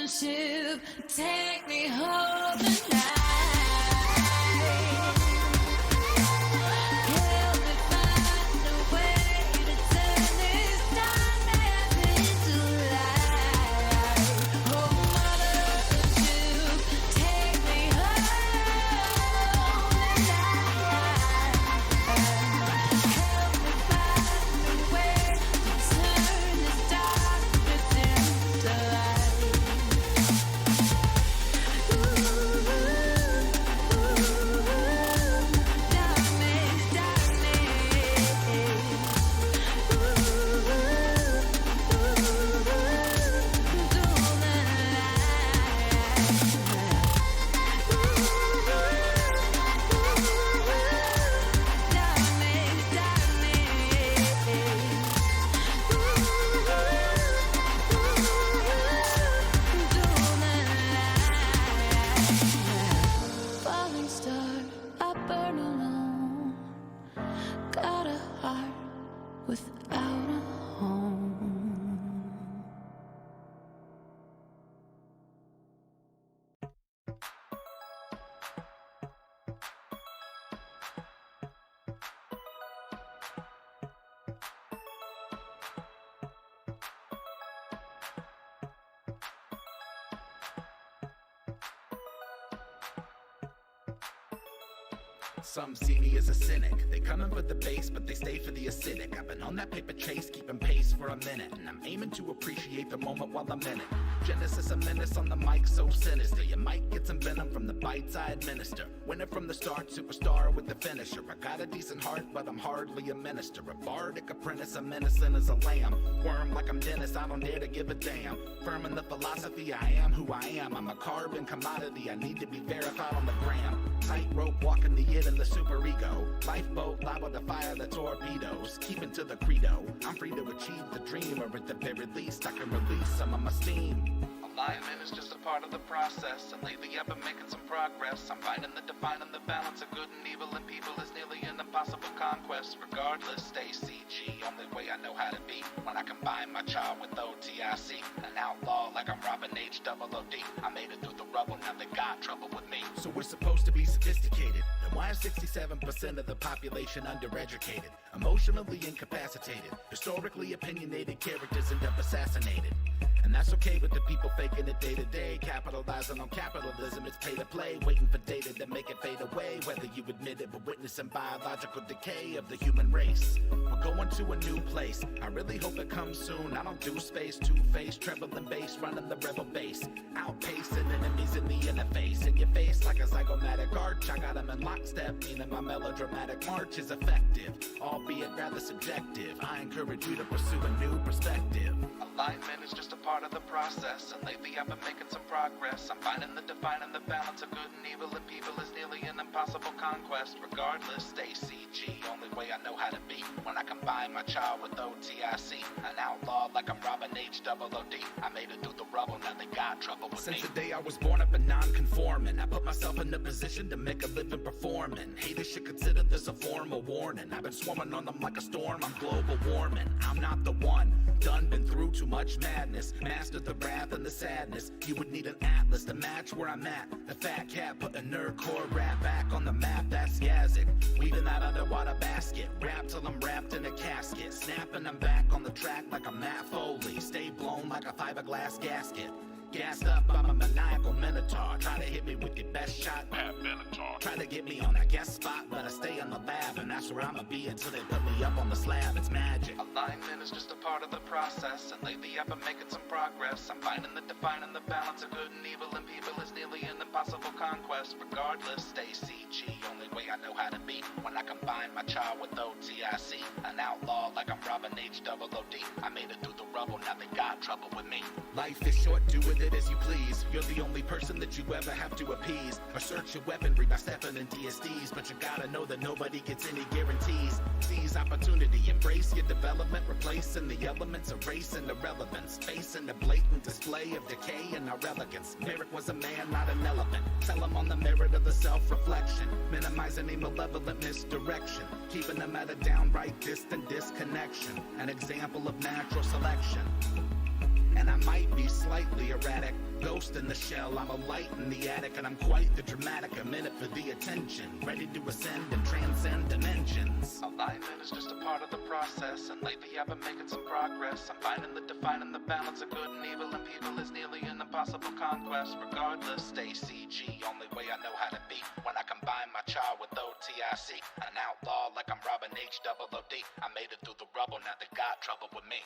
ship, take me home tonight. Help me find a way to turn this nightmare into light. Oh, mother ship, take me home tonight. Help me find a way to turn this darkness into light. Falling star, I burn alone. Got a heart without a home. Some see me as a cynic. They come in for the bass, but they stay for the acidic. I've been on that paper chase, keeping pace for a minute, and I'm aiming to appreciate the moment while I'm in it. Genesis a menace on the mic, so sinister. You might get some venom from the bites I administer. Winner from the start, superstar with the finisher. I got a decent heart, but I'm hardly a minister. A bardic apprentice, I'm innocent as a lamb. Worm like I'm Dennis, I don't dare to give a damn. Firm in the philosophy, I am who I am. I'm a carbon commodity, I need to be verified on the gram. Tightrope walking the it and the superego. Lifeboat liable to fire the torpedoes. Keeping to the credo, I'm free to achieve the dream, or at the very least I can release some of my steam. Alignment is just a part of the process, and lately I've been making some progress. I'm finding the defining the balance of good and evil in people is nearly an impossible conquest. Regardless, stay CG, only way I know how to be. When I combine my child with OTIC, an outlaw like I'm Robin H. Double OD. I made it through the rubble, now they got trouble with me. So we're supposed to be sophisticated. Then why is 67% of the population undereducated? Emotionally incapacitated, historically opinionated characters end up assassinated. And that's okay with the people faking it day to day, capitalizing on capitalism. It's pay to play, waiting for data to make it fade away. Whether you admit it, but witnessing biological decay of the human race. We're going to a new place. I really hope it comes soon. I don't do space, two-faced, trembling bass, running the rebel base, outpacing enemies in the interface. In your face like a zygomatic arch. I got them in lockstep, meaning my melodramatic march is effective, albeit rather subjective. I encourage you to pursue a new perspective. Alignment is just a part of the process, and lately I've been making some progress. I'm finding the defining the balance of good and evil in people is nearly an impossible conquest. Regardless, stay CG, only way I know how to be. When I combine my child with OTIC, an outlaw like I'm Robin H. Double OD. I made it through the rubble, now they got trouble with me. Since the day I was born, I've been non-conforming. I put myself in a position to make a living performing. Haters should consider this a form of warning. I've been swarming on them like a storm, I'm global warming. I'm not the one, done been through too much madness. Mastered the wrath and the sadness. You would need an atlas to match where I'm at. The fat cat put a nerdcore rap back on the map, that's Yazik. Weaving that underwater basket. Rap till I'm wrapped in a casket. Snapping I'm back on the track like I'm Matt Foley. Stay blown like a fiberglass gasket. Gassed up, I'm a maniacal minotaur. Try to hit me with your best shot, Minotaur. Try to get me on that guest spot, but I stay in the lab, and that's where I'ma be until they put me up on the slab. It's magic. Alignment is just a part of the process, and lately I've been making some progress. I'm finding the defining the balance of good and evil in people is nearly an impossible conquest. Regardless, stay CG, only way I know how to be. When I combine my child with OTIC, an outlaw like I'm Robin H. Double OD. I made it through the rubble, now they got trouble with me. Life is short, do with it as you please. You're the only person that you ever have to appease. Assert your weaponry by stepping in DSDs, but you gotta know that nobody gets any guarantees. Seize opportunity, embrace your development, replacing the elements, erasing irrelevance, facing the blatant display of decay and our elegance. Merrick was a man, not an elephant. Sell him on the merit of the self-reflection, minimizing any malevolent misdirection, keeping them at a downright distant disconnection. An example of natural selection. And I might be slightly erratic ghost in the shell. I'm a light in the attic, and I'm quite the dramatic. I'm in it for the attention, ready to ascend and transcend dimensions. Alignment is just a part of the process, and lately I've been making some progress. I'm finding the defining the balance of good and evil, and people is nearly an impossible conquest. Regardless, stay CG, only way I know how to be. When I combine my char with OTIC, an outlaw like I'm Robin HOOD. I made it through the rubble, now they got trouble with me.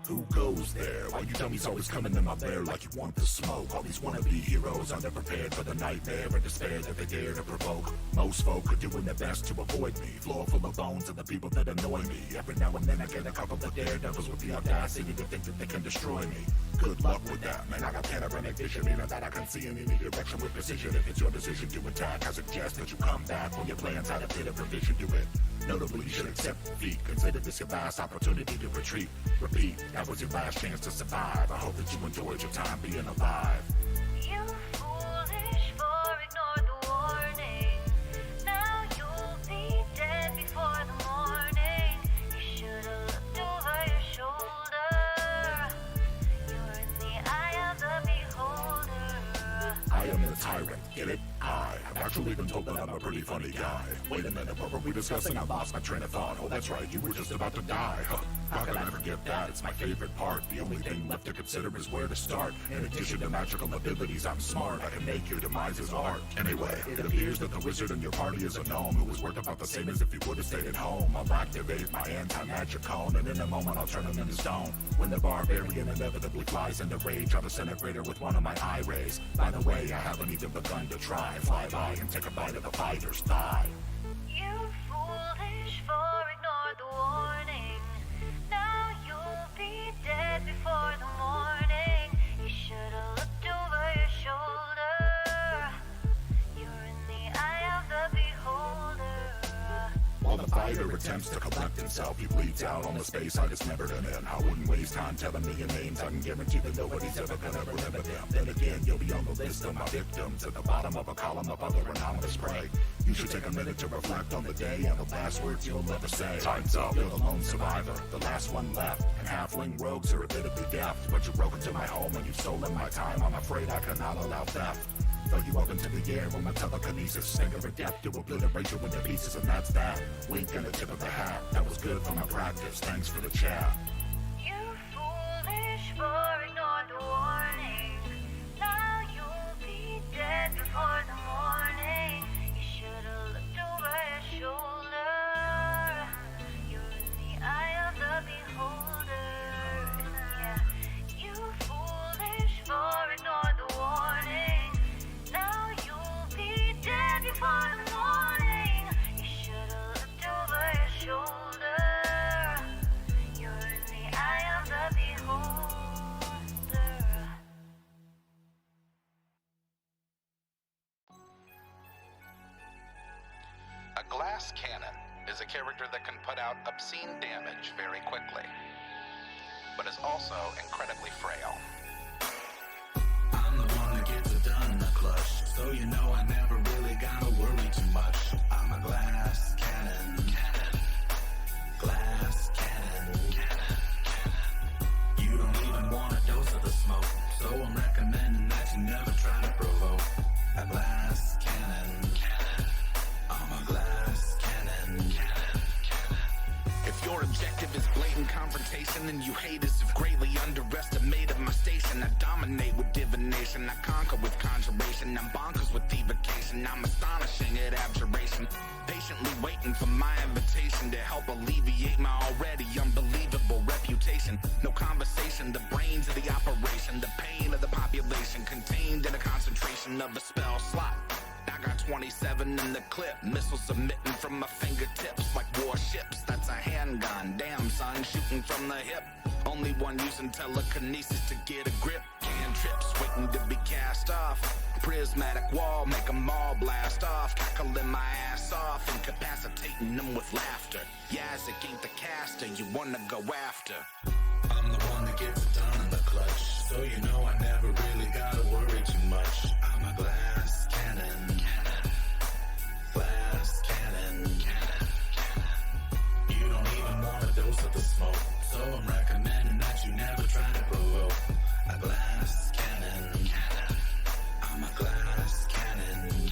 Who goes there? Why you dummies always coming in my lair like you want the smoke? All these wannabe heroes are never prepared for the nightmare and despair that they dare to provoke. Most folk are doing their best to avoid me. Floor full of bones of the people that annoy me. Every now and then I get a couple of daredevils with the audacity to think that they can destroy me. Good luck with that, man. I got panoramic vision, meaning that I can see in any direction with precision. If it's your decision to attack, I suggest that you come back when your plans had a bit of revision to it. Notably, you should accept defeat. Consider this your last opportunity to retreat. Repeat, that was your last chance to survive. I hope that you enjoyed your time being alive. You foolish for ignore the warning. Now you'll be dead before the morning. You should've looked over your shoulder. You're in the eye of the beholder. I am the tyrant, get it? I've actually been told that I'm a pretty funny guy. Wait a minute, what were we discussing? I lost my train of thought. Oh, that's right, you were just about to die. How could I forget that? It's my favorite part. The only thing left to consider is where to start. In addition to magical abilities, I'm smart. I can make your demise art. Anyway, it appears that the wizard in your party is a gnome who is worth about the same as if he would have stayed at home. I'll activate my anti-magic cone, and in a moment I'll turn him into stone. When the barbarian inevitably flies into rage, I'll disintegrate her with one of my eye rays. By the way, I haven't even begun to try. Fly by and take a bite of the fighter's thigh. You foolish for ignore the warning. Now you'll be dead before the morning. You should've looked over your shoulder. You're in the eye of the beholder. While the fighter attempts to collect himself, he bleeds out on the space I dismembered him in. I wouldn't waste time telling me your names. I can guarantee that nobody's ever gonna remember them. Then again, you'll be on the list of my victims at the bottom of a column of other anonymous prey. You should take a minute to reflect on the day and the last words you'll ever say. Time's up. You're the lone survivor, the last one left. And halfling rogues are admittedly deft, but you broke into my home and you've stolen my time. I'm afraid I cannot allow theft. Throw you up into the air with my telekinesis. Finger of death to obliterate you into pieces, and that's that. Wink and a tip of the hat. That was good for my practice. Thanks for the chat. You foolish for ignore the warning. Now you'll be dead before the morning. You should've looked over your shoulder. You're in the eye of the beholder. Yeah. You foolish for ignore the warning. Now you'll be dead before the morning. You should've looked over your shoulder. You're in the eye of the beholder. A glass cannon is a character that can put out obscene damage very quickly, but is also incredibly frail. I'm the one that gets it done in the clutch, so you know I never really gotta worry too much. I'm a glass cannon, glass cannon. You don't even want a dose of the smoke, so I'm recommending that you never try to provoke. A glass cannon, I'm a glass cannon. If your objective is blatant confrontation and you hate us, have greatly underestimated my station. I dominate with divination, I conquer with conjuration. I'm bonkers with evocation, I'm astonishing at abjuration. Patiently waiting for my invitation to help alleviate my already unbelievable reputation. No conversation, the brains of the operation, the pain of the population contained in a concentration of a spell slot. I got 27 in the clip, missiles emitting from my fingertips like warships. That's a handgun, damn son, shooting from the hip. Only one using telekinesis to get a grip. Cantrips waiting to be cast off. prismatic wall, make them all blast off, cackling my ass off, incapacitating them with laughter. Yazzik ain't the caster you wanna go after. I'm the one that gets it done in the clutch, so you know I never really gotta worry too much. I'm a glass cannon, glass cannon. You don't even want a dose of the smoke, so I'm recommending that you never try to provoke. A glass cannon, I'm a glass cannon.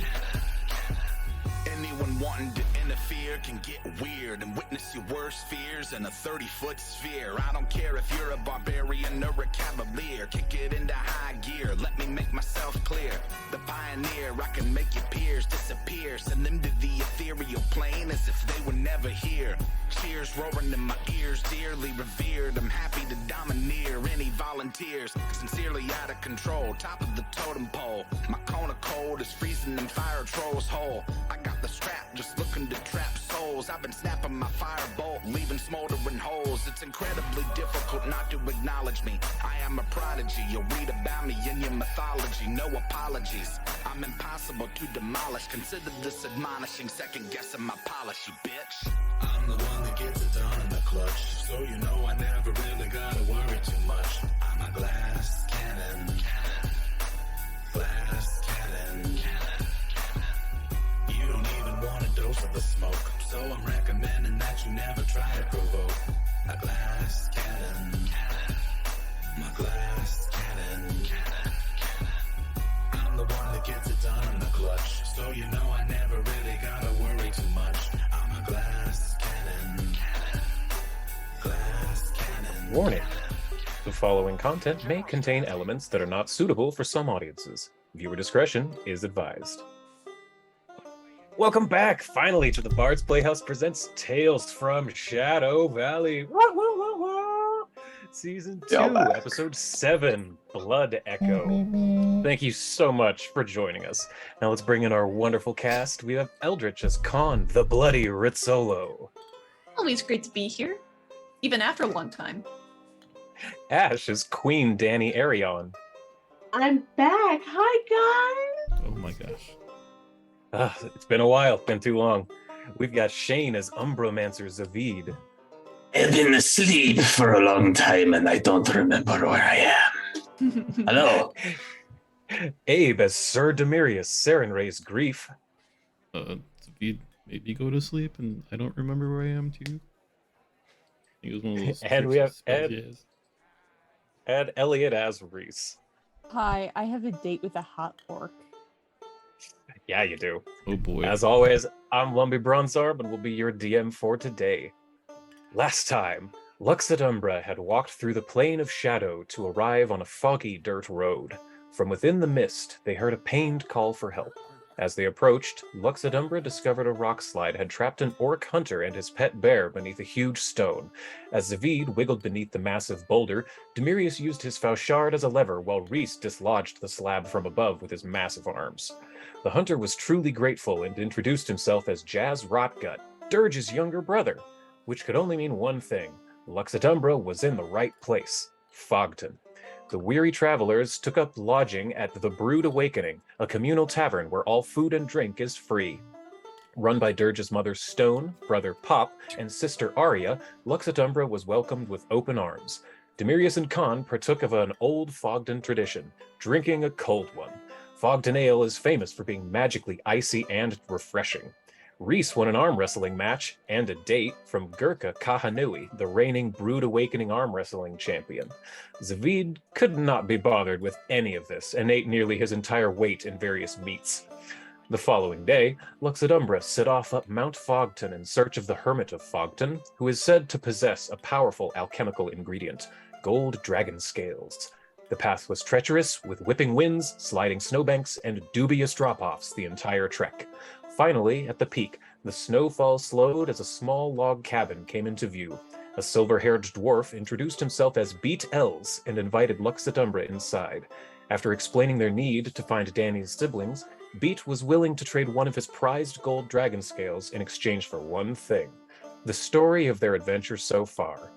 Anyone wanting to interfere can get weird and witness your worst fears in a 30-foot sphere. I don't care if you're a barbarian or a cavalier. Kick it into high gear, let me make myself clear. The pioneer, I can make your peers disappear. Send them to the ethereal plane as if they were never here. Cheers roaring in my ears, dearly revered. I'm happy to domineer any volunteers. Sincerely out of control, top of the totem pole. My cone of cold is freezing them fire trolls whole. I got the strap, just looking to trap souls. I've been snapping my firebolt, leaving smoldering holes. It's incredibly difficult not to acknowledge me. I am a prodigy, you'll read about me in your mythology. No apologies, I'm impossible to demolish. Consider this admonishing, second guessing my polish, you bitch. I'm the one that gets it done in the clutch, so you know I never really gotta worry too much. I'm a glass cannon, glass cannon. You don't even want a dose of the smoke, so I'm recommending that you never try to provoke. A glass cannon, my glass cannon. I'm the one that gets it done in the clutch, so you know I never really gotta worry too much. I'm a glass cannon, glass cannon. Warning. The following content may contain elements that are not suitable for some audiences. Viewer discretion is advised. Welcome back, finally, to the Bard's Playhouse presents Tales from Shadow Valley. Wah, wah, wah, wah. Season 2, Episode 7, Blood Echo. Thank you so much for joining us. Now let's bring in our wonderful cast. We have Eldritch as Khan, the Bloody Rizzolo. Always great to be here, even after a long time. Ash as Queen Dani Arion. I'm back. Hi, guys. Oh my gosh. It's been a while, been too long. We've got Shane as Umbromancer Zavid. I've been asleep for a long time and I don't remember where I am. Hello. Abe as Sir Demirius Sarenrae's Grief. David made me go to sleep and I don't remember where I am too. I think it was one of those. And we have spells Ed. he has. Ed Elliott as Reese. Hi, I have a date with a hot orc. Yeah, you do. Oh boy. As always, I'm Lumpy Bronzarb and will be your DM for today. Last time, Lux Et Umbra had walked through the Plain of Shadow to arrive on a foggy dirt road. From within the mist, they heard a pained call for help. As they approached, Lux Et Umbra discovered a rock slide had trapped an orc hunter and his pet bear beneath a huge stone. As Zavid wiggled beneath the massive boulder, Demirius used his Fauchard as a lever while Reese dislodged the slab from above with his massive arms. The hunter was truly grateful and introduced himself as Jazz Rotgut, Dirge's younger brother, which could only mean one thing. Lux Et Umbra was in the right place, Fogton. The weary travelers took up lodging at the Brood Awakening, a communal tavern where all food and drink is free. Run by Dirge's mother Stone, brother Pop, and sister Arya, Lux Et Umbra was welcomed with open arms. Demirius and Khan partook of an old Fogden tradition, drinking a cold one. Fogden Ale is famous for being magically icy and refreshing. Reese won an arm wrestling match and a date from Gurkha Kahanui, the reigning Brood Awakening arm wrestling champion. Zavid could not be bothered with any of this and ate nearly his entire weight in various meats. The following day, Lux Et Umbra set off up Mount Fogton in search of the Hermit of Fogton, who is said to possess a powerful alchemical ingredient, gold dragon scales. The path was treacherous, with whipping winds, sliding snowbanks, and dubious drop-offs the entire trek. Finally, at the peak, the snowfall slowed as a small log cabin came into view. A silver-haired dwarf introduced himself as Beat Els and invited Lux Et Umbra inside. After explaining their need to find Dani's siblings, Beat was willing to trade one of his prized gold dragon scales in exchange for one thing: the story of their adventure so far.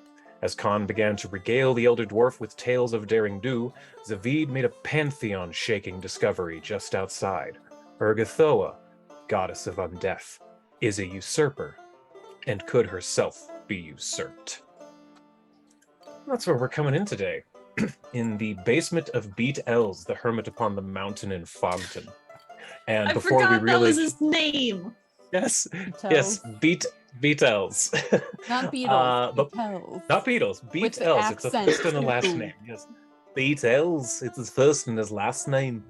As Khan began to regale the elder dwarf with tales of daring do, Zavid made a pantheon-shaking discovery just outside. Ergothoa, goddess of undeath, is a usurper, and could herself be usurped. That's where we're coming in today. In the basement of Beat Els, the hermit upon the mountain in Fogton. And I before forgot we really that was his name. yes, Beatles. yes, Beatles. Not Beatles. But Beatles. not Beatles, With the Beatles. It's a accent, first and a last too. name. Yes, Beatles. It's his first and his last name.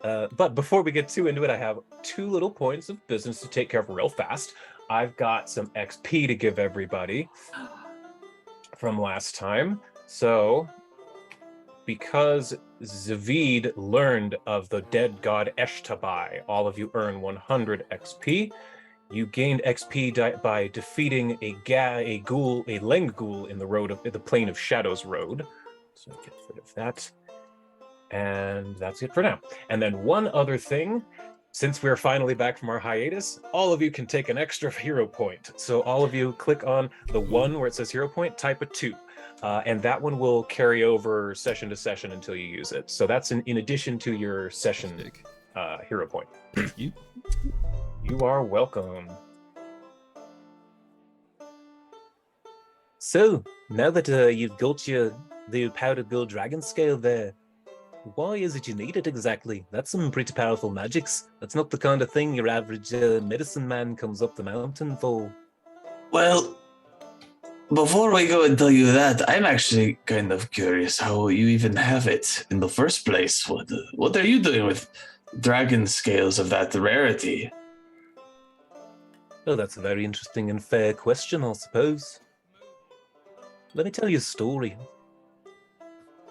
But before we get too into it, I have 2 little points of business to take care of real fast. I've got some XP to give everybody from last time. So, because Zavid learned of the dead god Eshtabai, all of you earn 100 XP. You gained XP by defeating a Leng ghoul in the Plane of Shadows road. So get rid of that. And that's it for now. And then one other thing, since we're finally back from our hiatus, all of you can take an extra hero point. So all of you click on the 1 where it says hero point, type a 2. And that one will carry over session to session until you use it. So that's in addition to your session hero point. You are welcome. So, now that you've got the powdered gold dragon scale there, why is it you need it exactly? That's some pretty powerful magics. That's not the kind of thing your average medicine man comes up the mountain for. Well, before we go and tell you that, I'm actually kind of curious how you even have it in the first place. What are you doing with dragon scales of that rarity? Oh, that's a very interesting and fair question, I suppose. Let me tell you a story.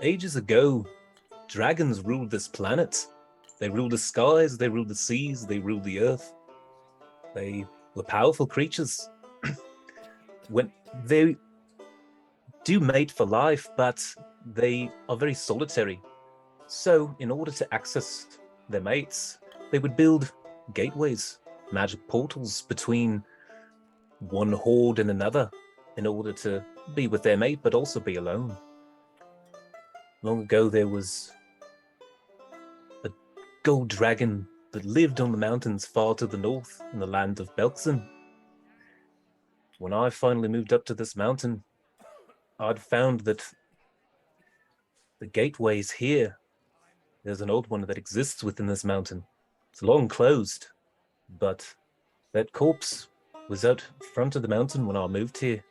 Ages ago, dragons ruled this planet. They ruled the skies, they ruled the seas, they ruled the earth. They were powerful creatures. When they do mate for life, but they are very solitary. So, in order to access their mates, they would build gateways, magic portals between one horde and another in order to be with their mate, but also be alone. Long ago, there was a gold dragon that lived on the mountains far to the north in the land of Belkzen. When I finally moved up to this mountain, I'd found that the gateways here, there's an old one that exists within this mountain. It's long closed, but that corpse was out front of the mountain when I moved here.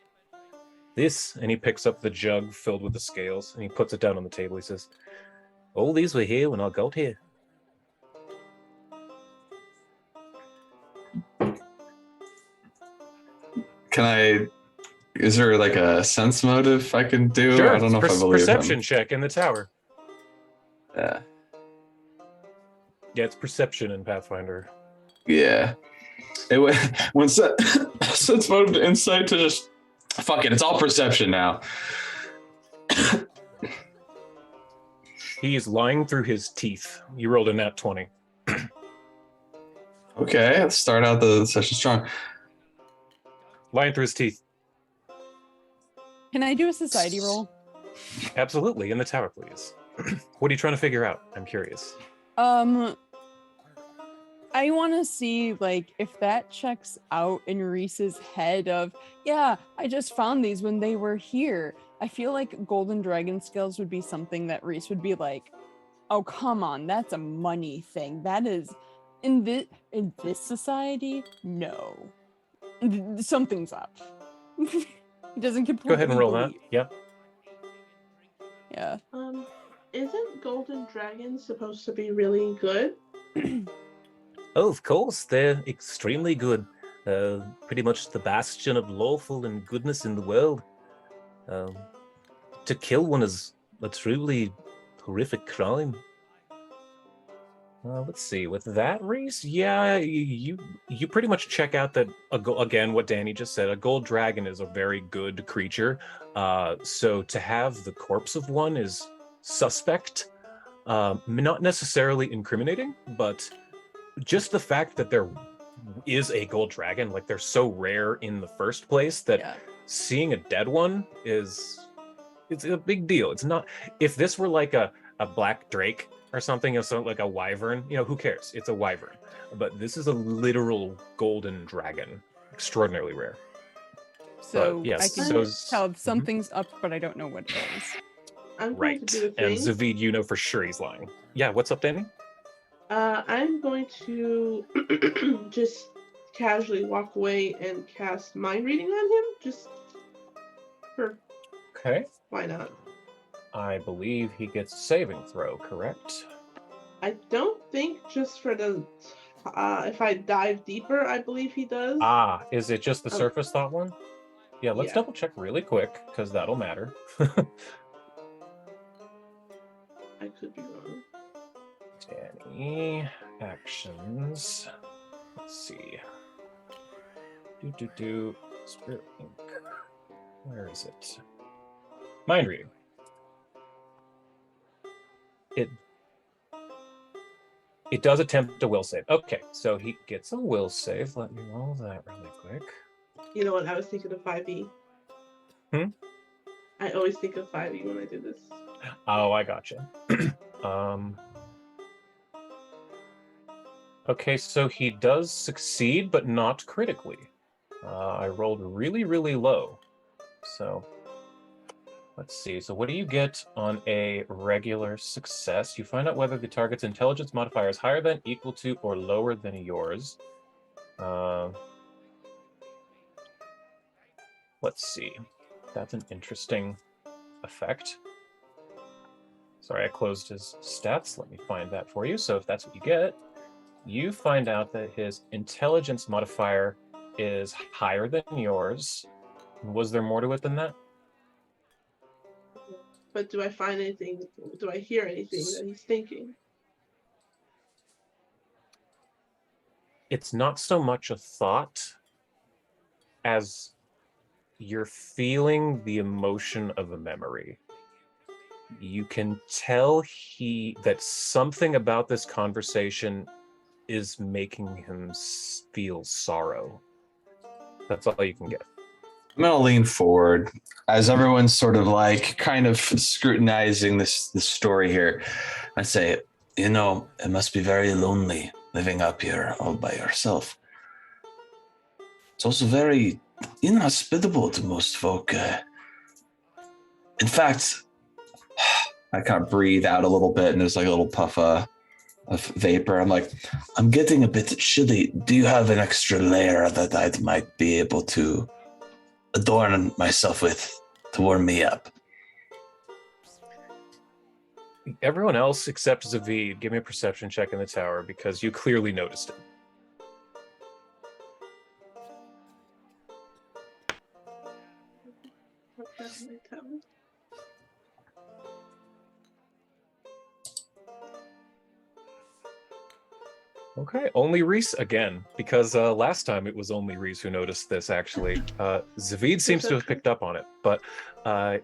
This, and he picks up the jug filled with the scales, and he puts it down on the table. He says, all these were here when I got here. Is there like a sense motive I can do? Sure, I don't know if I believe perception him. check in the tower. Yeah. Yeah, it's perception in Pathfinder. Yeah. When sense motive to insight to just fuck it, it's all perception now. He is lying through his teeth. You rolled a nat 20. Okay, let's start out the session strong. Lying through his teeth. Can I do a society roll? Absolutely, in the tower, please. What are you trying to figure out? I'm curious. I want to see like if that checks out in Reese's head of, yeah, I just found these when they were here. I feel like golden dragon scales would be something that Reese would be like, oh, come on, that's a money thing. That is in this society, no. Something's up. He doesn't completely Go ahead and roll believe. that. Yeah. Isn't golden dragons supposed to be really good? Oh, of course, they're extremely good. Pretty much the bastion of lawful and goodness in the world. To kill one is a truly horrific crime. Let's see, with that, Reese, yeah, you pretty much check out that, again, what Dani just said, a gold dragon is a very good creature. So to have the corpse of one is suspect. Not necessarily incriminating, but just the fact that there is a gold dragon, like they're so rare in the first place that seeing a dead one is It's a big deal. It's not. If this were like a black drake or something, or something like a wyvern, who cares? It's a wyvern. But this is a literal golden dragon, extraordinarily rare. So But, yes, I can so tell something's up, but I don't know what it is. I'm going right. to do a And thing. Zavid, you know for sure he's lying. Yeah, what's up, Danny? I'm going to just casually walk away and cast mind reading on him. Just for Okay. why not? I believe he gets a saving throw, correct? I don't think just for the if I dive deeper, I believe he does. Ah, is it just the Oh. surface thought one? Yeah, let's Yeah. double check really quick, because that'll matter. I could be wrong. Danny, actions. Let's see. Spirit Ink. Where is it? Mind reading. It does attempt a will save. Okay, so he gets a will save. Let me roll that really quick. You know what? I was thinking of 5e. I always think of 5e when I do this. Oh, I gotcha. Okay, so he does succeed, but not critically. I rolled really, really low. So let's see. So what do you get on a regular success? You find out whether the target's intelligence modifier is higher than, equal to, or lower than yours. Let's see. That's an interesting effect. Sorry, I closed his stats. Let me find that for you. So if that's what you get, you find out that his intelligence modifier is higher than yours. Was there more to it than that? But do I find anything? Do I hear anything that he's thinking? It's not so much a thought as you're feeling the emotion of a memory. You can tell that something about this conversation is making him feel sorrow. That's all you can get. I'm gonna lean forward as everyone's sort of like kind of scrutinizing this story here. I say, it must be very lonely living up here all by yourself. It's also very inhospitable to most folk. In fact, I kind of breathe out a little bit, and there's like a little puff of vapor. I'm like, I'm getting a bit chilly. Do you have an extra layer that I might be able to adorn myself with to warm me up? Everyone else except Zavid, give me a perception check in the tower because you clearly noticed it. Okay, only Reese again, because last time it was only Reese who noticed this, actually. Zavid seems to have picked up on it, but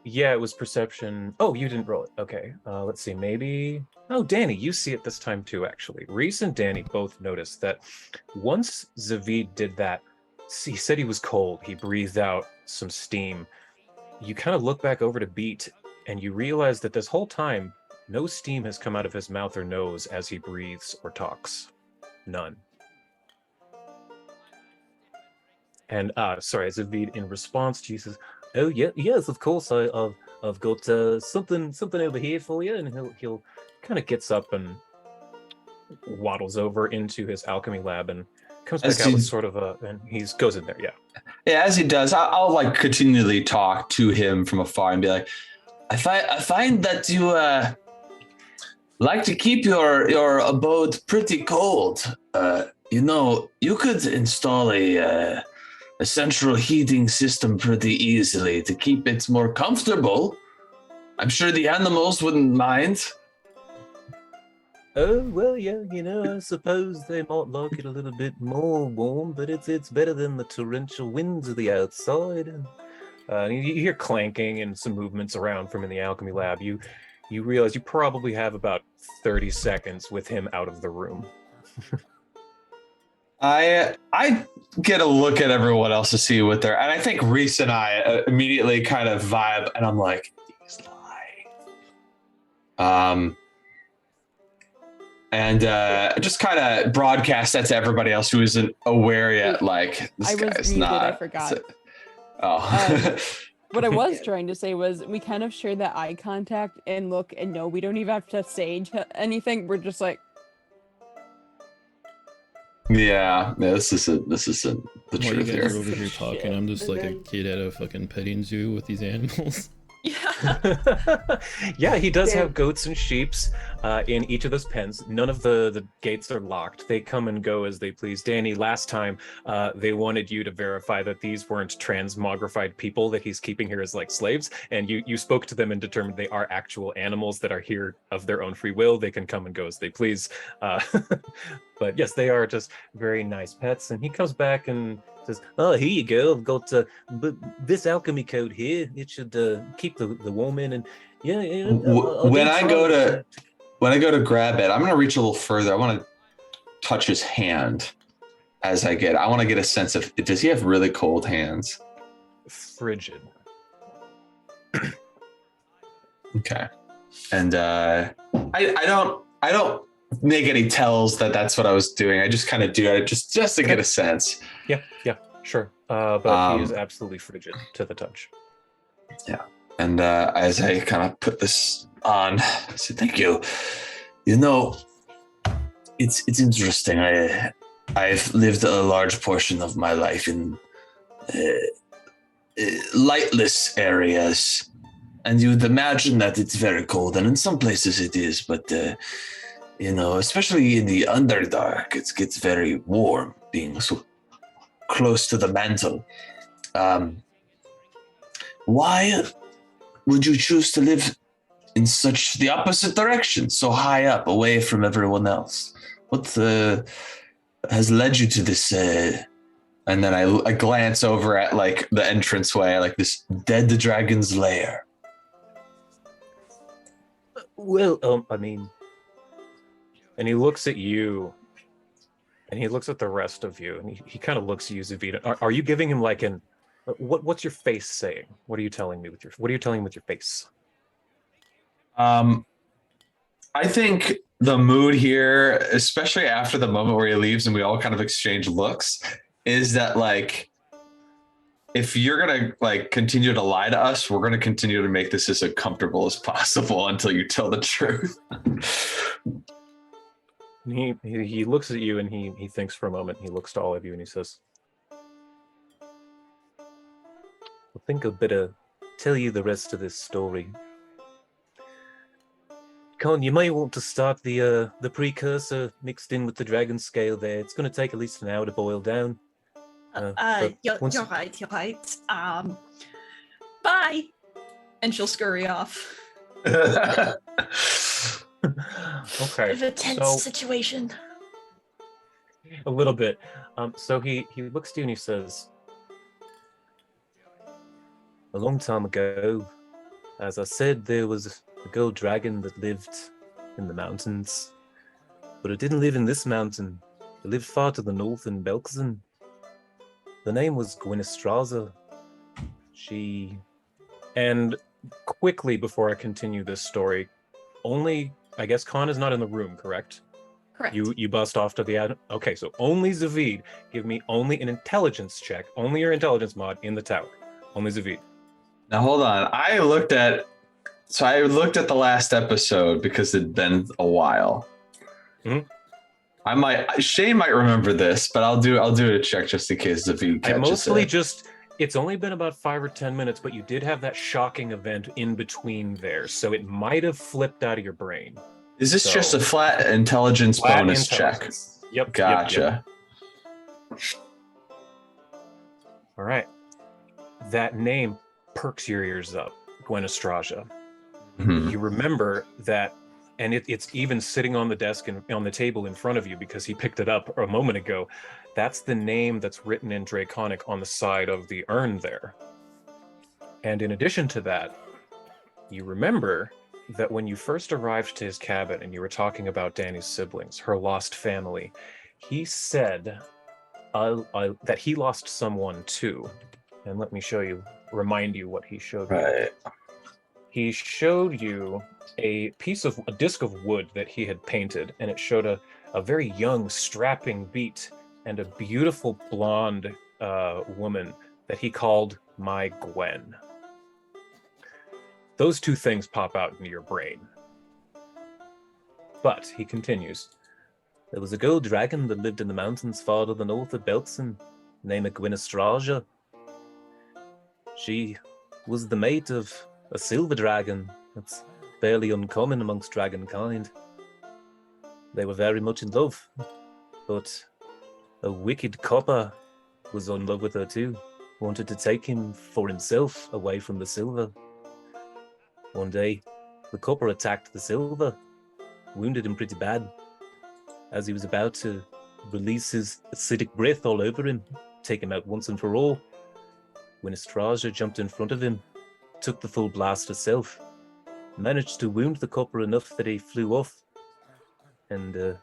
yeah, it was perception. Oh, you didn't roll it. Okay, let's see, maybe... Oh, Danny, you see it this time too, actually. Reese and Danny both noticed that once Zavid did that, he said he was cold, he breathed out some steam. You kind of look back over to Beat, and you realize that this whole time, no steam has come out of his mouth or nose as he breathes or talks. None. And sorry, Zavid, in response to you, says, "Oh yeah, yes, of course. I've got something over here for you." And he'll kind of gets up and waddles over into his alchemy lab and comes back out with sort of and he goes in there. Yeah. Yeah, as he does, I'll like continually talk to him from afar and be like, I find that you like to keep your abode pretty cold. You could install a central heating system pretty easily to keep it more comfortable. I'm sure the animals wouldn't mind. Oh, well, yeah, I suppose they might like it a little bit more warm, but it's better than the torrential winds of the outside. And you hear clanking and some movements around from in the alchemy lab. You realize you probably have about 30 seconds with him out of the room. I get a look at everyone else to see what they're, and I think Reese and I immediately kind of vibe, and I'm like, He's lying. And just kind of broadcast that to everybody else who isn't aware yet. Like, this I was guy's muted, not. I forgot. Oh. What I was trying to say was we kind of share that eye contact and look and no, we don't even have to say anything. We're just like, Yeah, this isn't the While you truth guys here. are over here talking, I'm just like a kid at a fucking petting zoo with these animals. Yeah. Yeah, he does Yeah. have goats and sheeps in each of those pens. None of the gates are locked. They come and go as they please. Dani, last time they wanted you to verify that these weren't transmogrified people that he's keeping here as like slaves, and you spoke to them and determined they are actual animals that are here of their own free will. They can come and go as they please. But yes, they are just very nice pets. And he comes back and says, "Oh, here you go. I've got this alchemy code here. It should keep the woman." And yeah, When I go to grab it, I'm gonna reach a little further. I want to touch his hand as I get. I want to get a sense of, does he have really cold hands? Frigid. Okay. And I don't make any tells that that's what I was doing. I just kind of do it just to get a sense. Yeah, sure. But he is absolutely frigid to the touch. Yeah. And as I kind of put this on, I said, "Thank you. You know, it's interesting. I've lived a large portion of my life in lightless areas, and you'd imagine that it's very cold, and in some places it is, but you know, especially in the Underdark, it gets very warm, being so close to the mantle. Why would you choose to live in such the opposite direction, so high up, away from everyone else? What has led you to this? And then I glance over at like the entranceway, like this dead dragon's lair. Well, I mean, and he looks at you, and he looks at the rest of you, and he kind of looks at you, Zavita. Are you giving him like an? What's your face saying? What are you telling me with your? What are you telling him with your face? I think the mood here, especially after the moment where he leaves and we all kind of exchange looks, is that like, if you're gonna like continue to lie to us, we're gonna continue to make this as uncomfortable as possible until you tell the truth. He looks at you and he thinks for a moment. He looks to all of you and he says, "I think I'd better tell you the rest of this story. Con, you may want to start the precursor mixed in with the dragon scale there. It's going to take at least an hour to boil down." You're once- right. You're right. Bye. And she'll scurry off. Okay. Bit of a tense So situation. a little bit. So he looks to you and he says, "A long time ago, as I said, there was a gold dragon that lived in the mountains. But it didn't live in this mountain. It lived far to the north in Belkzen. The name was Gwynestraza. She..." And quickly before I continue this story, only, I guess Khan is not in the room, correct? Correct. You bust off to the ad. Okay, so only Zavid. Give me only an intelligence check. Only your intelligence mod in the tower. Only Zavid. Now hold on. I looked at the last episode because it'd been a while. Mhm. Shane might remember this, but I'll do a check just in case if you I catches mostly it. just, it's only been about 5 or 10 minutes, but you did have that shocking event in between there, so it might have flipped out of your brain. Is this So- just a flat intelligence Flat bonus intelligence. Yep. check? Gotcha. All right. That name perks your ears up, Gwynestraza. Mhm. You remember that, and it's even sitting on the desk and on the table in front of you because he picked it up a moment ago. That's the name that's written in Draconic on the side of the urn there. And in addition to that, you remember that when you first arrived to his cabin and you were talking about Dani's siblings, her lost family, he said that he lost someone too. And let me remind you what he showed me. Right. he showed you a disc of wood that he had painted, and it showed a very young, strapping beat and a beautiful blonde woman that he called My Gwen. Those two things pop out into your brain. But he continues. There was a gold dragon that lived in the mountains far to the north of Belkson, named Gwynestraja. She was the mate of a silver dragon. That's fairly uncommon amongst dragonkind. They were very much in love, but a wicked copper was in love with her too, wanted to take him for himself away from the silver. One day, the copper attacked the silver, wounded him pretty bad. As he was about to release his acidic breath all over him, take him out once and for all, when Estraja jumped in front of him, took the full blast herself, managed to wound the copper enough that he flew off, and the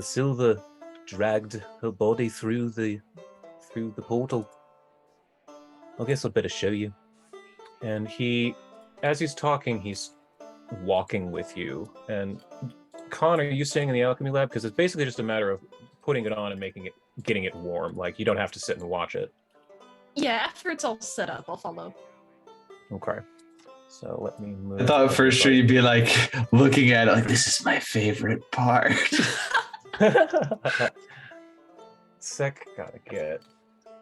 silver dragged her body through the portal. I guess I'd better show you. And as he's talking, he's walking with you. And Con, are you staying in the alchemy lab? Because it's basically just a matter of putting it on and getting it warm. Like, you don't have to sit and watch it. Yeah, after it's all set up, I'll follow. Okay. So let me move. I thought for sure you'd be like looking at it like, this is my favorite part. Sec gotta get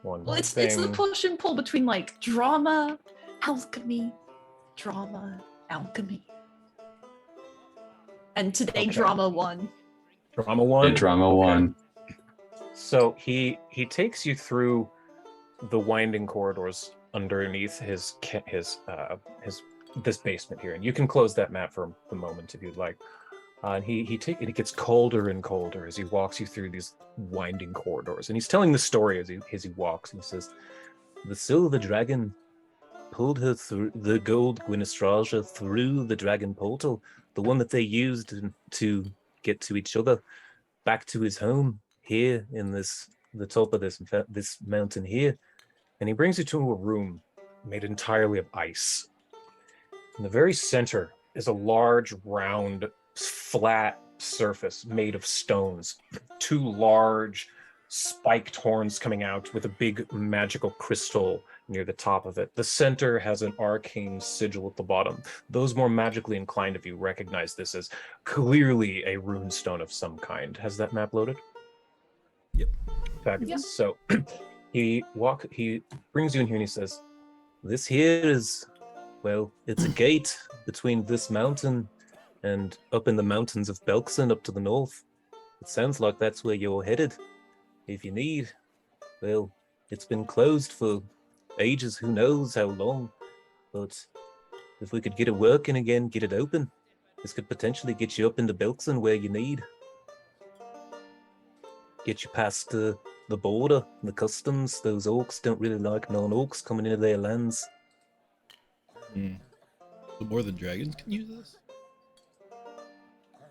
one. Well, more it's thing. the push and pull between like drama, alchemy. And today, Okay. drama won. Drama one. The drama one. So he takes you through the winding corridors underneath his this basement here, and you can close that map for the moment if you'd like. And it gets colder and colder as he walks you through these winding corridors, and he's telling the story as he walks. And he says, "The silver dragon pulled her through the gold Gwynestraja through the dragon portal, the one that they used to get to each other, back to his home here in the top of this mountain here. And he brings you to a room made entirely of ice. In the very center is a large, round, flat surface made of stones. Two large, spiked horns coming out with a big magical crystal near the top of it. The center has an arcane sigil at the bottom. Those more magically inclined of you recognize this as clearly a rune stone of some kind. Has that map loaded? Yep. Fabulous. Yep. So he brings you in here and he says, this here is, well, it's a gate between this mountain and up in the mountains of Belkson up to the north. It sounds like that's where you're headed. If you need, well, it's been closed for ages, who knows how long. But if we could get it working again, get it open, this could potentially get you up into Belkson where you need. Get you past the border, the customs. Those orcs don't really like non-orcs coming into their lands. So more than dragons can use this?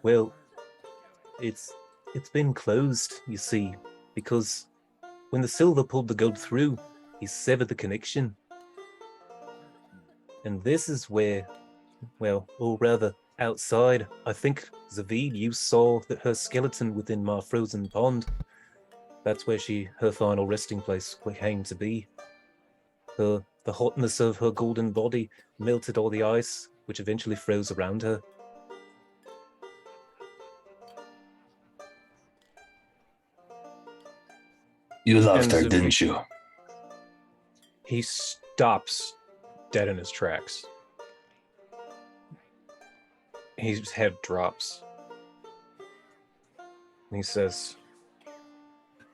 Well, it's been closed, you see, because when the silver pulled the gold through, he severed the connection. And this is where, well, or rather outside, I think, Zavid, you saw that her skeleton within my frozen pond. That's where her final resting place came to be. The hotness of her golden body melted all the ice, which eventually froze around her. You loved her, And didn't you? He stops dead in his tracks. His head drops. And he says,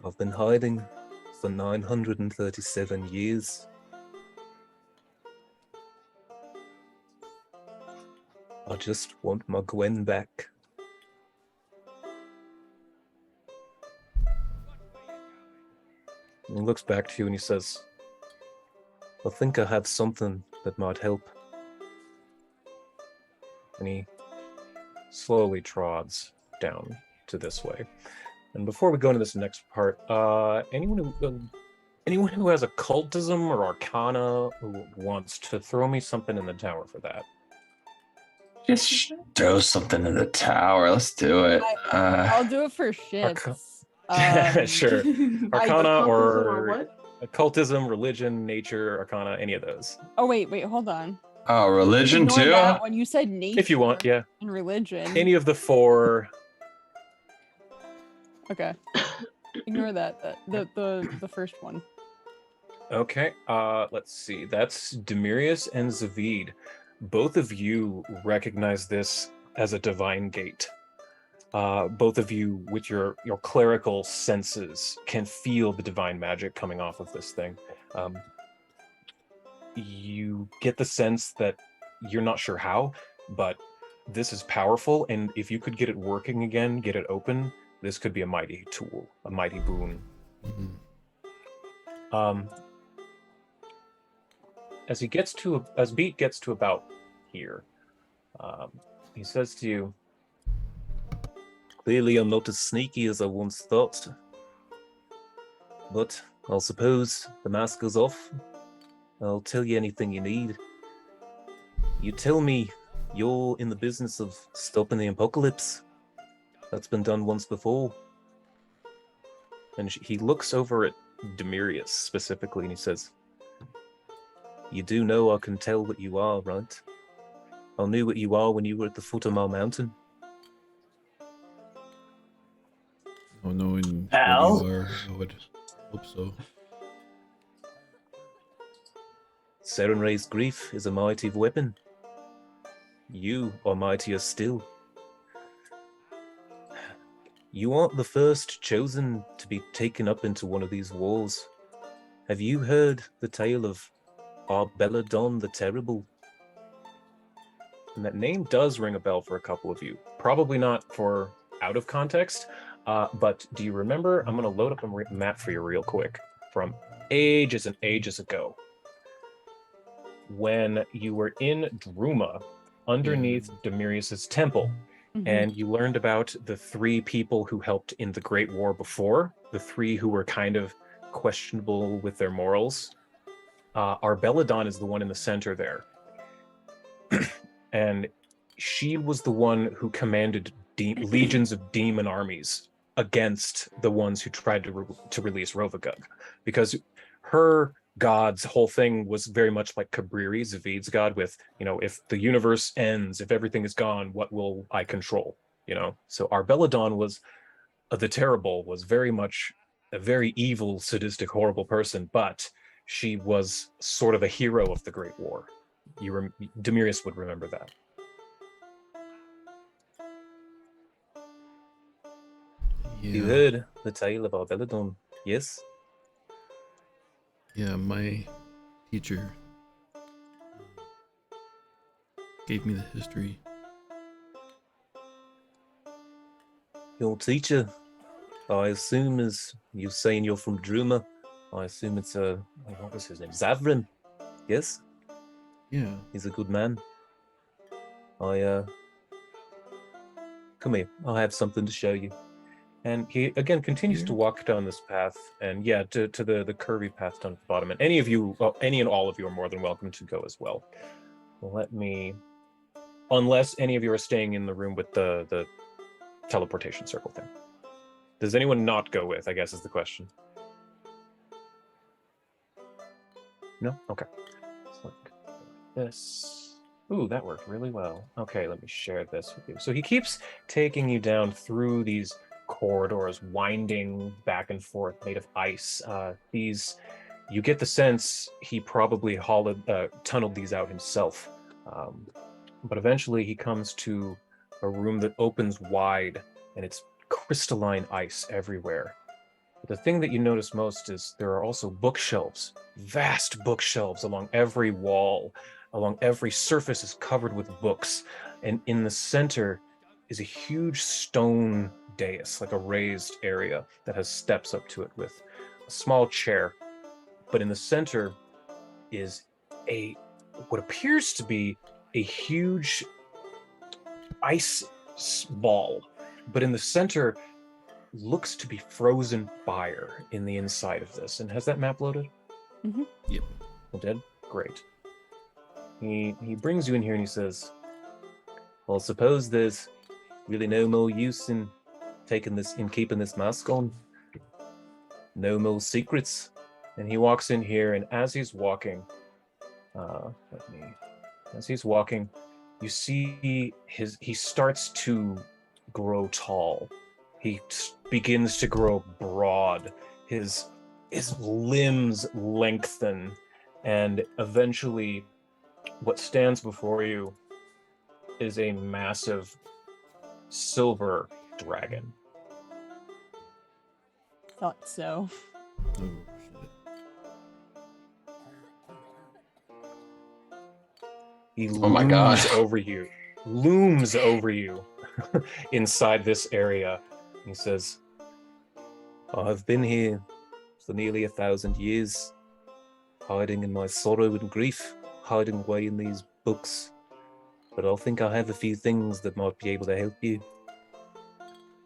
I've been hiding for 937 years. I just want my Gwen back. And he looks back to you and he says, I think I have something that might help. And he slowly trods down to this way. And before we go into this next part, anyone who has occultism or arcana who wants to throw me something in the tower for that? Just throw something in the tower. Let's do it. I'll do it for shits. Um, Sure. Occultism Arcana or or what? occultism, religion, nature, arcana, any of those. oh wait, hold on. Oh, religion Ignore too? that one. You said nature. If you want, yeah. And religion. Any of the four. Okay. Ignore that. The first one. Okay, let's see. That's Demirius and Zavid. Both of you recognize this as a divine gate. Both of you, with your clerical senses, can feel the divine magic coming off of this thing. You get the sense that you're not sure how, but this is powerful, and if you could get it working again, get it open, this could be a mighty tool, a mighty boon. As Beat gets to about here, he says to you, "Clearly I'm not as sneaky as I once thought, but I'll suppose the mask goes off. I'll tell you anything you need. You tell me you're in the business of stopping the apocalypse. That's been done once before." And he looks over at Demirius specifically, and he says, "You do know I can tell what you are, right? I knew what you are when you were at the foot of my mountain." Oh, knowing Al? what you are, I would hope so. Serenray's grief is a mighty weapon. You are mightier still. You aren't the first chosen to be taken up into one of these wars. Have you heard the tale of Arbeladon the Terrible? And that name does ring a bell for a couple of you. Probably not for out of context, but do you remember? I'm going to load up a map for you real quick from ages and ages ago. When you were in Druma, underneath Demirius's temple, and you learned about the three people who helped in the Great War before, the three who were kind of questionable with their morals. Arbeladon is the one in the center there. And she was the one who commanded legions of demon armies against the ones who tried to release Rovagug, because her god's whole thing was very much like Cabriri, Zavid's god, with, if the universe ends, if everything is gone, what will I control? So Arbeladon was the Terrible, was very much a very evil, sadistic, horrible person, but she was sort of a hero of the Great War. Demirius would remember that. Yeah. You heard the tale of Arbeladon, yes? Yeah, my teacher gave me the history. Your teacher, I assume, is, you're saying you're from Druma, I assume it's what was his name? Zavrin, yes? Yeah. He's a good man. Come here, I have something to show you. And he again continues to walk down this path, and to the curvy path down at the bottom. And any and all of you are more than welcome to go as well. Let me, unless any of you are staying in the room with the teleportation circle thing. Does anyone not go with, I guess, is the question. No? Okay. Let's look at this. Ooh, that worked really well. Okay, let me share this with you. So he keeps taking you down through these corridors, winding back and forth, made of ice. You get the sense he probably tunneled these out himself. But eventually he comes to a room that opens wide, and it's crystalline ice everywhere. But the thing that you notice most is there are also bookshelves, vast bookshelves along every wall, along every surface is covered with books. And in the center is a huge stone dais, like a raised area that has steps up to it with a small chair. But in the center is what appears to be a huge ice ball. But in the center looks to be frozen fire in the inside of this. And has that map loaded? Mm-hmm. Yep. It did? Great. He brings you in here and he says, Well, suppose there's really no more use in keeping this mask on. No more secrets. And he walks in here, and as he's walking, you see he starts to grow tall. He begins to grow broad. His limbs lengthen, and eventually what stands before you is a massive silver dragon. Thought so. Oh, shit. He Oh my God. looms over you inside this area. He says, I've been here for nearly 1,000 years, hiding in my sorrow and grief, hiding away in these books. But I think I have a few things that might be able to help you.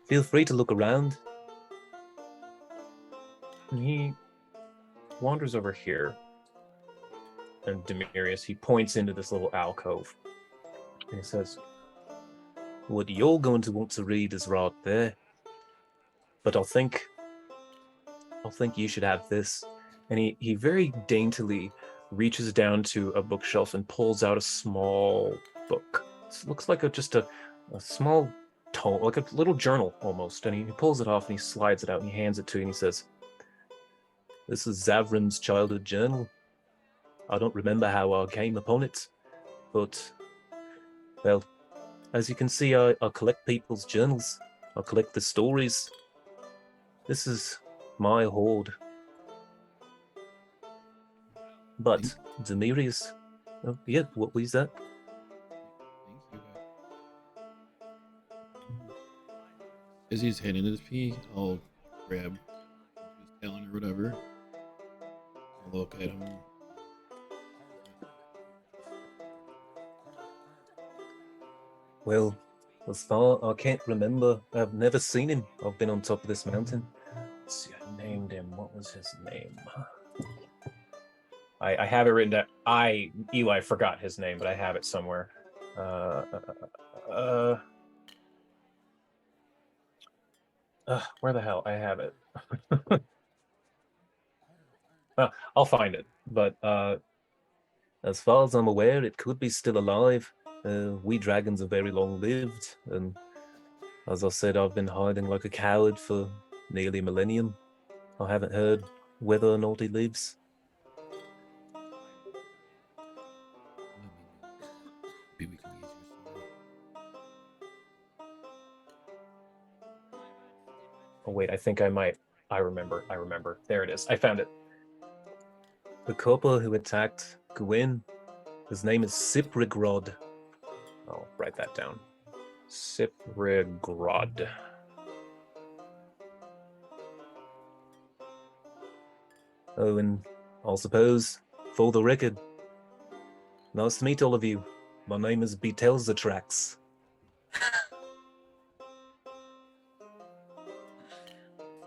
Feel free to look around. And he wanders over here. And Demirius, he points into this little alcove. And he says, what you're going to want to read is right there. But I think you should have this. And he very daintily reaches down to a bookshelf and pulls out a small book. It looks like just a small tome, like a little journal almost. And he pulls it off and he slides it out and he hands it to you and he says, this is Zavrin's childhood journal. I don't remember how I came upon it, but, well, as you can see, I collect people's journals. I collect the stories. This is my hoard. But, Demirius, oh, yeah, what was that? Thank you. As he's handing it to me, I'll grab his talent or whatever. I'll look at him. Well, as far I can't remember. I've never seen him. I've been on top of this mountain. Let's see, I named him. What was his name? I have it written down. Eli forgot his name, but I have it somewhere. Where the hell? I have it. I'll find it. But as far as I'm aware, it could be still alive. We dragons are very long-lived, and as I said, I've been hiding like a coward for nearly a millennium. I haven't heard whether or not he lives. Maybe we can use your sword. Oh wait, I think I might. I remember. There it is. I found it. The couple who attacked Gwyn, his name is Siprigrod. I'll write that down. Siprigrod. Oh, and I'll suppose, for the record, nice to meet all of you. My name is Betelzatrax.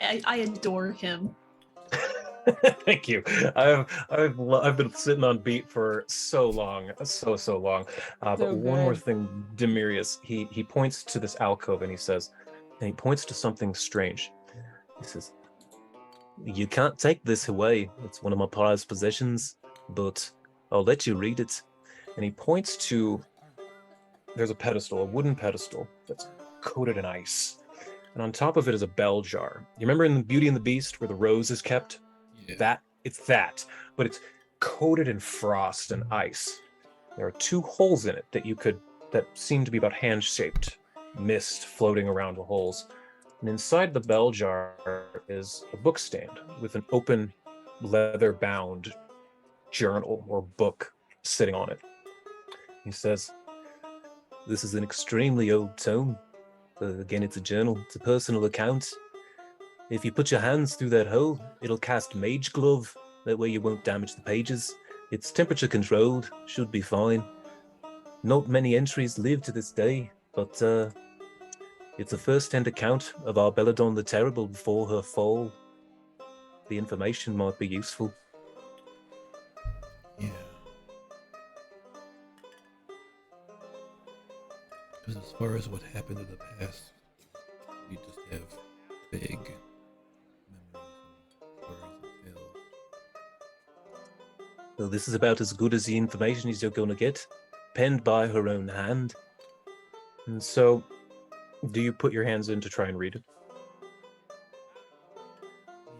I adore him. Thank you. I've been sitting on beat for so long, so long. But So one more good. thing, Demirius, he points to this alcove and he points to something strange. He says, "You can't take this away. It's one of my prized possessions, but I'll let you read it." And he points to, there's a pedestal, a wooden pedestal that's coated in ice. And on top of it is a bell jar. You remember in Beauty and the Beast where the rose is kept? Yeah. It's that, but it's coated in frost and ice. There are two holes in it that seem to be about hand-shaped, mist floating around the holes. And inside the bell jar is a book stand with an open, leather-bound journal or book sitting on it. He says, "This is an extremely old tome. Again, it's a journal. It's a personal account. If you put your hands through that hole, it'll cast Mage Glove. That way you won't damage the pages. It's temperature controlled, should be fine. Not many entries live to this day, but it's a first-hand account of our Belladon the Terrible before her fall. The information might be useful." Yeah. Because as far as what happened in the past, we just have vague memories and stories and tales. Well, this is about as good as the information as you're going to get, penned by her own hand. And so, do you put your hands in to try and read it?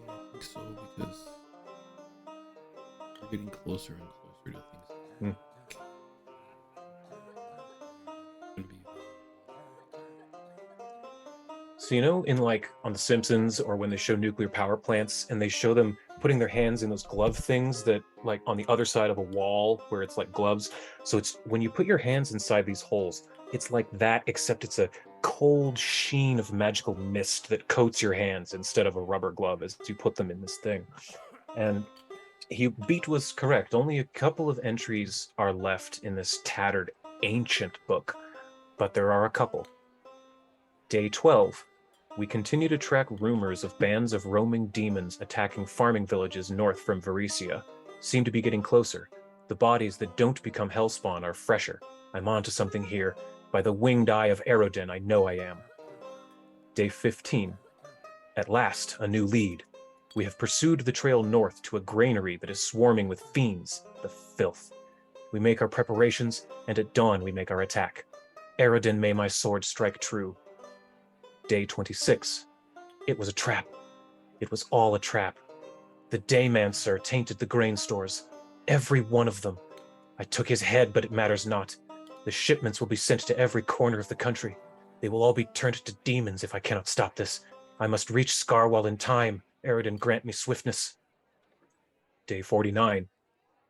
Yeah, I think so, because we're getting closer and closer to things. Hmm. Gonna be So you know, in like on The Simpsons or when they show nuclear power plants and they show them putting their hands in those glove things that like on the other side of a wall where it's like gloves. So it's when you put your hands inside these holes, it's like that, except it's a cold sheen of magical mist that coats your hands instead of a rubber glove as you put them in this thing. And Beat was correct. Only a couple of entries are left in this tattered ancient book, but there are a couple. Day 12. We continue to track rumors of bands of roaming demons attacking farming villages north from Varesia. Seem to be getting closer. The bodies that don't become hellspawn are fresher. I'm onto something here. By the winged eye of Aerodin, I know I am. Day 15. At last, a new lead. We have pursued the trail north to a granary that is swarming with fiends, the filth. We make our preparations, and at dawn we make our attack. Aerodin, may my sword strike true. Day 26. It was a trap. It was all a trap. The Daymancer tainted the grain stores. Every one of them. I took his head, but it matters not. The shipments will be sent to every corner of the country. They will all be turned to demons if I cannot stop this. I must reach Scarwall in time. Aerodin, grant me swiftness. Day 49.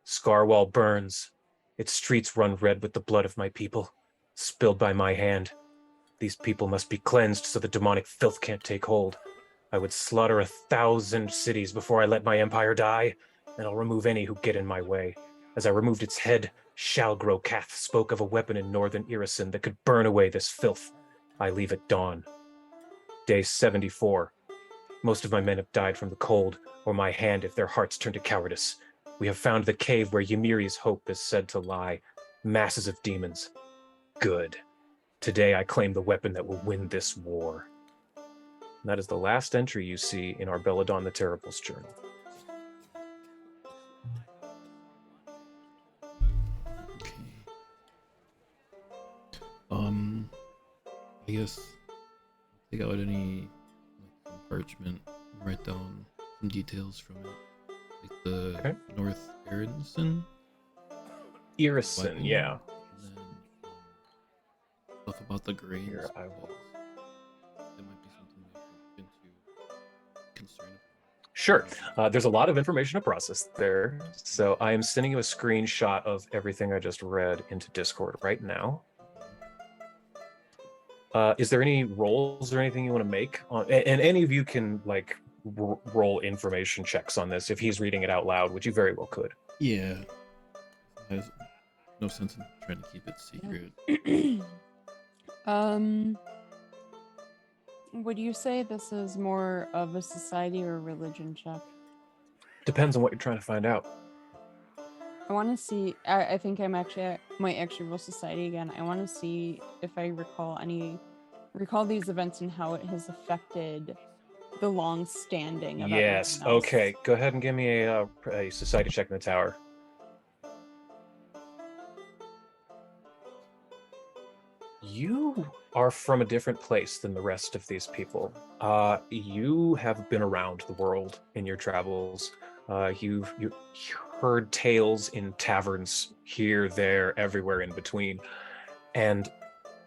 Scarwall burns. Its streets run red with the blood of my people, spilled by my hand. These people must be cleansed so the demonic filth can't take hold. I would slaughter 1,000 cities before I let my empire die, and I'll remove any who get in my way. As I removed its head, Shalgrokath spoke of a weapon in northern Irison that could burn away this filth. I leave at dawn. Day 74. Most of my men have died from the cold, or my hand if their hearts turn to cowardice. We have found the cave where Ymiri's hope is said to lie. Masses of demons. Good. Today I claim the weapon that will win this war. And that is the last entry you see in our Belladon the Terrible's journal. okay. I guess take out any like, some parchment and write down some details from it. Like the Okay. North Aronson Irison, weapon, yeah. and then stuff about the grains. Here, I will. because That might be something that we're into concern about. Sure. There's a lot of information to process there. So I am sending you a screenshot of everything I just read into Discord right now. Is there any rolls or anything you want to make? And any of you can like roll information checks on this if he's reading it out loud, which you very well could. Yeah. There's no sense in trying to keep it secret. Would you say this is more of a society or a religion check? Depends on what you're trying to find out. I want to see. I think I might actually roll society again. I want to see if I recall these events and how it has affected the long standing of Yes. everything else. Okay. Go ahead and give me a society check in the tower. You are from a different place than the rest of these people. You have been around the world in your travels. You've heard tales in taverns here, there, everywhere in between, and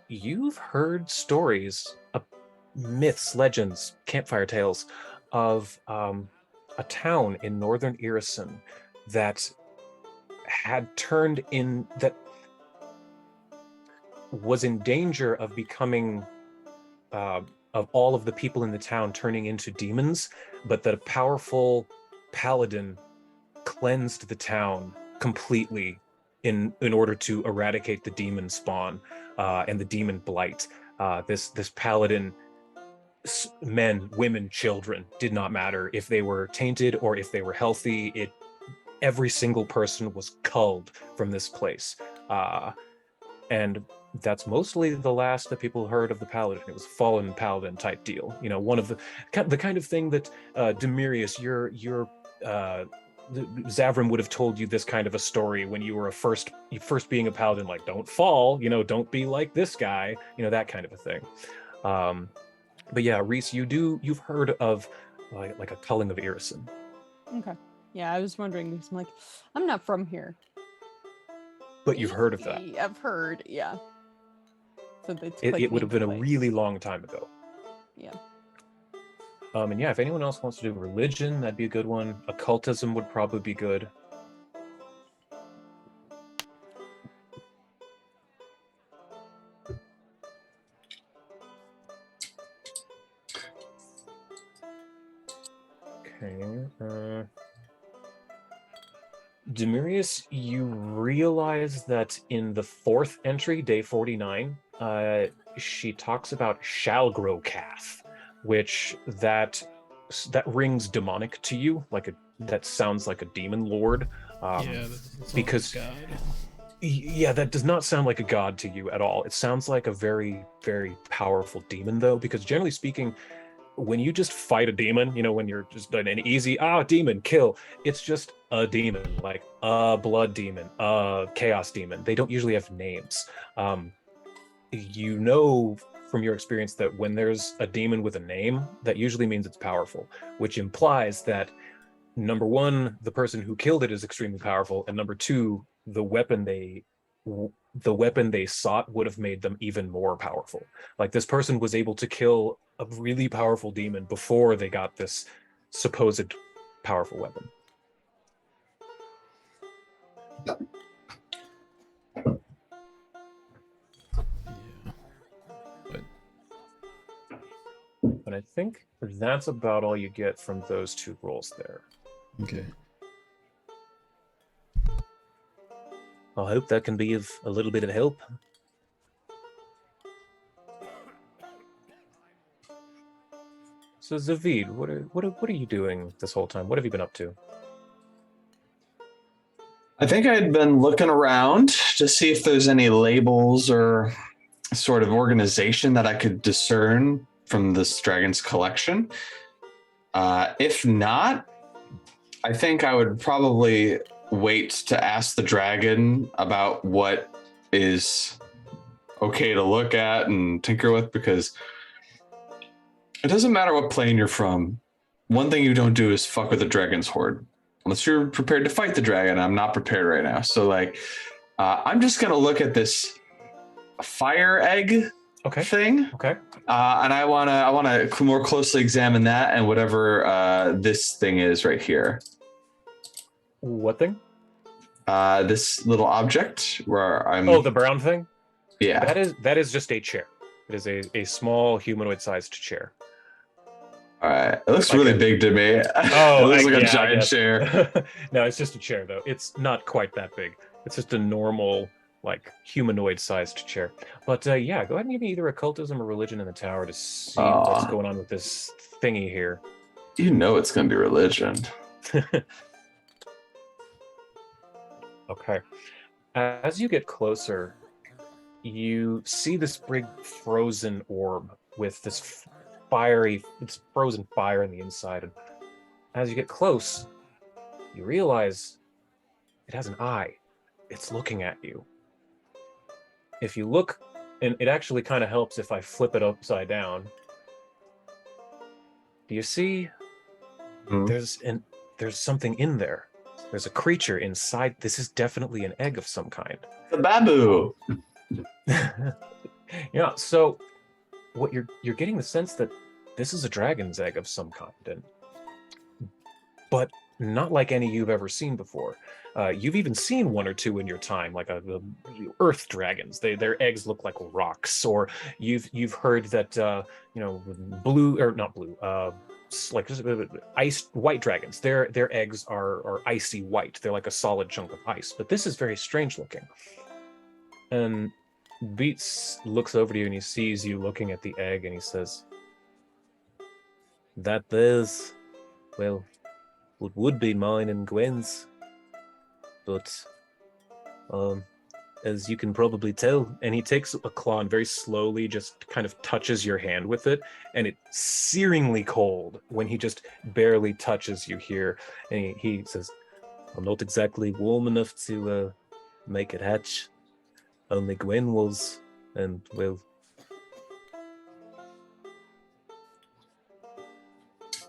you've heard stories, myths, legends, campfire tales of a town in northern Irison that had turned in that was in danger of becoming of all of the people in the town turning into demons, but that a powerful paladin cleansed the town completely in order to eradicate the demon spawn and the demon blight. This paladin, men, women, children, did not matter if they were tainted or if they were healthy. Every single person was culled from this place. And that's mostly the last that people heard of the paladin. It was a fallen paladin type deal. You know, one of the kind of thing that Demirius, your Zavrim would have told you this kind of a story when you were first being a paladin, like don't fall, you know, don't be like this guy, you know, that kind of a thing. But yeah, Reese, you've heard of like a culling of Irison. Okay. Yeah, I was wondering because I'm like, I'm not from here. But you've heard of that. Maybe I've heard, yeah. So it's It would have been a really long time ago. Yeah. And yeah, if anyone else wants to do religion, that'd be a good one. Occultism would probably be good. Okay. Demirius, you realize that in the fourth entry, day 49, she talks about shall grow calf, which that rings demonic to you, that sounds like a demon lord. Because yeah, that does not sound like a god to you at all. It sounds like a very, very powerful demon, though, because generally speaking, when you just fight a demon, you know, when you're just an easy demon kill, it's just a demon, like a blood demon, a chaos demon. They don't usually have names. You know from your experience that when there's a demon with a name, that usually means it's powerful, which implies that number one, the person who killed it is extremely powerful, and number two, the weapon they sought would have made them even more powerful. Like this person was able to kill a really powerful demon before they got this supposed powerful weapon. But I think that's about all you get from those two rolls there. Okay. I hope that can be of a little bit of help. So Zavid, what are you doing this whole time? What have you been up to? I think I'd been looking around to see if there's any labels or sort of organization that I could discern from this dragon's collection. If not, I think I would probably wait to ask the dragon about what is okay to look at and tinker with, because it doesn't matter what plane you're from. One thing you don't do is fuck with the dragon's horde. Unless you're prepared to fight the dragon. I'm not prepared right now. So I'm just going to look at this fire egg thing. Okay. And I want to more closely examine that and whatever this thing is right here. What thing? This little object where I'm... Oh, the brown thing? Yeah. That is just a chair. It is a small humanoid-sized chair. All right. It looks really big to me. Oh, it looks like a giant chair. No, it's just a chair, though. It's not quite that big. It's just a normal, humanoid-sized chair. But yeah, go ahead and give me either occultism or religion in the tower to see what's going on with this thingy here. You know it's going to be religion. Okay. As you get closer, you see this big frozen orb with this it's frozen fire on the inside. And as you get close, you realize it has an eye. It's looking at you. If you look, and it actually kind of helps if I flip it upside down. Do you see? There's something in there. There's a creature inside. This is definitely an egg of some kind. The babu. Yeah, so what you're getting the sense that this is a dragon's egg of some kind, but not like any you've ever seen before. You've even seen one or two in your time, like the earth dragons. Their eggs look like rocks, or you've heard that ice white dragons. Their eggs are icy white. They're like a solid chunk of ice. But this is very strange looking. And Beats looks over to you and he sees you looking at the egg and he says, "That there's, well, it would be mine and Gwen's, but as you can probably tell. And he takes a claw and very slowly just kind of touches your hand with it, and it's searingly cold when he just barely touches you here. And he says, I'm not exactly warm enough to make it hatch. Only Gwen was, and well...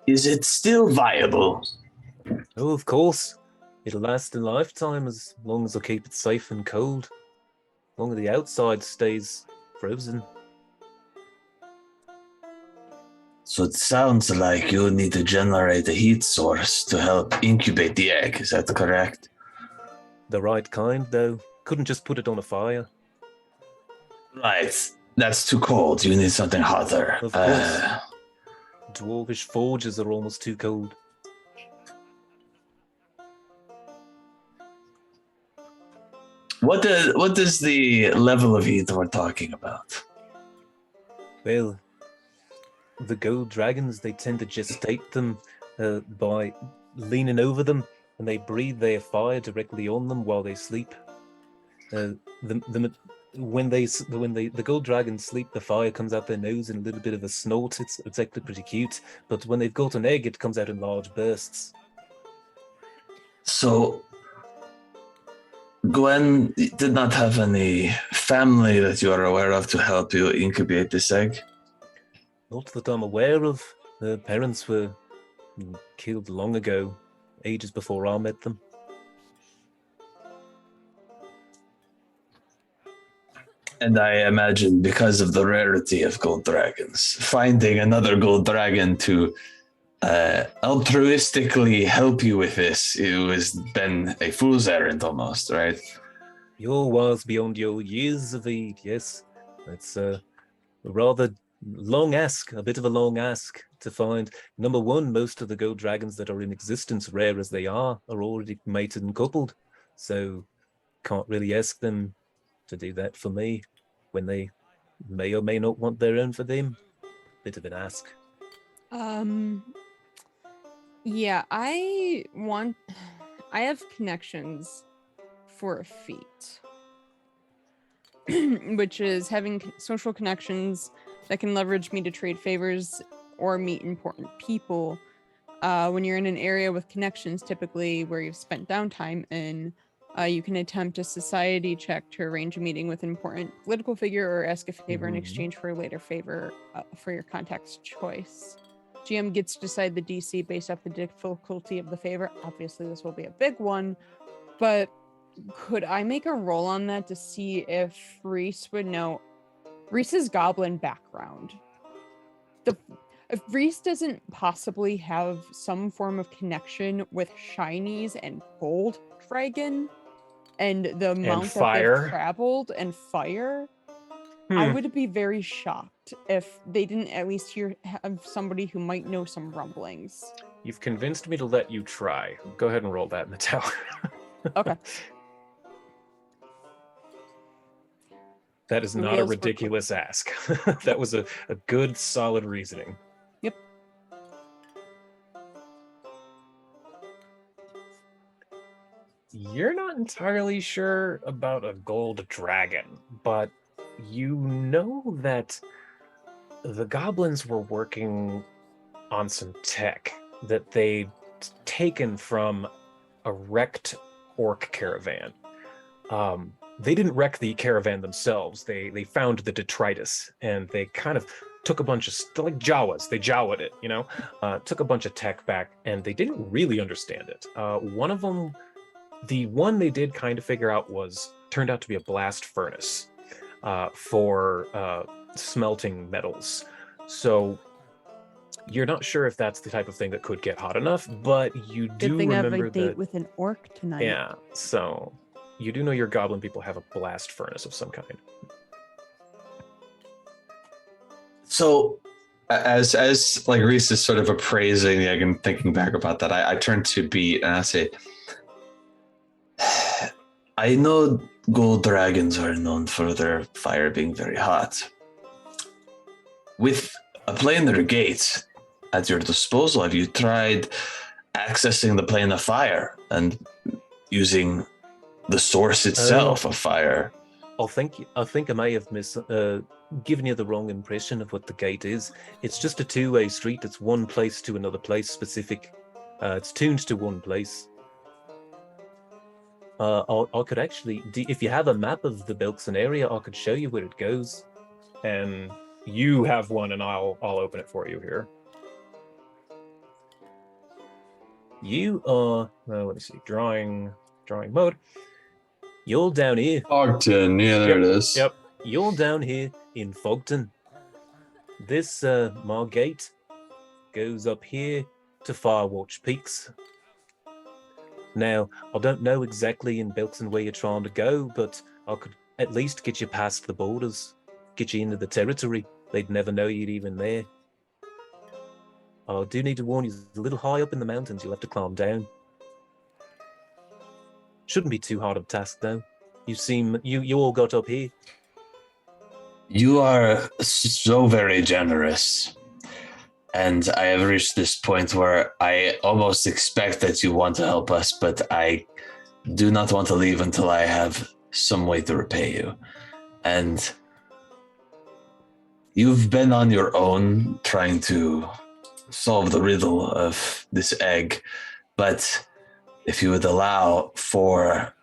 Is it still viable? Oh, of course. It'll last a lifetime as long as I keep it safe and cold. As long as the outside stays frozen. So it sounds like you need to generate a heat source to help incubate the egg. Is that correct? The right kind, though. Couldn't just put it on a fire. Right. That's too cold. You need something hotter. Of course. Dwarvish forges are almost too cold. What is the level of heat we're talking about? Well, the gold dragons, they tend to gestate them by leaning over them, and they breathe their fire directly on them while they sleep. When the gold dragons sleep, the fire comes out their nose in a little bit of a snort. It's actually pretty cute. But when they've got an egg, it comes out in large bursts. So Gwen did not have any family that you are aware of to help you incubate this egg? Not that I'm aware of. Her parents were killed long ago, ages before I met them. And I imagine because of the rarity of gold dragons, finding another gold dragon to altruistically help you with this, it has been a fool's errand almost, right? Your was beyond your years of age, yes. It's a rather long ask, a bit of a long ask to find. Number one, most of the gold dragons that are in existence, rare as they are already mated and coupled. So can't really ask them to do that for me when they may or may not want their own for them. Bit of an ask. Yeah, I have connections for a feat, which is having social connections that can leverage me to trade favors or meet important people. When you're in an area with connections, typically where you've spent downtime in, you can attempt a society check to arrange a meeting with an important political figure or ask a favor in exchange for a later favor for your contact's choice. GM gets to decide the DC based off the difficulty of the favor. Obviously, this will be a big one, but could I make a roll on that to see if Reese would know Reese's goblin background? If Reese doesn't possibly have some form of connection with shinies and gold dragon and the amount that they've traveled and fire, I would be very shocked if they didn't at least have somebody who might know some rumblings. You've convinced me to let you try. Go ahead and roll that in the tower. Okay. That is not a ridiculous ask. That was a good, solid reasoning. Yep. You're not entirely sure about a gold dragon, but you know that the goblins were working on some tech that they'd taken from a wrecked orc caravan. They didn't wreck the caravan themselves. They found the detritus, and they kind of took a bunch of, like Jawas, they Jawa'd it, you know? Took a bunch of tech back, and they didn't really understand it. One of them, the one they did kind of figure out turned out to be a blast furnace for smelting metals. So you're not sure if that's the type of thing that could get hot enough, but you do remember I have a date with an orc tonight. Yeah, so you do know your goblin people have a blast furnace of some kind. So as like Reese is sort of appraising the egg and thinking back about that, I turn to Beat and I say, I know gold dragons are known for their fire being very hot. With a planar gate at your disposal, have you tried accessing the plane of fire and using the source itself of fire I think I may have given you the wrong impression of what the gate is. It's just a two-way street. It's one place to another place specific. It's tuned to one place. I could actually, if you have a map of the Belkson area, I could show you where it goes. And you have one, and I'll open it for you here. You are, let me see, drawing mode. You're down here. Ogden, yeah, there it is. Yep, you're down here in Fogton. This Margate goes up here to Firewatch Peaks. Now, I don't know exactly in Belkson where you're trying to go, but I could at least get you past the borders, get you into the territory. They'd never know you'd even there. I do need to warn you, it's a little high up in the mountains. You'll have to climb down. Shouldn't be too hard of a task, though. You all got up here. You are so very generous. And I have reached this point where I almost expect that you want to help us, but I do not want to leave until I have some way to repay you. And you've been on your own trying to solve the riddle of this egg, but if you would allow 5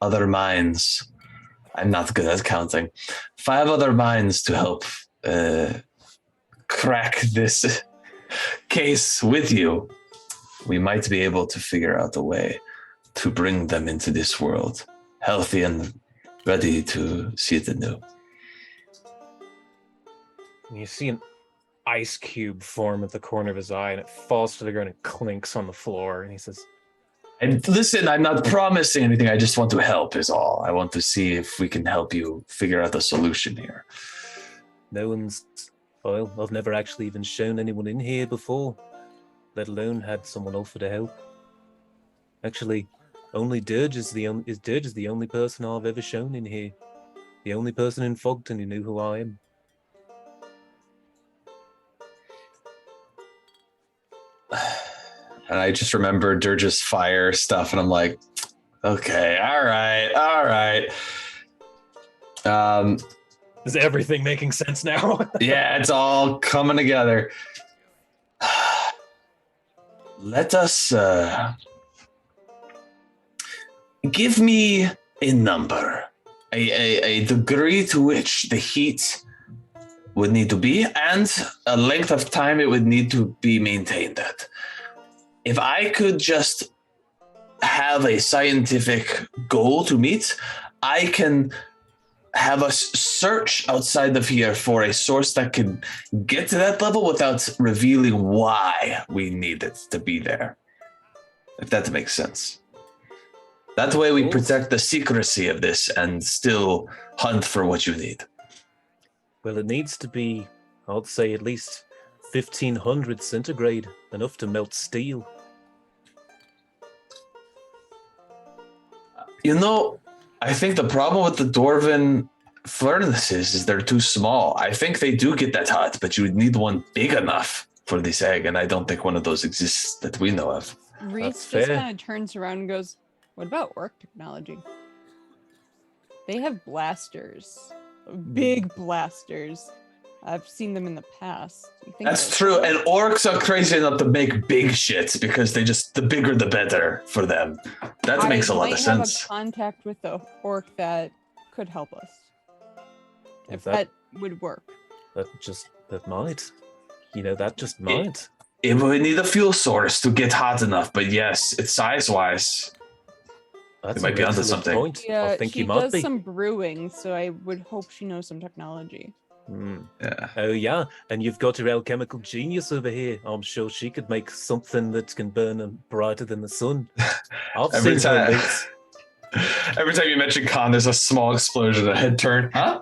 other minds, I'm not good at counting, 5 other minds to help crack this case with you, we might be able to figure out a way to bring them into this world healthy and ready to see it anew. You see an ice cube form at the corner of his eye, and it falls to the ground and clinks on the floor, and he says, And listen, I'm not promising anything. I just want to help is all. I want to see if we can help you figure out a solution here. I've never actually even shown anyone in here before, let alone had someone offer to help. Actually, only Dirge is the only person I've ever shown in here. The only person in Fogton who knew who I am. And I just remember Dirge's fire stuff, and I'm like, okay, all right. Is everything making sense now? Yeah, it's all coming together. Let us give me a number, a degree to which the heat would need to be, and a length of time it would need to be maintained at. If I could just have a scientific goal to meet, I can have us search outside of here for a source that can get to that level without revealing why we need it to be there. If that makes sense. That way we protect the secrecy of this and still hunt for what you need. Well, it needs to be, I'd say, at least 1500 centigrade, enough to melt steel. You know, I think the problem with the Dwarven furnaces is they're too small. I think they do get that hot, but you would need one big enough for this egg, and I don't think one of those exists that we know of. Reese just kind of turns around and goes, what about orc technology? They have blasters. Big blasters. I've seen them in the past. That's true, and orcs are crazy enough to make big shits because the bigger the better for them. That makes a lot of sense. I might have a contact with the orc that could help us. If that would work. That might. That just might. It would need a fuel source to get hot enough, but yes, it's size-wise. It might be onto something. Point. Yeah, I think she you might does be. some brewing, so I would hope she knows some technology. Yeah. Oh yeah, and you've got your alchemical genius over here. I'm sure she could make something that can burn brighter than the sun. I've Every seen her time- links. Every time you mention Khan, there's a small explosion, a head turn. Huh?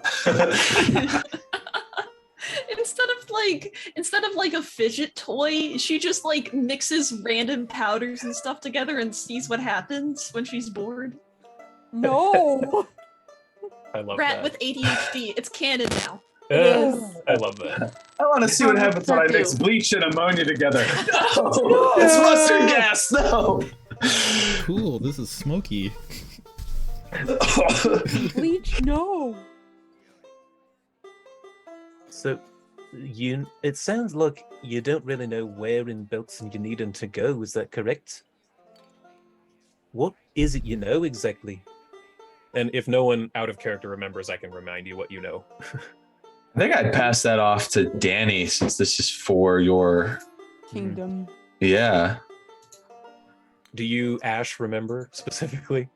Instead of like a fidget toy, she just like mixes random powders and stuff together and sees what happens when she's bored. No. I love Rat that. with ADHD. It's canon now. I love that. I want to see what happens when I mix bleach and ammonia together. No, it's mustard gas. No. Cool. This is smoky. Bleach, no. So, it sounds like you don't really know where in Beltson you need him to go. Is that correct? What is it you know exactly? And if no one out of character remembers, I can remind you what you know. I think I'd pass that off to Danny since this is for your Kingdom. Yeah. Do you, Ash, remember specifically?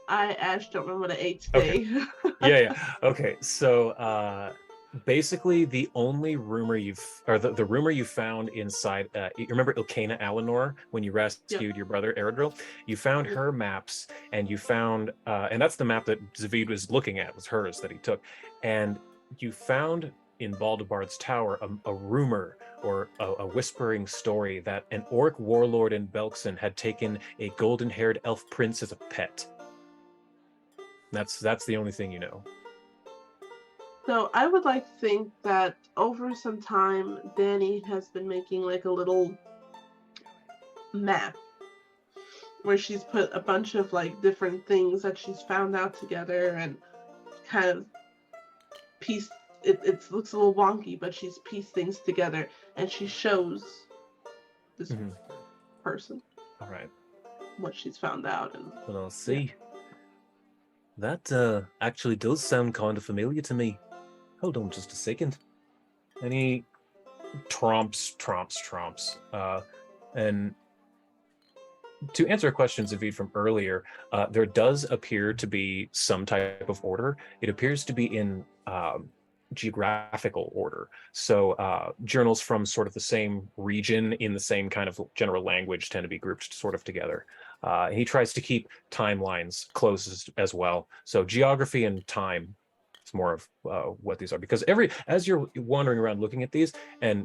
I Ash don't remember what I ate today. Okay. Yeah. Okay. So basically the only rumor the rumor you found inside you remember Ilkana Alinor when you rescued your brother Eredril? You found her maps and you found and that's the map that Zavid was looking at, was hers that he took. And you found in Baldebard's tower a rumor or a whispering story that an orc warlord in Belkson had taken a golden-haired elf prince as a pet. That's the only thing you know. So I would like to think that over some time, Dani has been making like a little map where she's put a bunch of like different things that she's found out together and kind of pieced it looks a little wonky, but she's pieced things together and she shows this person. All right. What she's found out and Well, I'll see. That actually does sound kind of familiar to me. Hold on just a second. And he tromps. And to answer a question, Zavid, from earlier, there does appear to be some type of order. It appears to be in geographical order. So journals from sort of the same region in the same kind of general language tend to be grouped sort of together. He tries to keep timelines close as well. So geography and time is more of what these are, because as you're wandering around looking at these, and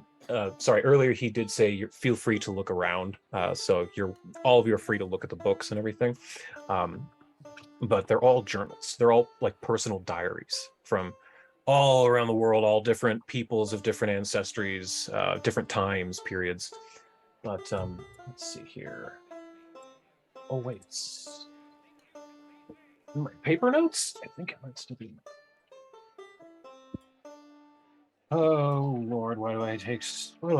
sorry, earlier he did say feel free to look around. So all of you are free to look at the books and everything. But they're all journals. They're all like personal diaries from all around the world, all different peoples of different ancestries, different times, periods. But let's see here. Oh wait, my paper notes? I think it might still be. Oh Lord, why do I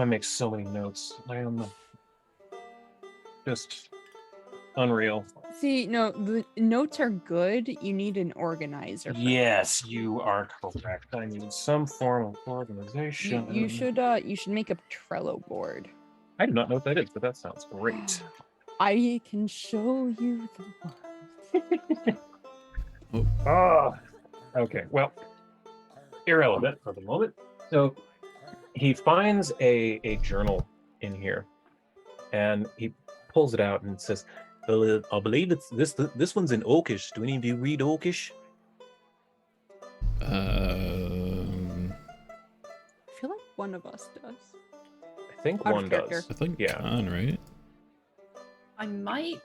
make so many notes? I am just unreal. See, no, the notes are good. You need an organizer. Yes, you are correct. I need some form of organization. You should make a Trello board. I do not know what that is, but that sounds great. I can show you the board. Oh. Okay, well, irrelevant for the moment. So he finds a journal in here, and he pulls it out and says, I believe it's this one's in Orcish. Do any of you read Orcish? I feel like one of us does. I think one does. I think yeah. Khan, right? I might.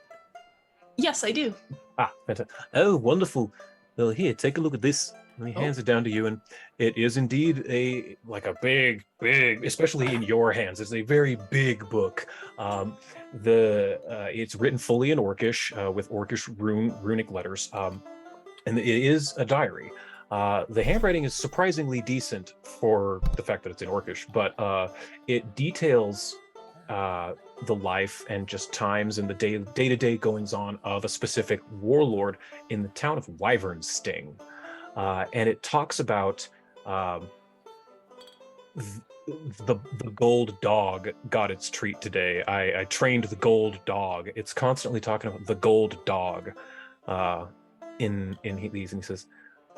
Yes, I do. Ah, fantastic. Oh, wonderful. Well, here, take a look at this. And he hands it down to you, and it is indeed a big, especially in your hands. It's a very big book. It's written fully in Orcish with Orcish runic letters, and it is a diary. The handwriting is surprisingly decent for the fact that it's in Orcish, but it details the life and just times and the day-to-day goings-on of a specific warlord in the town of Wyvernsting. And it talks about the gold dog got its treat today. I trained the gold dog. It's constantly talking about the gold dog in these, and he says,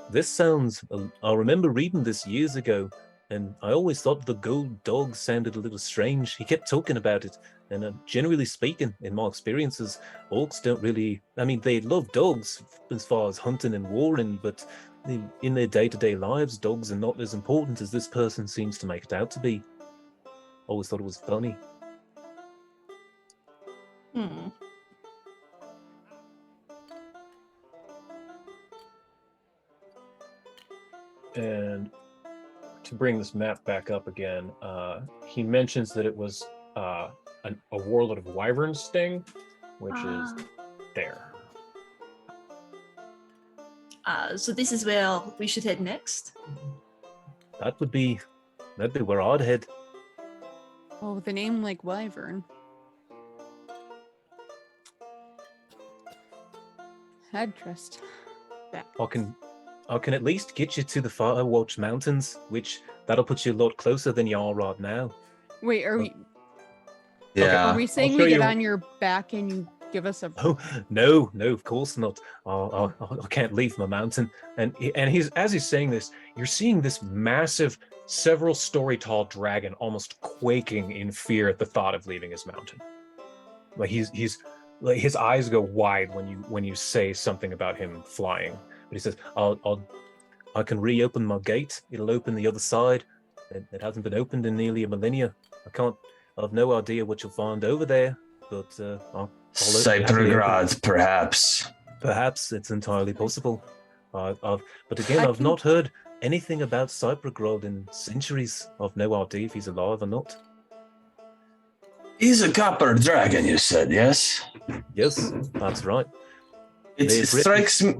this sounds, I remember reading this years ago, and I always thought the gold dog sounded a little strange. He kept talking about it, and generally speaking, in my experiences, orcs don't really, they love dogs as far as hunting and warring, but in their day-to-day lives, dogs are not as important as this person seems to make it out to be. Always thought it was funny. And to bring this map back up again, he mentions that it was a warlord of Wyvernsting, which is there. So this is where we should head next. That'd be where I'd head. Oh, with a name like Wyvern. I'd trust that. I can at least get you to the Firewatch Mountains, which that'll put you a lot closer than you are right now. Wait, are we? Yeah. Are we saying show we get you- on your back and you give us a? Oh no, of course not. I can't leave my mountain. And as he's saying this, you're seeing this massive, several-story tall dragon almost quaking in fear at the thought of leaving his mountain. Like he's like his eyes go wide when you say something about him flying. But he says, I can reopen my gate. It'll open the other side. It hasn't been opened in nearly a millennia. I've no idea what you'll find over there, but I'll Cyprograd, perhaps. Perhaps it's entirely possible. But again, I've not heard anything about Cyprograd in centuries. I've no idea if he's alive or not. He's a copper dragon, you said, yes? Yes, that's right. It strikes me.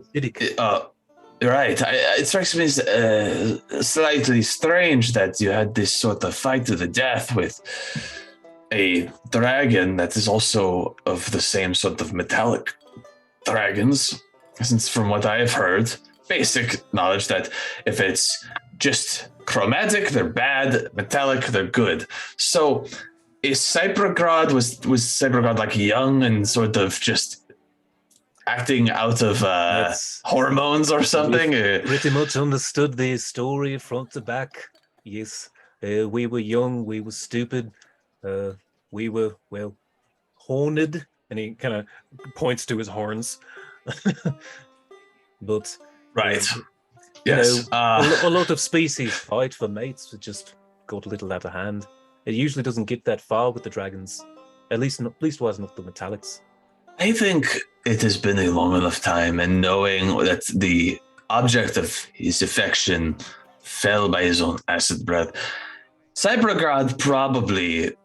Right. It strikes me as slightly strange that you had this sort of fight to the death with a dragon that is also of the same sort of metallic dragons. Since from what I've heard, basic knowledge that if it's just chromatic, they're bad, metallic, they're good. So is Cyprograd, was Cyprograd like young and sort of just acting out of hormones or something? Pretty much understood the story front to back. Yes, we were young, we were stupid, we were, well, horned, and he kind of points to his horns. But right, yes, a lot of species fight for mates. It just got a little out of hand. It usually doesn't get that far with the dragons, at least wise not the metallics. I think it has been a long enough time, and knowing that the object of his affection fell by his own acid breath, Cyprograd probably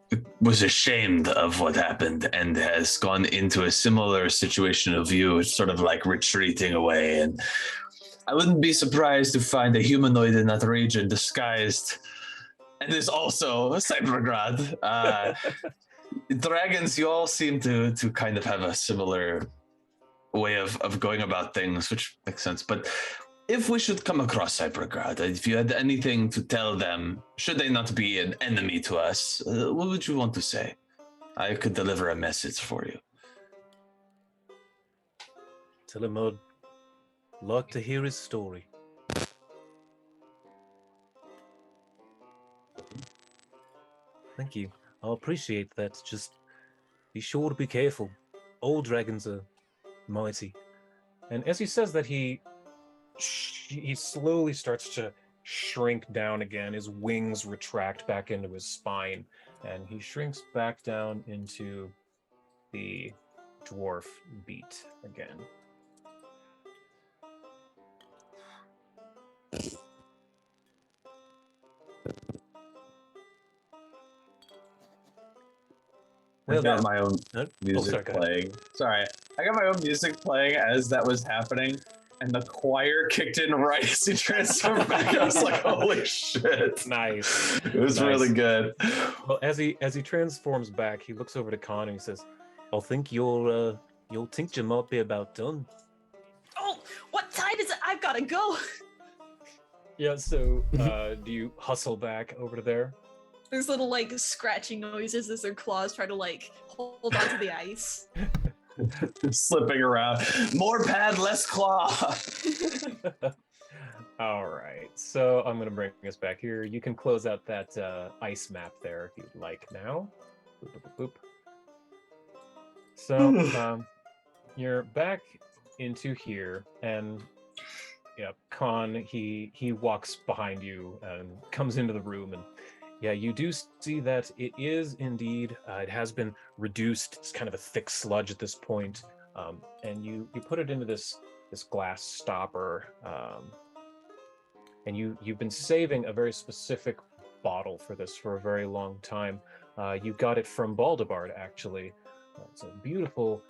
was ashamed of what happened and has gone into a similar situation of you, sort of like retreating away. And I wouldn't be surprised to find a humanoid in that region disguised, and is also Cyprograd. Dragons, you all seem to kind of have a similar way of going about things, which makes sense. But if we should come across Cyprograd, if you had anything to tell them, should they not be an enemy to us, what would you want to say? I could deliver a message for you. Tell him I'd like to hear his story. Thank you. I appreciate that. Just be sure to be careful. All dragons are mighty. And as he says that, he slowly starts to shrink down again. His wings retract back into his spine, and he shrinks back down into the dwarf beat again. I got my own music playing. Sorry, I got my own music playing as that was happening, and the choir kicked in right as he transformed back. I was like, "Holy shit!" Nice. It was really good. Well, as he transforms back, he looks over to Khan and he says, "I think your tincture might be about done." Oh, what time is it? I've gotta go. Yeah. So, do you hustle back over to there? There's little like scratching noises as their claws try to like hold onto the ice. Slipping around. More pad, less claw. All right. So I'm going to bring us back here. You can close out that ice map there if you'd like now. Boop, boop, boop, boop. So you're back into here, and yeah, Khan, he walks behind you and comes into the room, and yeah, you do see that it is indeed, it has been reduced. It's kind of a thick sludge at this point. And you put it into this glass stopper. And you've been saving a very specific bottle for this for a very long time. You got it from Baldebard, actually. It's a beautiful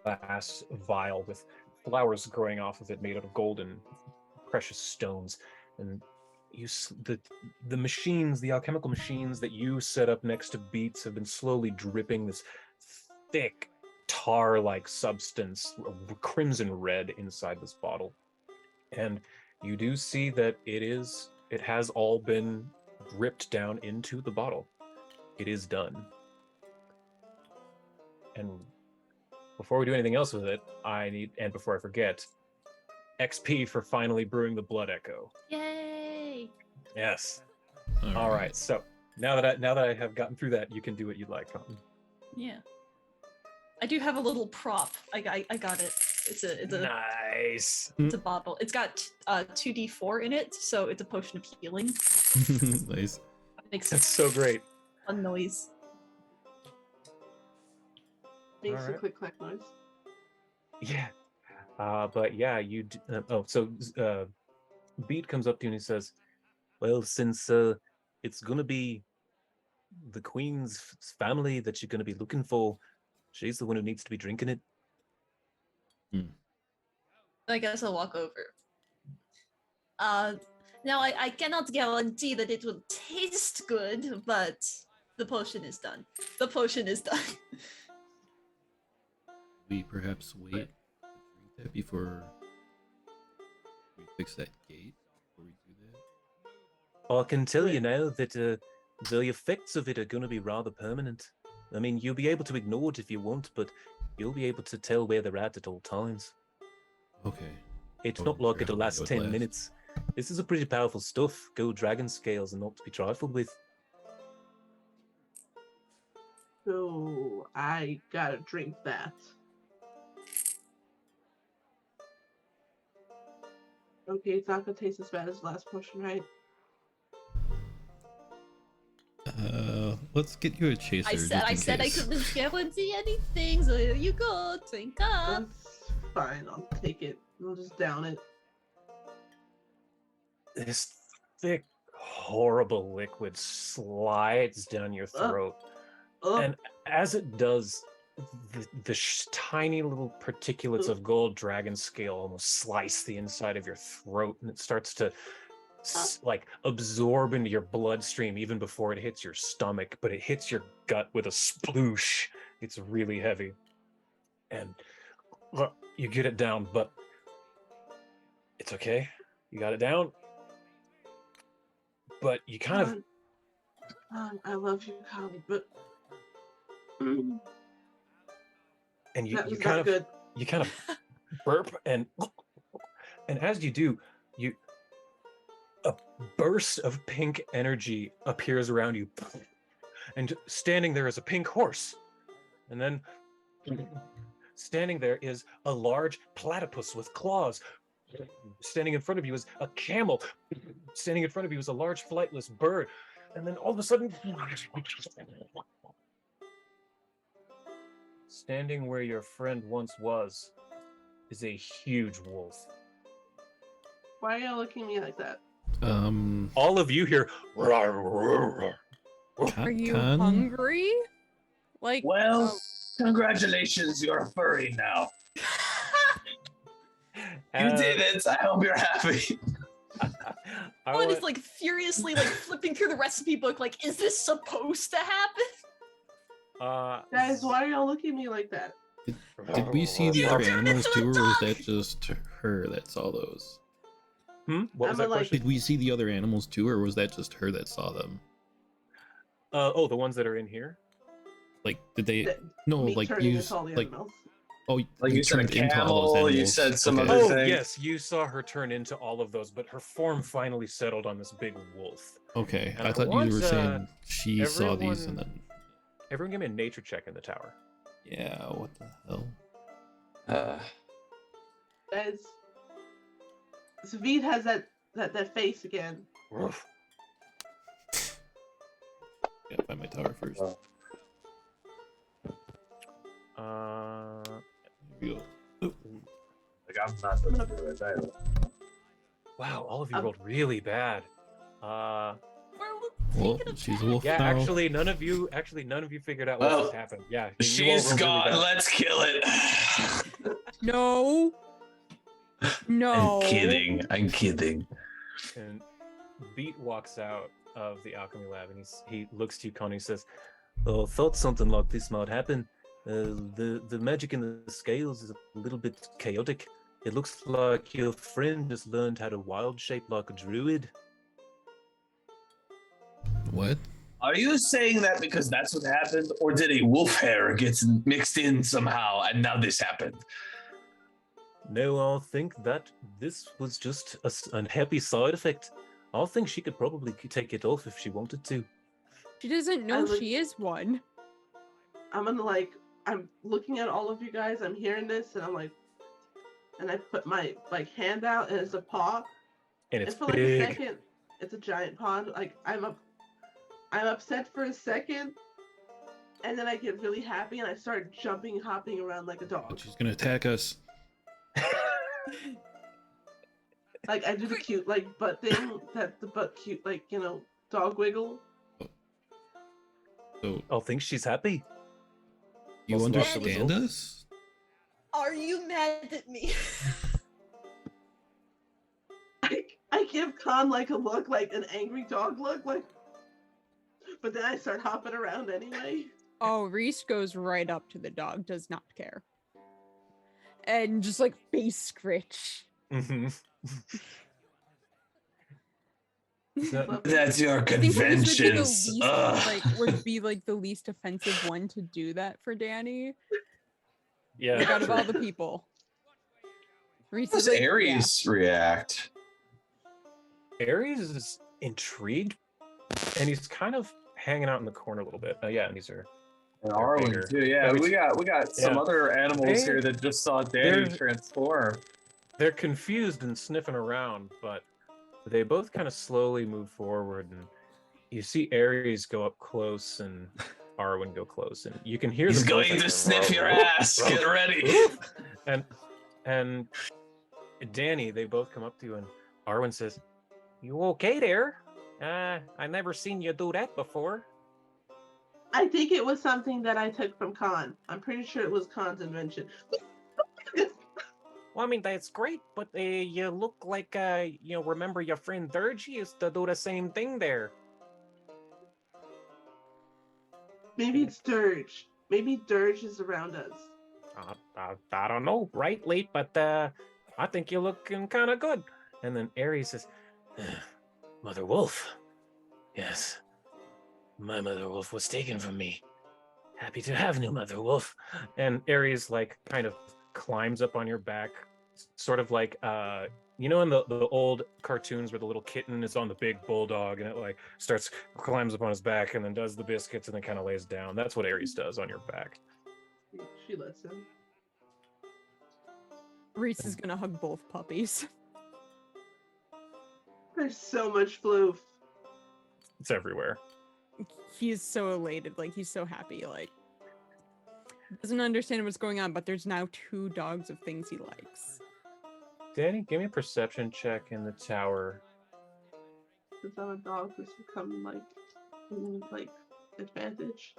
glass vial with flowers growing off of it made out of golden precious stones. And the machines, the alchemical machines that you set up next to Beats have been slowly dripping this thick tar-like substance, crimson red, inside this bottle. And you do see that it has all been dripped down into the bottle. It is done. And before we do anything else with it, and before I forget, XP for finally brewing the Blood Echo. Yay! Yes. All right. So now that I have gotten through that, you can do what you'd like, Cotton. Yeah. I do have a little prop. I got it. It's a nice. It's a bottle. It's got 2d4 in it, so it's a potion of healing. Nice. That's so great. A noise. Makes a Alright. click clack noise. Yeah. But yeah, Beat comes up to you and he says, well, since it's gonna be the Queen's family that you're gonna be looking for, she's the one who needs to be drinking it. I guess I'll walk over. Now I cannot guarantee that it will taste good, but the potion is done. The potion is done. We perhaps wait to drink that before we fix that gate. Before we do that. I can tell you now that the effects of it are going to be rather permanent. I mean, you'll be able to ignore it if you want, but you'll be able to tell where they're at all times. Okay. It's Oh, not like sure, it'll how last long it 10 lasts. minutes. This is a pretty powerful stuff. Gold dragon scales are not to be trifled with. So I gotta drink that. Okay, it's not gonna taste as bad as the last potion, right? Let's get you a chaser. I said I couldn't guarantee anything, so here you go. Drink up. That's fine, I'll take it. I'll just down it. This thick, horrible liquid slides down your throat. And as it does, the tiny little particulates of gold dragon scale almost slice the inside of your throat, and it starts to absorb into your bloodstream even before it hits your stomach, but it hits your gut with a sploosh. It's really heavy. And you get it down, but it's okay. You got it down. But you kind of... I love you, Colin, but... And you That was kind not of good. you kind of burp, and as you do, a burst of pink energy appears around you, and standing there is a pink horse, and then standing there is a large platypus with claws. Standing in front of you is a camel. Standing in front of you is a large flightless bird, and then all of a sudden, standing where your friend once was is a huge wolf. Why are you looking at me like that? All of you hear. Are you hungry? Like, Well, congratulations, you're a furry now. You did it. I hope you're happy. Owen is like furiously like flipping through the recipe book, like, is this supposed to happen? Guys, why are y'all looking at me like that? Did we see the other animals too, or was that just her that saw those? What was that question? Did we see the other animals too, or was that just her that saw them? The ones that are in here. Like, did they? No, Me like turning you. into all the Like, animals. oh, Like you said a turned into all camel, those you animals. said some Okay. other Oh thing. yes, you saw her turn into all of those, but her form finally settled on this big wolf. Okay, And I thought you were want, saying she saw these everyone- and then. Everyone, give me a nature check in the tower. Yeah, what the hell? Guys, Savid has that face again. Gotta find my tower first. Here we go. Like I'm not supposed to do it either. Wow, all of you rolled really bad. Well, she's a wolf Yeah, now. actually, none of you figured out what Well, just happened. Yeah, you all She's rolled really gone. bad. Let's kill it. no. No. I'm kidding. I'm kidding. And Beat walks out of the alchemy lab and he looks to you, Connie, and says, "Oh, thought something like this might happen. The magic in the scales is a little bit chaotic. It looks like your friend just learned how to wild shape like a druid." What? Are you saying that because that's what happened, or did a wolf hair get mixed in somehow and now this happened? No, I think that this was just a unhappy side effect. I think she could probably take it off if she wanted to. She doesn't know she is one. I'm looking at all of you guys. I'm hearing this, and I'm like, and I put my hand out, and it's a paw. And it's for big. like a second, it's a giant paw. Like I'm upset for a second, and then I get really happy, and I start jumping, hopping around like a dog. She's gonna attack us. Like I do the cute butt thing, that the butt cute dog wiggle. So I think she's happy. you Also, understand us? Are you mad at me? I give Khan like a look, like an angry dog look, but then I start hopping around anyway. Oh, Reese goes right up to the dog, does not care. And just like face scritch. Mm-hmm. That's your I think Reese conventions. would be like the least offensive one to do that for Dani. Yeah. Like out of all the people. Reese How is does like, Ares react? Ares is intrigued, and he's kind of hanging out in the corner a little bit. Yeah, and these are. And Arwen too. Yeah, we got some other animals here that just saw Dani transform. They're confused and sniffing around, but they both kind of slowly move forward, and you see Ares go up close and Arwen go close, and you can hear He's them both going to like, sniff your ass. Get ready. and Dani, they both come up to you, and Arwen says, "You okay there? I never seen you do that before." I think it was something that I took from Khan. I'm pretty sure it was Khan's invention. Well, I mean, that's great, but you look like, remember your friend Dirge used to do the same thing there. Maybe it's Dirge. Maybe Dirge is around us. I don't know, right, Late? But I think you're looking kind of good. And then Ares says, "Mother Wolf. Yes, my Mother Wolf was taken from me. Happy to have new Mother Wolf." And Ares, kind of climbs up on your back, sort of like, in the old cartoons where the little kitten is on the big bulldog and it climbs up on his back and then does the biscuits and then kind of lays down. That's what Ares does on your back. She lets him. Reese is gonna hug both puppies. There's so much floof. It's everywhere. He's so elated, he's so happy, doesn't understand what's going on, but there's now 2 dogs of things he likes. Dani, give me a perception check in the tower. Since I'm a dog, this become advantage.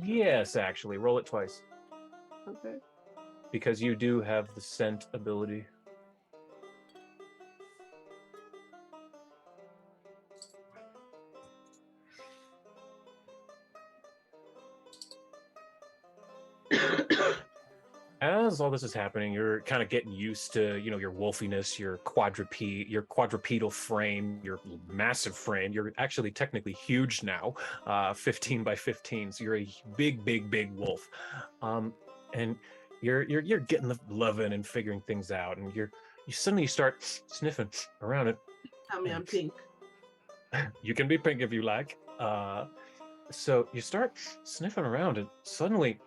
Yes, actually, roll it twice. Okay. Because you do have the scent ability. As all this is happening, you're kind of getting used to, your wolfiness, your quadrupedal frame, your massive frame. You're actually technically huge now, 15 by 15. So you're a big, big, big wolf. And you're getting the loving and figuring things out, and you suddenly start sniffing around it. Tell me I'm pink. You can be pink if you like. So you start sniffing around, and suddenly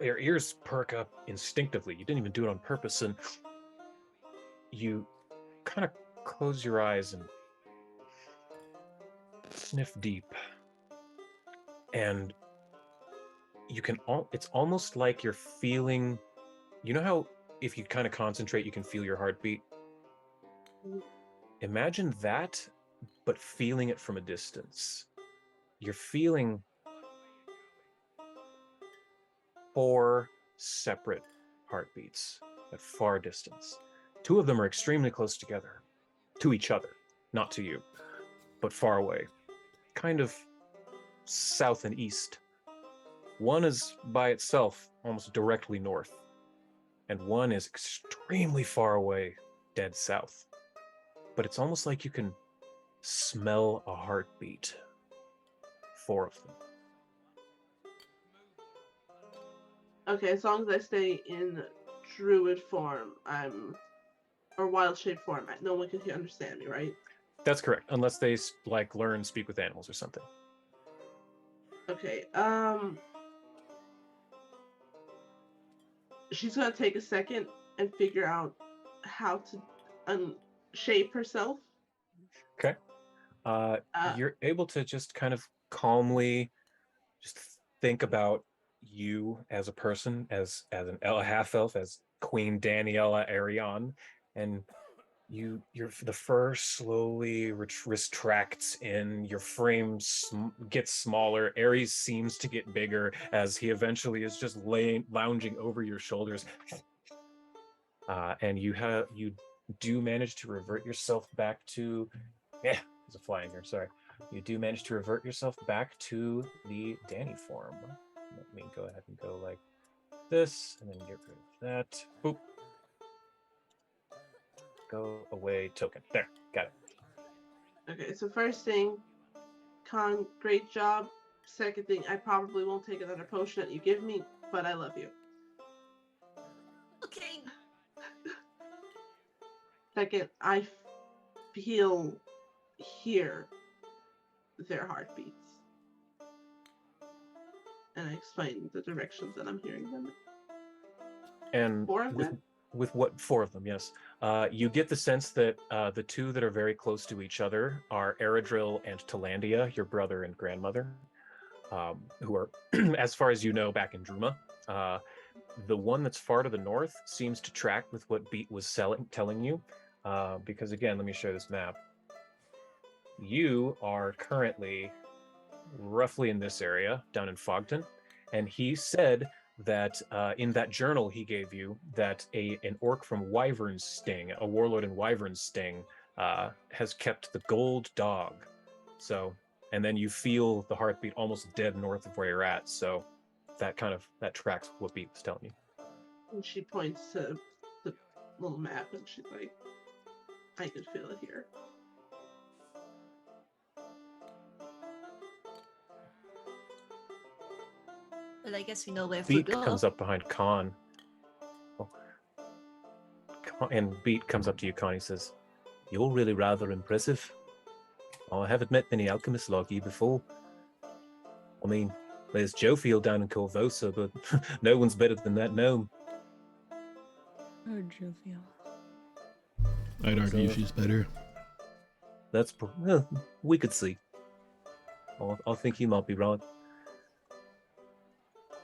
your ears perk up instinctively. You didn't even do it on purpose, and you kind of close your eyes and sniff deep. And it's almost like you're feeling, how if you kind of concentrate, you can feel your heartbeat? Imagine that, but feeling it from a distance. You're feeling 4 separate heartbeats. at far distance. Two of them are extremely close together, to each other, not to you, but far away, kind of south and east. One is by itself, almost directly north, and one is extremely far away, dead south. But it's almost like you can smell a heartbeat. 4 of them. Okay, as long as I stay in druid form, or wild shape form, no one can understand me, right? That's correct, unless they like learn speak with animals or something. Okay. She's gonna take a second and figure out how to shape herself. Okay. You're able to just kind of calmly just think about you as a person, as a half elf, as Queen Daniela Arion, and the fur slowly retracts in, your frame gets smaller. Ares seems to get bigger as he eventually is just lounging over your shoulders, and you do manage to revert yourself back to there's a fly in here, sorry. You do manage to revert yourself back to the Dani form. Let me go ahead and go like this, and then get rid of that. Boop. Go away token. There, got it. Okay, so first thing, Con, great job. Second thing, I probably won't take another potion that you give me, but I love you. Okay. Second, I hear their heartbeats. And I explain the directions that I'm hearing them. And 4 of them? with what 4 of them, yes. You get the sense that the 2 that are very close to each other are Eredril and Talandia, your brother and grandmother, who are, as far as you know, back in Druma. The one that's far to the north seems to track with what Beat was telling you, because again, let me show this map. You are currently roughly in this area, down in Fogton, and he said that in that journal he gave you, that an orc from Wyvern's Sting, a warlord in Wyvern's Sting, has kept the gold dog. So, and then you feel the heartbeat almost dead north of where you're at. So that tracks what Beat was telling you. And she points to the little map and she's like, I can feel it here. But I guess we know where Beat food goes. comes up behind Khan. And Beat comes up to you, Con. He says, "You're really rather impressive. I haven't met many alchemists like you before. I mean, there's Jofiel down in Corvosa, but no one's better than that gnome." Oh, jovial. I'd argue she's better. That's we could see. I think you might be right.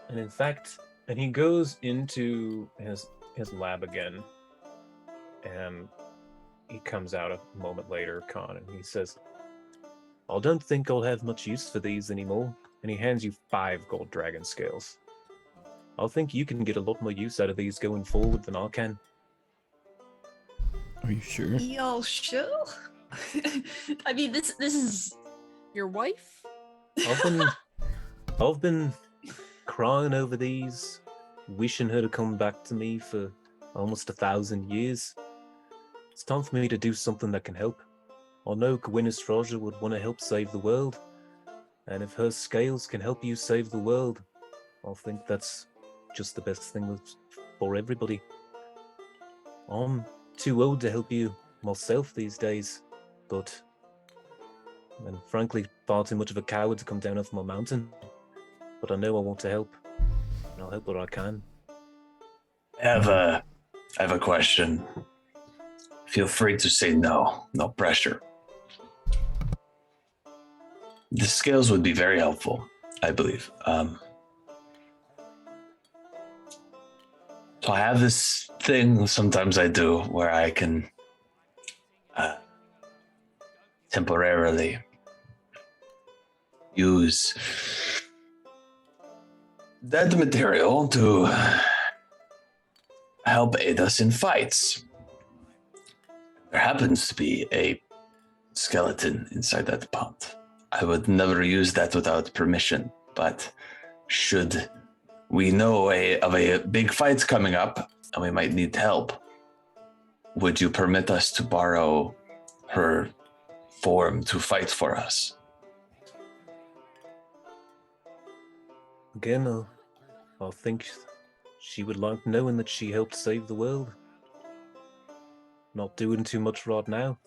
And in fact, and he goes into his lab again, and he comes out a moment later, Con, and he says, "I don't think I'll have much use for these anymore." And he hands you 5 gold dragon scales. "I think you can get a lot more use out of these going forward than I can." Are you sure? Y'all sure? I mean, this is Your wife? I've been crying over these, wishing her to come back to me for almost 1,000 years. It's time for me to do something that can help. I know Gwyneth Roger would want to help save the world, and if her scales can help you save the world, I think that's just the best thing for everybody. I'm too old to help you myself these days, and frankly, far too much of a coward to come down off my mountain. But I know I want to help, and I'll help what I can. I have a question. Feel free to say no. No pressure. The scales would be very helpful, I believe. So I have this thing sometimes I do where I can temporarily use dead material to help aid us in fights. There happens to be a skeleton inside that pot. I would never use that without permission, but should we know of a big fight coming up and we might need help, would you permit us to borrow her form to fight for us? Again, I think she would like knowing that she helped save the world. Not doing too much right now.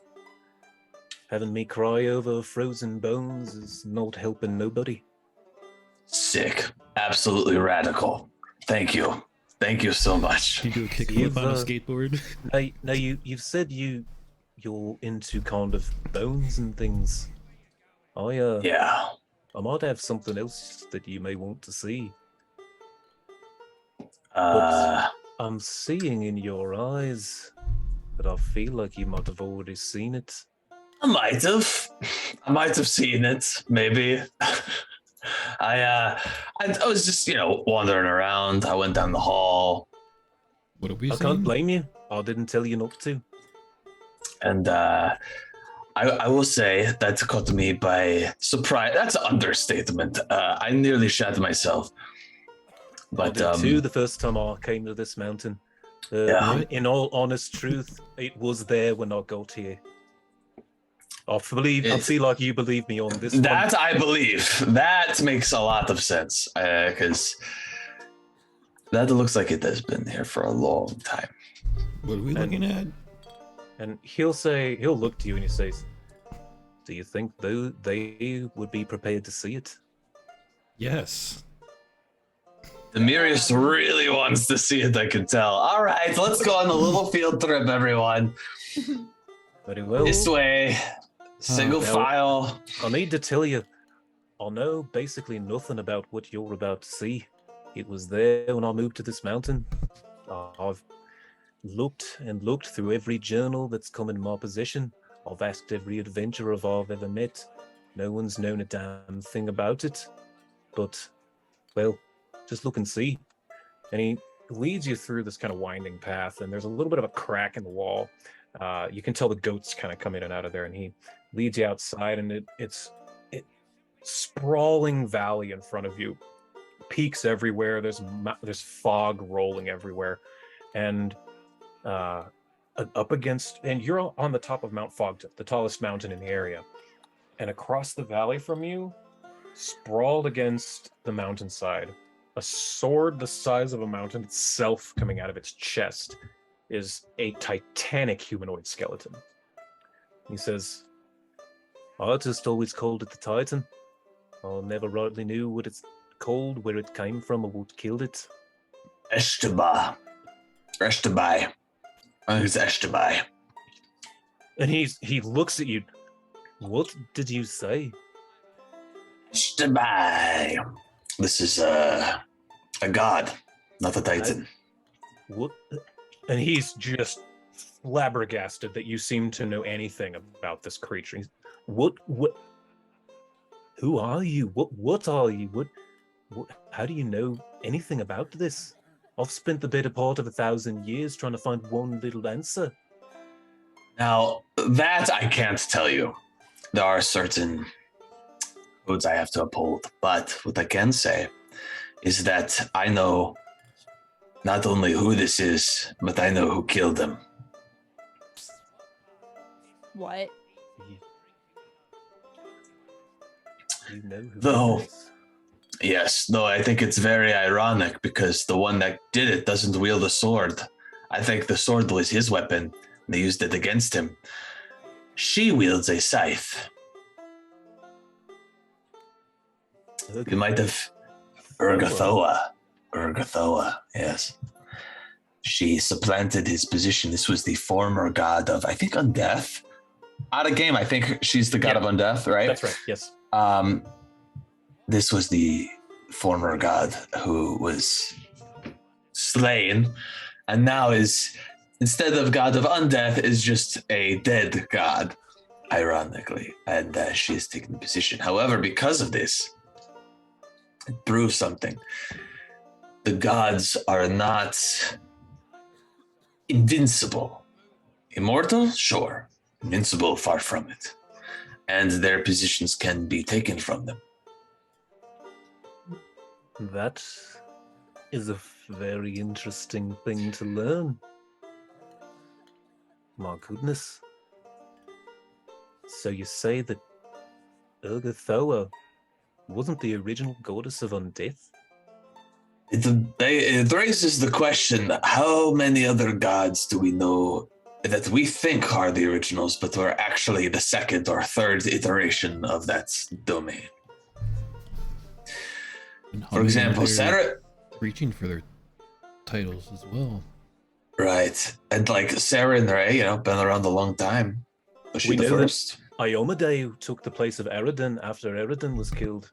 Having me cry over frozen bones is not helping nobody. Sick. Absolutely radical. Thank you. Thank you so much. You do a kickflip on a skateboard. Now you've said you're into kind of bones and things. Yeah. I might have something else that you may want to see. Uh, But I'm seeing in your eyes that I feel like you might have already seen it. I might have seen it, maybe. I was just, wandering around. I went down the hall. What have we I seen? can't blame you. I didn't tell you not to. And I will say that caught me by surprise. That's an understatement. I nearly shat myself. But I did too the first time I came to this mountain. Yeah. In all honest truth, it was there when I got here. I feel like you believe me on this that one. I believe. That makes a lot of sense. Because that looks like it has been here for a long time. What are we looking at? And he'll look to you and he says, "Do you think they would be prepared to see it?" Yes. Demirius really wants to see it, I can tell. All right, let's go on a little field trip, everyone. Very well. This way. Single Now, file. I need to tell you, I know basically nothing about what you're about to see. It was there when I moved to this mountain. I've looked and looked through every journal that's come in my possession. I've asked every adventurer I've ever met. No one's known a damn thing about it. But, well, just look and see. And he leads you through this kind of winding path, and there's a little bit of a crack in the wall. You can tell the goats kind of come in and out of there, and he leads you outside, and it's sprawling valley in front of you, peaks everywhere. There's fog rolling everywhere, and up against, and you're on the top of Mount Fogtip, the tallest mountain in the area, and across the valley from you, sprawled against the mountainside, a sword the size of a mountain itself coming out of its chest, is a titanic humanoid skeleton. He says, "I just always called it the Titan. I never rightly knew what it's called, where it came from, or what killed it." Eshtabai. I think it's Eshtabai. And he looks at you. "What did you say?" Eshtabai. This is a god, not a titan. What? And he's just flabbergasted that you seem to know anything about this creature. What? Who are you? What are you? What? How do you know anything about this? I've spent the better part of 1,000 years trying to find one little answer. Now, that I can't tell you. There are certain codes I have to uphold, but what I can say is that I know not only who this is, but I know who killed him. What? You know who Though, it is? yes, though I think it's very ironic because the one that did it doesn't wield a sword. I think the sword was his weapon, and they used it against him. She wields a scythe. Okay. You might have Urgathoa, yes. She supplanted his position. This was the former god of, I think, undeath. Out of game, I think she's the god of undeath, right? That's right, yes. This was the former god who was slain, and now is, instead of god of undeath, is just a dead god, ironically. And she is taking the position. However, because of this, it proves something. The gods are not invincible. Immortal? Sure. Invincible, far from it. And their positions can be taken from them. That is a very interesting thing to learn. My goodness. So you say that Urgathoa wasn't the original goddess of undeath? It raises the question, how many other gods do we know that we think are the originals, but were actually the second or third iteration of that domain? And how For many example, are there Sarah... reaching for their titles as well. Right. And like Sarah and Ray, been around a long time. Was she We the know that first? Iomedae took the place of Eridan after Eridan was killed.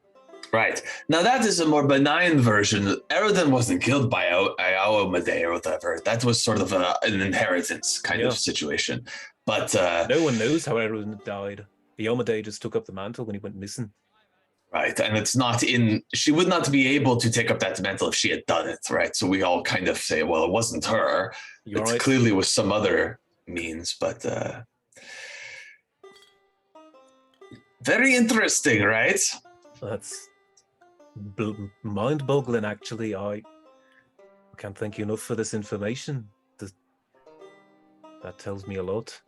Right. Now that is a more benign version. Eridan wasn't killed by Iomedae or whatever. That was sort of an inheritance kind of situation. But no one knows how Eridan died. Iomedae just took up the mantle when he went missing. Right, and it's not in. She would not be able to take up that mantle if she had done it, right? So we all kind of say, well, it wasn't her. It right. Clearly was some other means, but very interesting, right? That's mind-boggling, actually. I can't thank you enough for this information. That tells me a lot.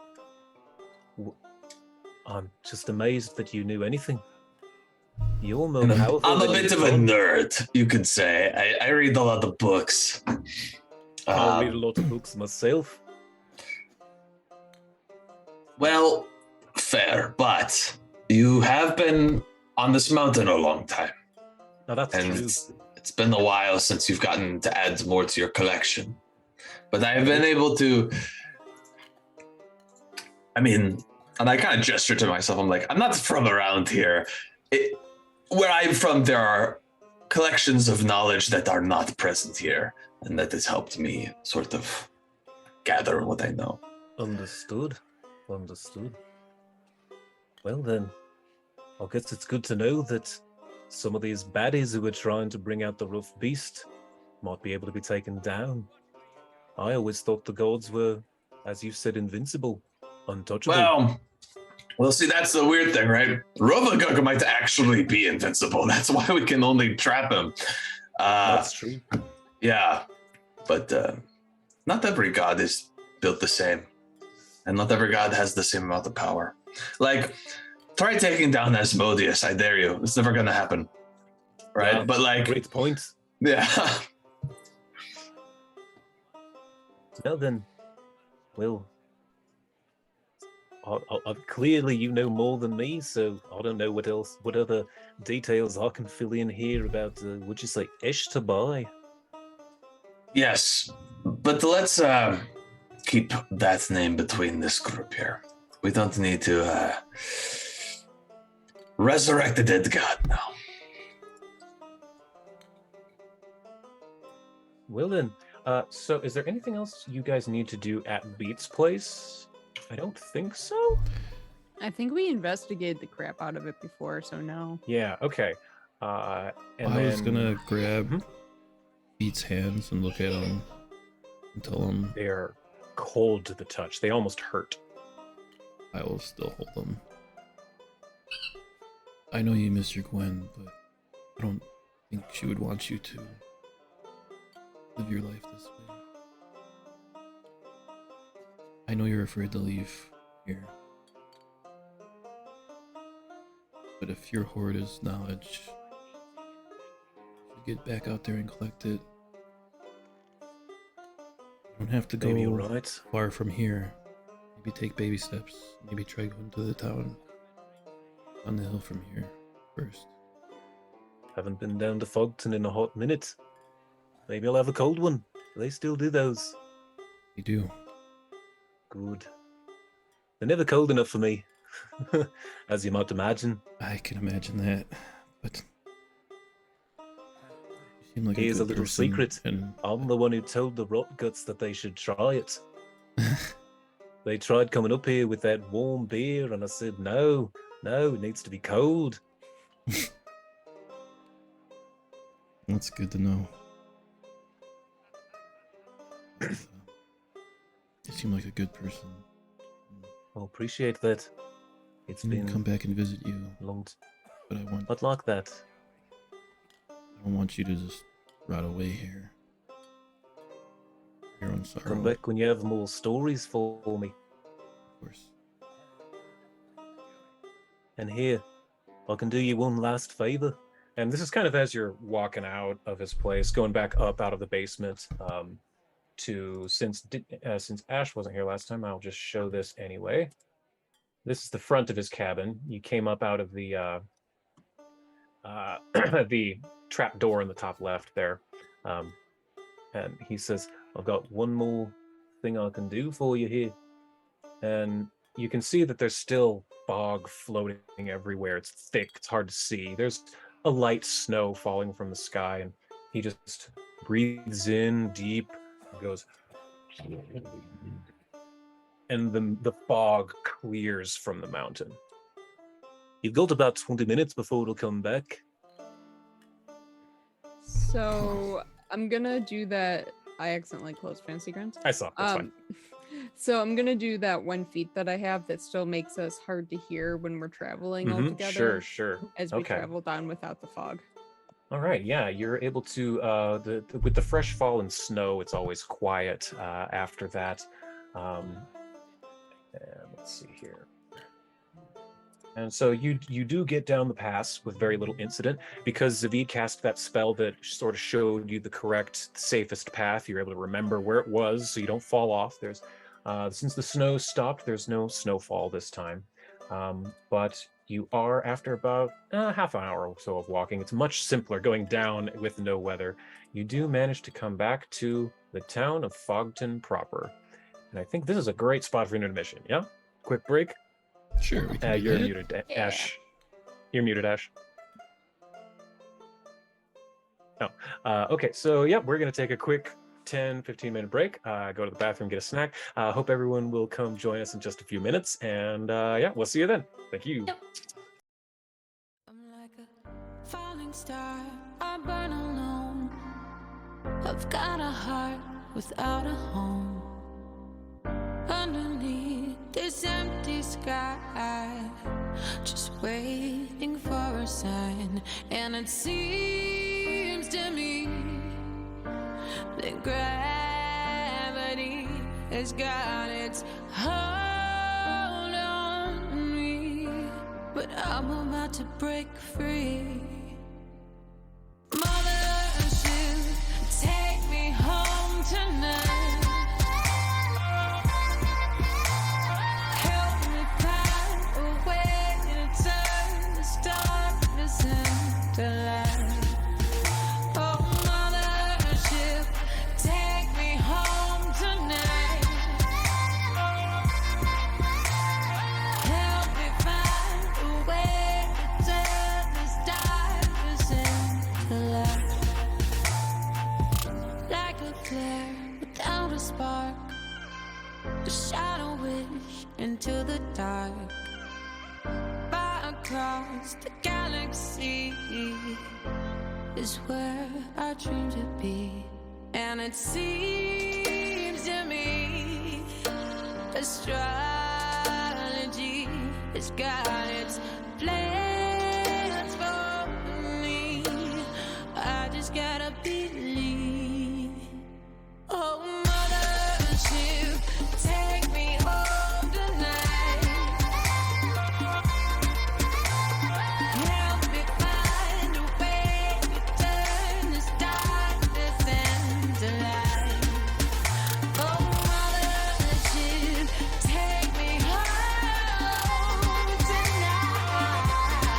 I'm just amazed that you knew anything. You're more powerful. I'm a bit of a nerd, you could say. I read a lot of books. I read a lot of books myself. Well, fair, but you have been on this mountain a long time. Now that's true. It's been a while since you've gotten to add more to your collection. But I've been able to... and I kind of gesture to myself, I'm like, I'm not from around here. Where I'm from, there are collections of knowledge that are not present here, and that has helped me sort of gather what I know. Understood. Well then, I guess it's good to know that some of these baddies who are trying to bring out the rough beast might be able to be taken down. I always thought the gods were, as you said, invincible, untouchable. Well, see, that's the weird thing, right? Rovagug might actually be invincible. That's why we can only trap him. That's true. Yeah, but not every god is built the same. And not every god has the same amount of power. Like, try taking down Asmodeus, I dare you. It's never gonna happen. Right? Yeah, but like... Great point. Yeah. Now then, well... clearly you know more than me, so I don't know what other details I can fill in here about, would you say, Eshtabai? Yes, but let's keep that name between this group here. We don't need to resurrect the dead god now. Well then, so is there anything else you guys need to do at Beat's place? I don't think so. I think we investigated the crap out of it before, so no. Yeah, okay. And I was gonna grab Beat's hands and look at him and tell him they're cold to the touch. They almost hurt. I will still hold them. I know you miss your Gwen, but I don't think she would want you to live your life this way. I know you're afraid to leave here. But if your hoard is knowledge, you get back out there and collect it. You don't have to go far from here. Maybe take baby steps. Maybe try going to the town on the hill from here first. Haven't been down to Fogton in a hot minute. Maybe I'll have a cold one. They still do those. They do. Good. They're never cold enough for me, as you might imagine. I can imagine that, but you seem like here's a little person, secret. And I'm the one who told the rot guts that they should try it. They tried coming up here with that warm beer, and I said, no, it needs to be cold. That's good to know. You seem like a good person. Well, appreciate that. It's I'm gonna been come back and visit you, long, but I but like that. don't want you to just rot away here. Your own sorrow. Come back when you have more stories for me. Of course. And here, I can do you one last favor. And this is kind of as you're walking out of his place, going back up out of the basement. Since Ash wasn't here last time, I'll just show this anyway. This is the front of his cabin. You came up out of the the trap door in the top left there, and he says, "I've got one more thing I can do for you here." And you can see that there's still fog floating everywhere. It's thick. It's hard to see. There's a light snow falling from the sky, and he just breathes in deep and goes, and the fog clears from the mountain. You've got about 20 minutes before it'll come back. So I'm gonna do that. I accidentally closed Fantasy Grounds. I saw. That's fine. So I'm gonna do that 1 feat that I have that still makes us hard to hear when we're traveling all together. Sure. As we travel down without the fog. All right, yeah, you're able to with the fresh fallen snow, it's always quiet after that. And let's see here. And so you do get down the pass with very little incident because Zavid cast that spell that sort of showed you the correct, safest path. You're able to remember where it was, so you don't fall off. There's since the snow stopped, there's no snowfall this time, but you are, after about half an hour or so of walking, it's much simpler going down with no weather. You do manage to come back to the town of Fogton proper. And I think this is a great spot for an intermission, yeah? Quick break? Sure. We can do You're that. muted, Ash. You're muted, Ash. No. Okay, so yeah, we're going to take a quick 10-15 minute break, go to the bathroom, get a snack. Hope everyone will come join us in just a few minutes, and yeah, we'll see you then. Thank you. I'm like a falling star, I burn alone. I've got a heart without a home. Underneath this empty sky, just waiting for a sign. And it seems to me that gravity has got its hold on me, but I'm about to break free. Mothership, take me home tonight. Help me find a way to turn this darkness into light. Oh, mothership, take me home tonight. Help me find a way to turn this darkness into light. Like a flare without a spark, a shadow wish into the dark. Far across the galaxy is where I dream to be. And it seems to me astrology has got its plans for me. I just gotta believe. Oh, mothership, take me home tonight. Help me find a way to turn this darkness into light. Oh, mothership, take me home tonight.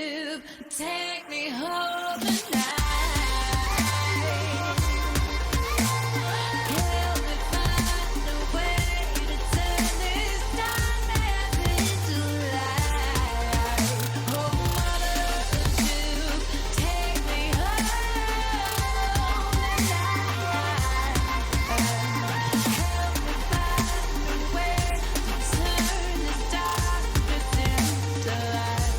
tube. Take me home tonight. Help me find a way to turn this nightmare into light. Oh, mother of tube, take me home tonight. Help me find a way to turn this darkness into light.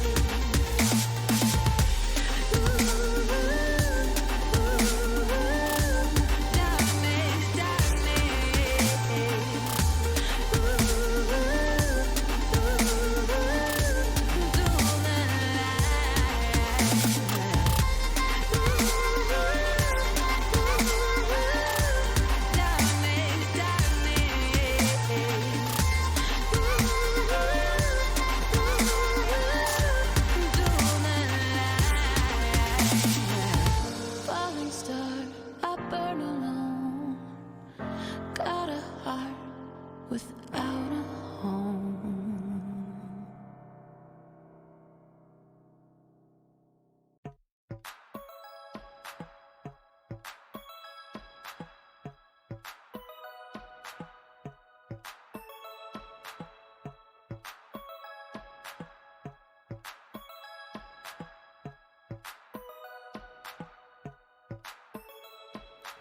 Falling star, I burn alone. Got a heart without a home.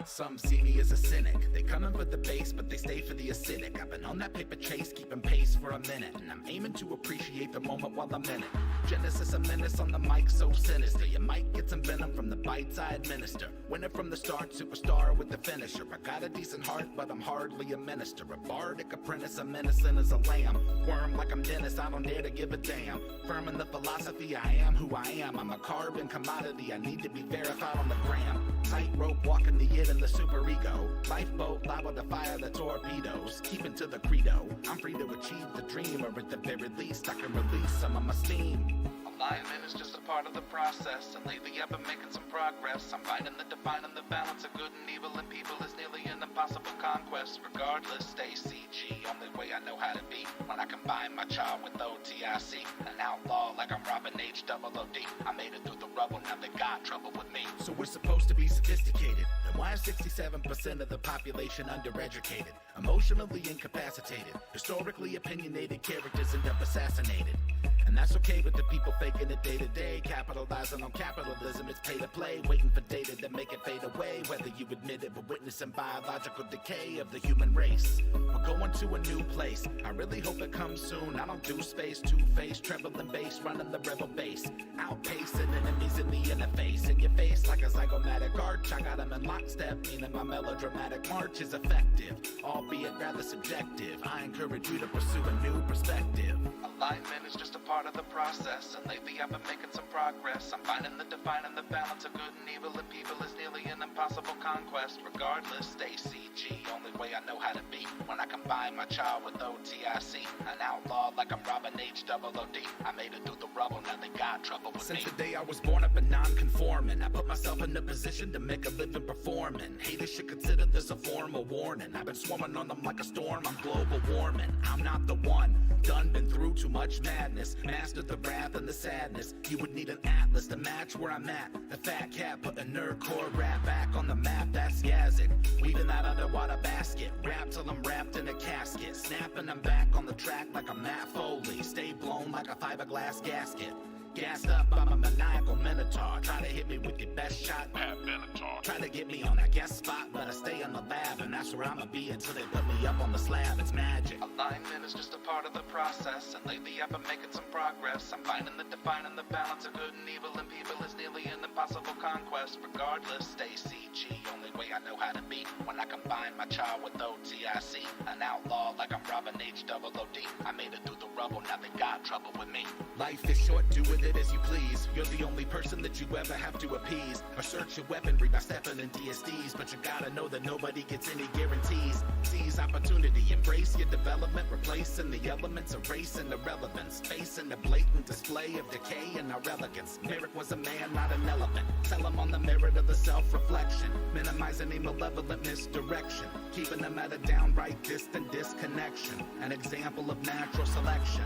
Some see me as a cynic. They come in for the base, but they stay for the acidic. I've been on that paper chase, keeping pace for a minute, and I'm aiming to appreciate the moment while I'm in it. Genesis, a menace on the mic, so sinister. You might get some venom from the bites I administer. Winner from the start, superstar with the finisher. I got a decent heart, but I'm hardly a minister. A bardic apprentice, a menacing as a lamb. Worm like I'm Dennis, I don't dare to give a damn. Firm in the philosophy, I am who I am. I'm a carbon commodity, I need to be verified on the gram. Tightrope walking the id and the superego. Lifeboat liable to fire the torpedoes. Keeping to the credo, I'm free to achieve the dream, or at the very least I can release some of my steam. Alignment is just a part of the process, and lately I've been making some progress. I'm finding the defining the balance of good and evil and people is nearly an impossible conquest. Regardless, stay CG, only way I know how to be. When I combine my child with OTIC, an outlaw like I'm Robin H. Double OD. I made it through the rubble, now they got trouble with me. So we're supposed to be sophisticated, then why is 67% of the population undereducated? Emotionally incapacitated, historically opinionated characters end up assassinated. And that's okay with the people faking it day to day, capitalizing on capitalism. It's pay to play, waiting for data to make it fade away. Whether you admit it, we're witnessing biological decay of the human race. We're going to a new place, I really hope it comes soon. I don't do space, two-faced, treble and bass, running the rebel base, outpacing enemies in the interface. In your face like a zygomatic arch, I got them in lockstep, meaning my melodramatic march is effective, albeit rather subjective. I encourage you to pursue a new perspective. Alignment is just a part of the process, and lately I've been making some progress. I'm finding the defining the balance of good and evil and people is nearly an impossible conquest. Regardless, stay CG, only way I know how to be. When I combine my child with OTIC, an outlaw like I'm Robin H. Double OD. I made it through the rubble, now they got trouble with me. Since the day I was born I've been non-conforming. I put myself in a position to make a living performing. Haters should consider this a formal warning. I've been swarming on them like a storm, I'm global warming. I'm not the one, done been through too much madness. Mastered the wrath and the sadness. You would need an atlas to match where I'm at. The fat cat put a nerdcore rap back on the map, that's Yazid. Weaving that underwater basket. Rap till I'm wrapped in a casket. Snapping I'm back on the track like a Matt Foley. Stay blown like a fiberglass gasket. Gassed up, I'm a maniacal minotaur. Try to hit me with your best shot, Pat Benatar. Try to get me on a guest spot, but I stay in the lab, and that's where I'ma be until they put me up on the slab. It's magic. Alignment is just a part of the process, and lately I've been making some progress. I'm finding the defining the balance of good and evil and people is nearly an impossible conquest. Regardless, stay CG, only way I know how to be. When I combine my child with OTIC, an outlaw like I'm Robin H. Double OD. I made it through the rubble, now they got trouble with me. Life is short, do it as you please. You're the only person that you ever have to appease. Or search your weaponry by stepping in DSDs, but you gotta know that nobody gets any guarantees. Seize opportunity, embrace your development, replacing the elements, erasing irrelevance, facing the blatant display of decay and our elegance. Merrick was a man, not an elephant. Tell him on the merit of the self-reflection, minimizing any malevolent misdirection, keeping them at a downright distant disconnection, an example of natural selection.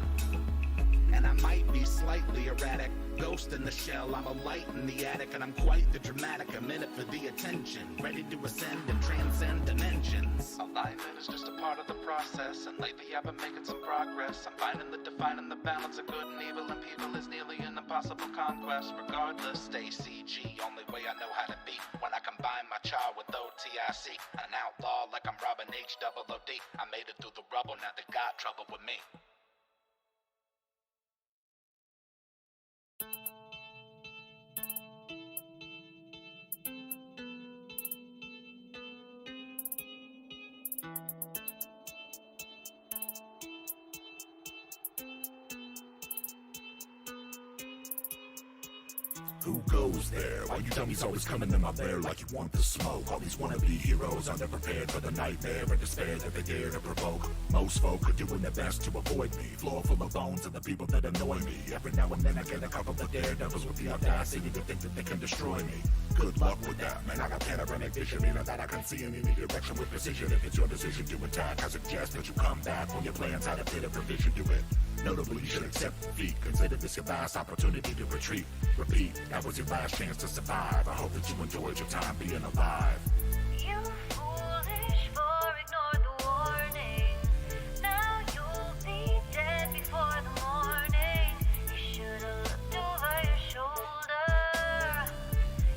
And I might be slightly erratic, ghost in the shell, I'm a light in the attic, and I'm quite the dramatic, I'm in it for the attention, ready to ascend and transcend dimensions. Alignment is just a part of the process, and lately I've been making some progress. I'm finding the defining the balance of good and evil, and people is nearly an impossible conquest. Regardless, stay CG, only way I know how to be. When I combine my char with OTIC, an outlaw like I'm Robin HOOD. I made it through the rubble, now they got trouble with me. Who goes there? Why you dummies always coming in my lair like you want the smoke? All these wannabe heroes underprepared for the nightmare and despair that they dare to provoke. Most folk are doing their best to avoid me. Floor full of bones of the people that annoy me. Every now and then I get a couple of daredevils with the audacity to think that they can destroy me. Good luck with that, man. I got panoramic vision, meaning that I can see in any direction with precision. If it's your decision to attack, I suggest that you come back when your plans had a bit of revision to it. Notably, you should accept defeat. Consider this your last opportunity to retreat. Repeat, that was your last chance to survive. I hope that you enjoyed your time being alive. You foolish for ignore the warning. Now you'll be dead before the morning. You should've looked over your shoulder.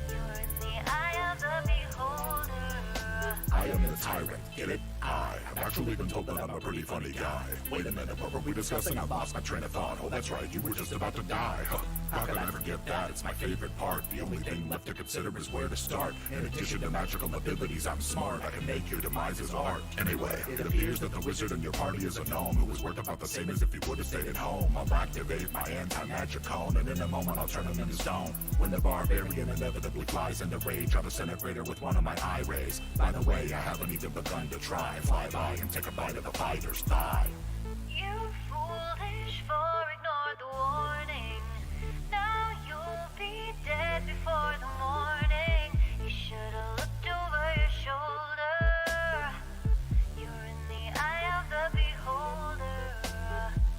You're in the eye of the beholder. I am the tyrant, get it? I've actually been told that I'm a pretty funny guy. Wait a minute, what were we discussing? I lost my train of thought. Oh, that's right, you were just about to die. How could I forget that? It's my favorite part. The only thing left to consider is where to start. In addition to magical abilities, I'm smart. I can make your demise art. Anyway, it appears that the wizard in your party is a gnome who was worth about the same as if he would have stayed at home. I'll activate my anti-magic cone, and in a moment I'll turn him into stone. When the barbarian inevitably flies into rage, I'll disintegrate her with one of my eye rays. By the way, I haven't even begun to try. Fly by and take a bite of the fighter's thigh. You foolish for ignore the warning. Now you'll be dead before the morning. You should've looked over your shoulder. You're in the eye of the beholder.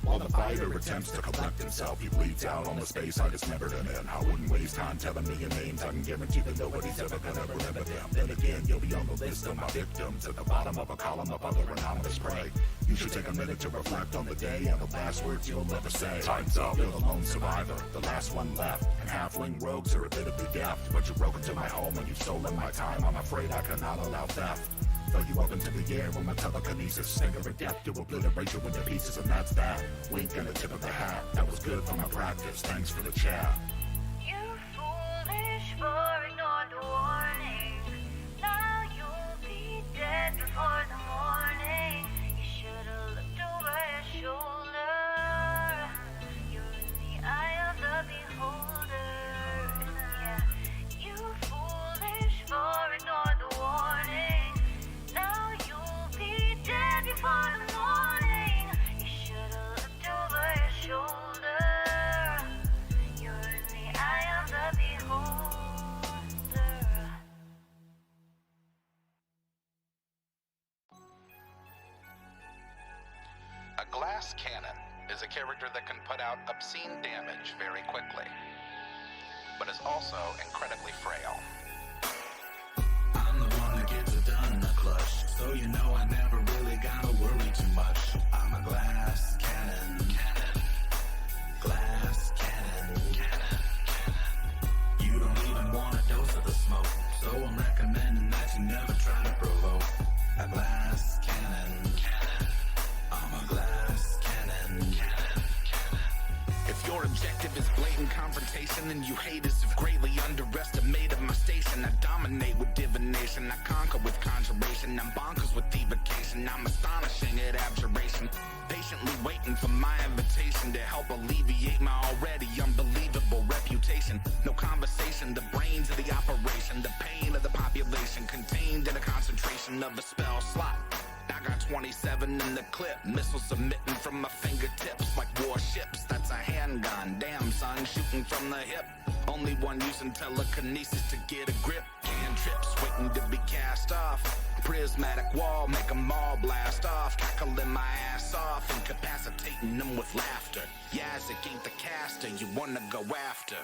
While the fighter attempts to collect himself, he bleeds out on the space I dismembered him in. I wouldn't waste time telling me your names. I can guarantee that nobody's ever gonna remember them. Then again, you'll be on the list of my victims at the bottom of a column of other anonymous prey. You should take a minute to reflect on the day and the last words you'll ever say. Time's up, you're the lone survivor, the last one left. And halfling rogues are admittedly deft, but you broke into my home and you've stolen my time. I'm afraid I cannot allow theft. Throw you up into the air with my telekinesis. Stinger of death to obliterate you into pieces, and that's that. Wink and a tip of the hat. That was good for my practice. Thanks for the chat. You foolish for ignore the warning. Now you'll be dead before the morning. You should've looked over your shoulder. You're in the eye of the beholder. Yeah. You foolish for ignore the warning. Now you'll be dead before the morning. You should've looked over your shoulder. You're in the eye of the beholder. A glass cannon is a character that can put out obscene damage very quickly, but is also incredibly frail. I'm the one that gets it done in the clutch, so you know I never really gotta worry too much. I'm a glass cannon, glass cannon. You don't even want a dose of the smoke, so I'm recommending that you never try to provoke. A glass cannon, I'm a glass cannon. If your objective is blatant confrontation and you haters have greatly underestimated my station, I dominate with divination, I conquer with conjuration, I'm bonkers with evocation, I'm astonishing at abjuration, patiently waiting for my invitation to help alleviate my already unbelievable reputation. No conversation, the brains of the operation, the pain of the population contained in a concentration of a spell slot. I got 27 in the clip, missiles emitting from my fingertips like warships. That's a handgun, damn son, shooting from the hip. Only one using telekinesis to get a grip. Can't chips waiting to be cast off. Prismatic wall, make them all blast off. Cackling my ass off, incapacitating them with laughter. Yazzik ain't the caster you wanna go after.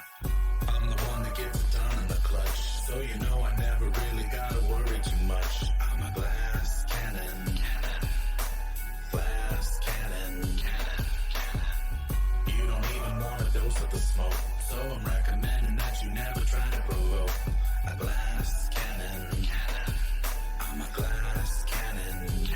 I'm the one that gets it done in the clutch, so you know I never really gotta worry too much. I'm a glass cannon, glass cannon. You don't even want a dose of the smoke, so I'm recommending that you never try to provoke. A glass cannon, I'm a glass cannon.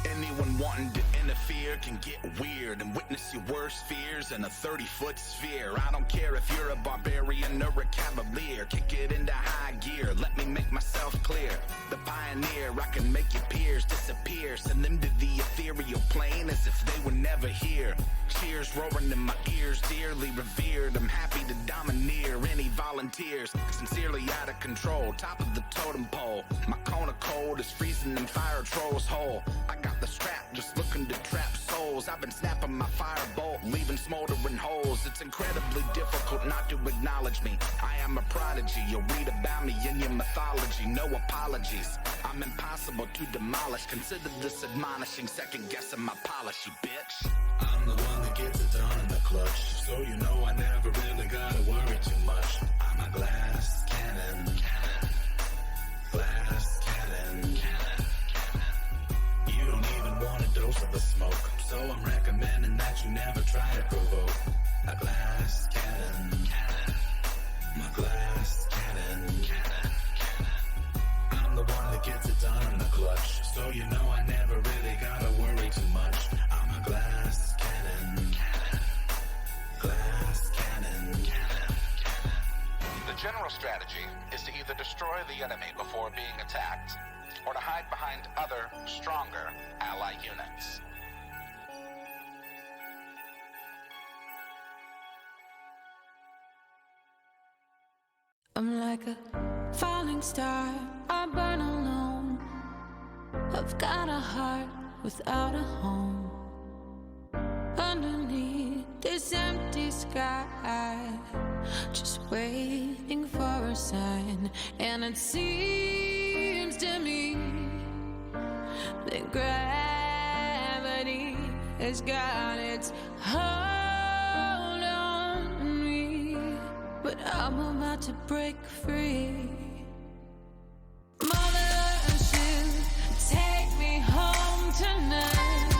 Anyone wanting to interfere can get weird and witness your worst fears in a 30-foot sphere. I don't care if you're a barbarian or a cavalier. Kick it into high gear, let me make myself clear. The pioneer, I can make your peers disappear. Send them to the ethereal plane as if they were never here. Cheers roaring in my ears, dearly revered. I'm happy to domineer any volunteers. Sincerely out of control, top of the totem pole. My cone of cold is freezing them fire trolls whole. I got the strap, just looking to trap souls. I've been snapping my firebolt, leaving smoldering holes. It's incredibly difficult not to acknowledge me. I am a prodigy, you'll read about me in your mythology. No apologies, I'm impossible to demolish. Consider this admonishing, second guessing my polish, you bitch. I'm the one that gets it done in the clutch, so you know I never really gotta worry too much. I'm a glass cannon, glass cannon. You don't even want a dose of the smoke, so I'm recommending that you never try to provoke. A glass cannon, my glass cannon. I'm the one that gets it done in the clutch, so you know I never really gotta worry too much. I'm a glass cannon, glass cannon. The general strategy is to either destroy the enemy before being attacked, or to hide behind other, stronger ally units. I'm like a falling star, I burn alone. I've got a heart without a home. Underneath this empty sky, just waiting for a sign. And it seems to me that gravity has got its hold on me, but I'm about to break free. Mothership, take me home tonight.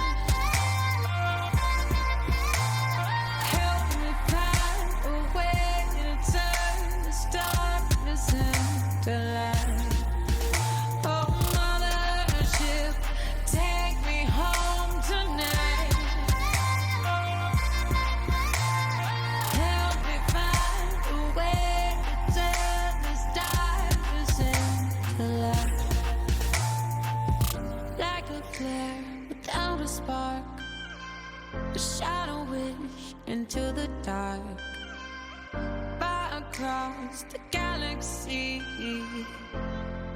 Help me find a way to turn this darkness into light. Oh, mothership, take me home tonight. Help me find a way to turn this darkness into light. Like a flare without a spark, a shadow wish into the dark. Far across the galaxy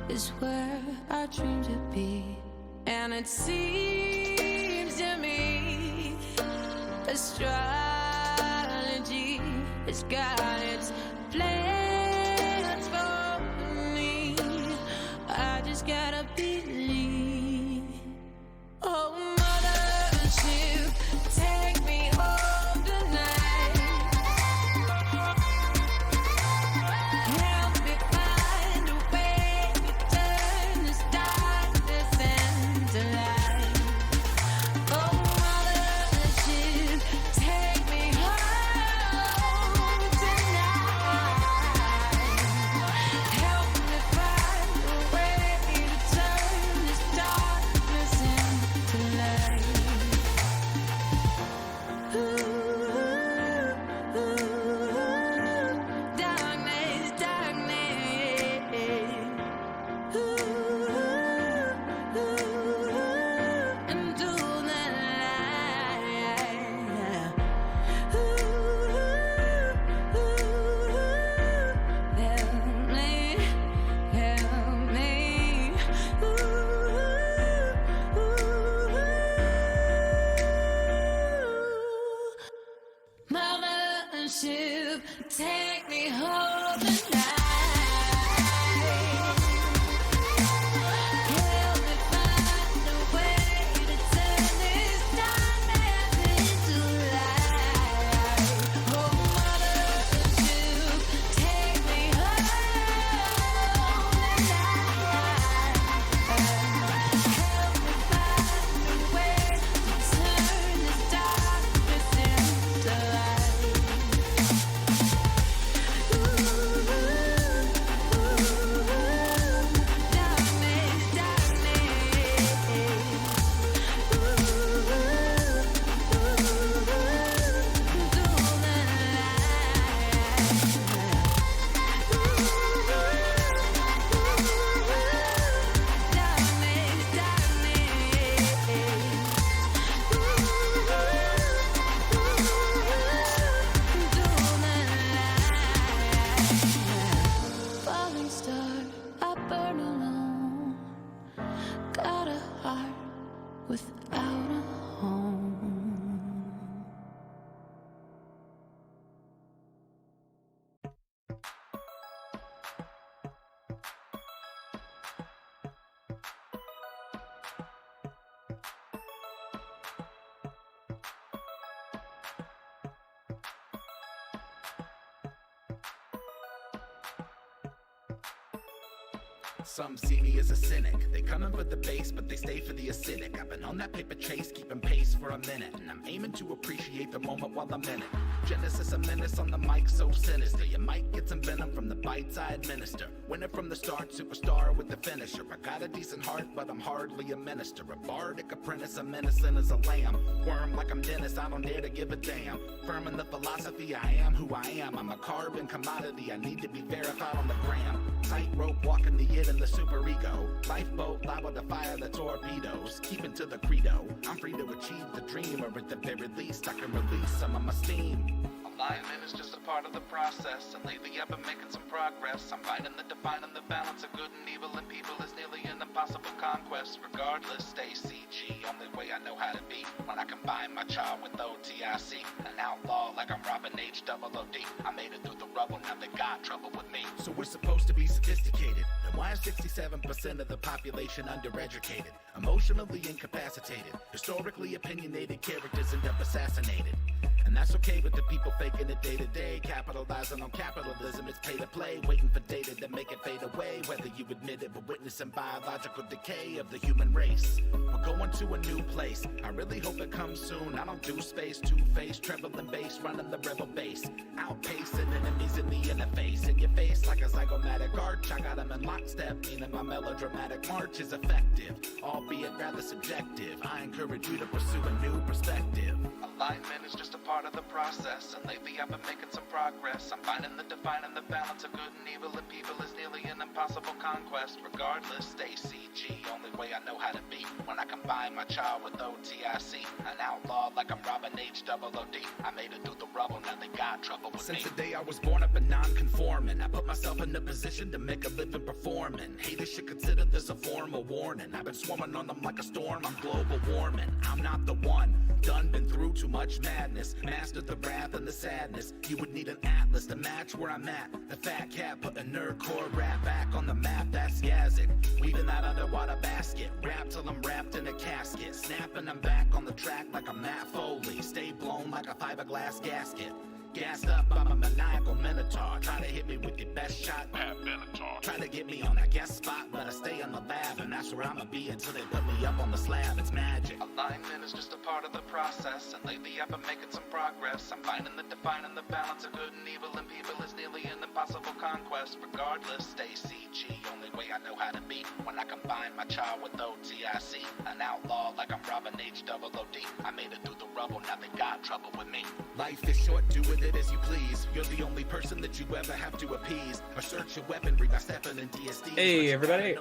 is where I dream to be. And it seems to me astrology has got its plans for me. I just gotta believe. Oh, mothership, take me home tonight. Help me find a way to turn this darkness into light. Oh, mothership, take me home tonight. Help me find a way to turn this darkness into light. Darkness, darkness. Into the light. Help me, help me. Mothership, take me home tonight. Falling star, I burn alone. Got a heart without a home. Some see me as a cynic. They come in for the base, but they stay for the acidic. I've been on that paper chase, keeping pace for a minute, and I'm aiming to appreciate the moment while I'm in it. Genesis, a menace on the mic, so sinister. You might get some venom from the bites I administer. Winner from the start, superstar with the finisher. I got a decent heart, but I'm hardly a minister. A bardic apprentice, a menacing as a lamb. Worm like I'm Dennis, I don't dare to give a damn. Firm in the philosophy, I am who I am. I'm a carbon commodity, I need to be verified on the gram. Tightrope walking the id and the superego. Lifeboat liable to fire the torpedoes. Keeping to the credo, I'm free to achieve the dream, or at the very least I can release some of my steam. Alignment is just a part of the process, and lately I've been making some progress. I'm finding the defining the balance of good and evil and people is nearly an impossible conquest. Regardless, stay CG, only way I know how to be. When I combine my child with OTIC, an outlaw like I'm Robin H. Double OD. I made it through the rubble, now they got trouble with me. So we're supposed to be sophisticated. Then why is 67% of the population undereducated? Emotionally incapacitated. Historically opinionated characters end up assassinated. And that's okay with the people faking it day to day. Capitalizing on capitalism, it's pay to play. Waiting for data to make it fade away. Whether you admit it, we're witnessing biological decay of the human race. We're going to a new place. I really hope it comes soon. I don't do space, two-faced, treble and bass, running the rebel base. Outpacing enemies in the interface. In your face like a zygomatic arch. I got them in lockstep, meaning my melodramatic march is effective, albeit rather subjective. I encourage you to pursue a new perspective. Alignment is just a part of the process, and lately I've been making some progress. I'm finding the defining the balance of good and evil and people is nearly an impossible conquest. Regardless, stay CG, only way I know how to be. When I combine my child with OTIC, an outlaw like I'm Robin H. Double OD. I made it through the rubble, now they got trouble with me. Since the day I was born, I've been non-conforming. I put myself in a position to make a living performing. Haters should consider this a formal warning. I've been swarming on them like a storm, I'm global warming. I'm not the one, done been through too much madness. Mastered the wrath and the sadness. You would need an atlas to match where I'm at. The fat cat put a nerdcore rap back on the map, that's Yazik. Weaving that underwater basket. Rap till I'm wrapped in a casket. Snapping I'm back on the track like I'm Matt Foley. Stay blown like a fiberglass gasket. Gassed up, I'm a maniacal minotaur. Try to hit me with your best shot, Pat Benatar. Try to get me on a guest spot, but I stay in the lab, and that's where I'ma be until they put me up on the slab. It's magic. Alignment is just a part of the process, and lately I've been making some progress. I'm finding the defining the balance of good and evil and people is nearly an impossible conquest. Regardless, stay CG, only way I know how to be. When I combine my child with OTIC, an outlaw like I'm Robin H. Double OD. I made it through the rubble, now they got trouble with me. Life is short, do it as you please. You're the only person that you ever have to appease. Or search your weaponry by stepping in DSD. Hey everybody!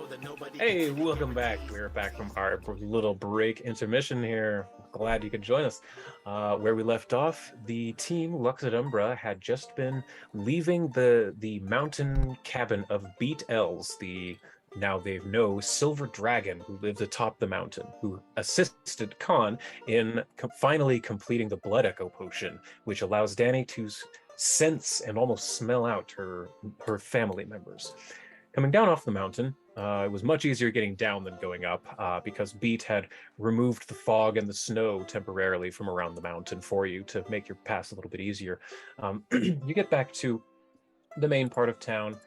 Hey, welcome back. We're back from our little break intermission here. Glad you could join us. Where we left off, the team Lux Et Umbra had just been leaving the mountain cabin of Beat Els, the now they've no silver dragon who lives atop the mountain, who assisted Khan in finally completing the blood echo potion, which allows Dani to sense and almost smell out her family members. Coming down off the mountain, it was much easier getting down than going up, because Beat had removed the fog and the snow temporarily from around the mountain for you to make your pass a little bit easier. You get back to the main part of town,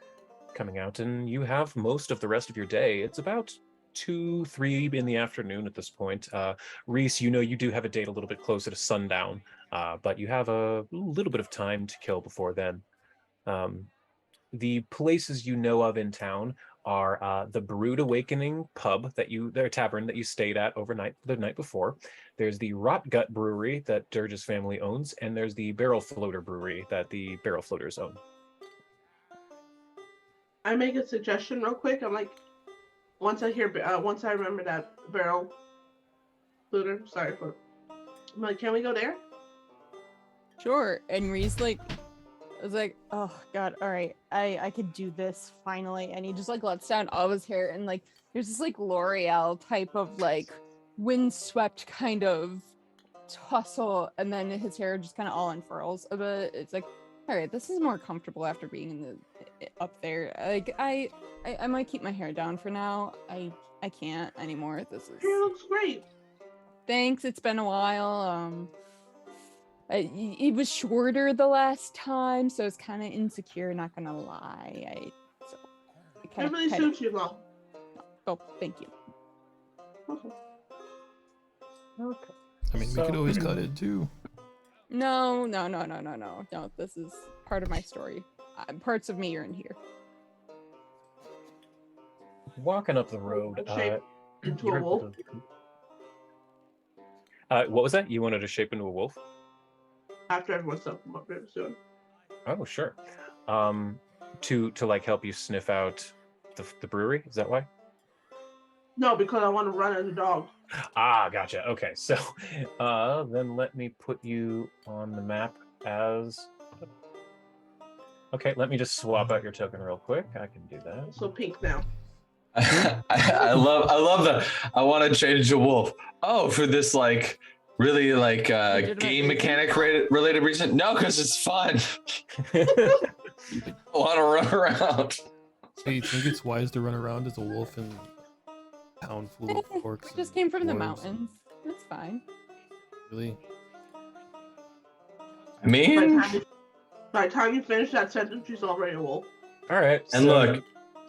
coming out, and you have most of the rest of your day. It's about 2-3 in the afternoon at this point. Reese, you know you do have a date a little bit closer to sundown, but you have a little bit of time to kill before then. The places you know of in town are the Brood Awakening pub their tavern that you stayed at overnight the night before. There's the Rotgut Brewery that Dirge's family owns, and there's the Barrel Floater Brewery that the Barrel Floaters own. I make a suggestion real quick. I'm like, once I remember that barrel floater, I'm like, can we go there? Sure. And Reese I was like, oh god, all right, I could do this finally. And he just like lets down all of his hair, and like there's this like L'Oreal type of like windswept kind of tussle, and then his hair just kind of all unfurls. But it's like, all right, this is more comfortable after being in the up there. Like I might keep my hair down for now. I can't anymore. This is. Hair looks great. Thanks. It's been a while. It was shorter the last time, so it's kind of insecure. Not gonna lie. It really suits you well. Oh, thank you. Okay. Okay. I mean, we could always cut it too. No. This is part of my story. Parts of me are in here. Walking up the road, Shape into you're a able wolf. what was that? You wanted to shape into a wolf? After everyone's up very soon. Oh, sure. To like help you sniff out the brewery. Is that why? No, because I want to run as a dog. Ah, gotcha. Okay, so then let me put you on the map as. Okay, let me just swap out your token real quick. I can do that. So pink now. I love that. I want to change to wolf. Oh, for this like really like game mechanic related reason? No, because it's fun. I want to run around. So you think it's wise to run around as a wolf in a town full of orcs? Just came from the dwarves mountains. That's fine. Really? I mean, By the time you finish that sentence, she's already a wolf. All right. and look,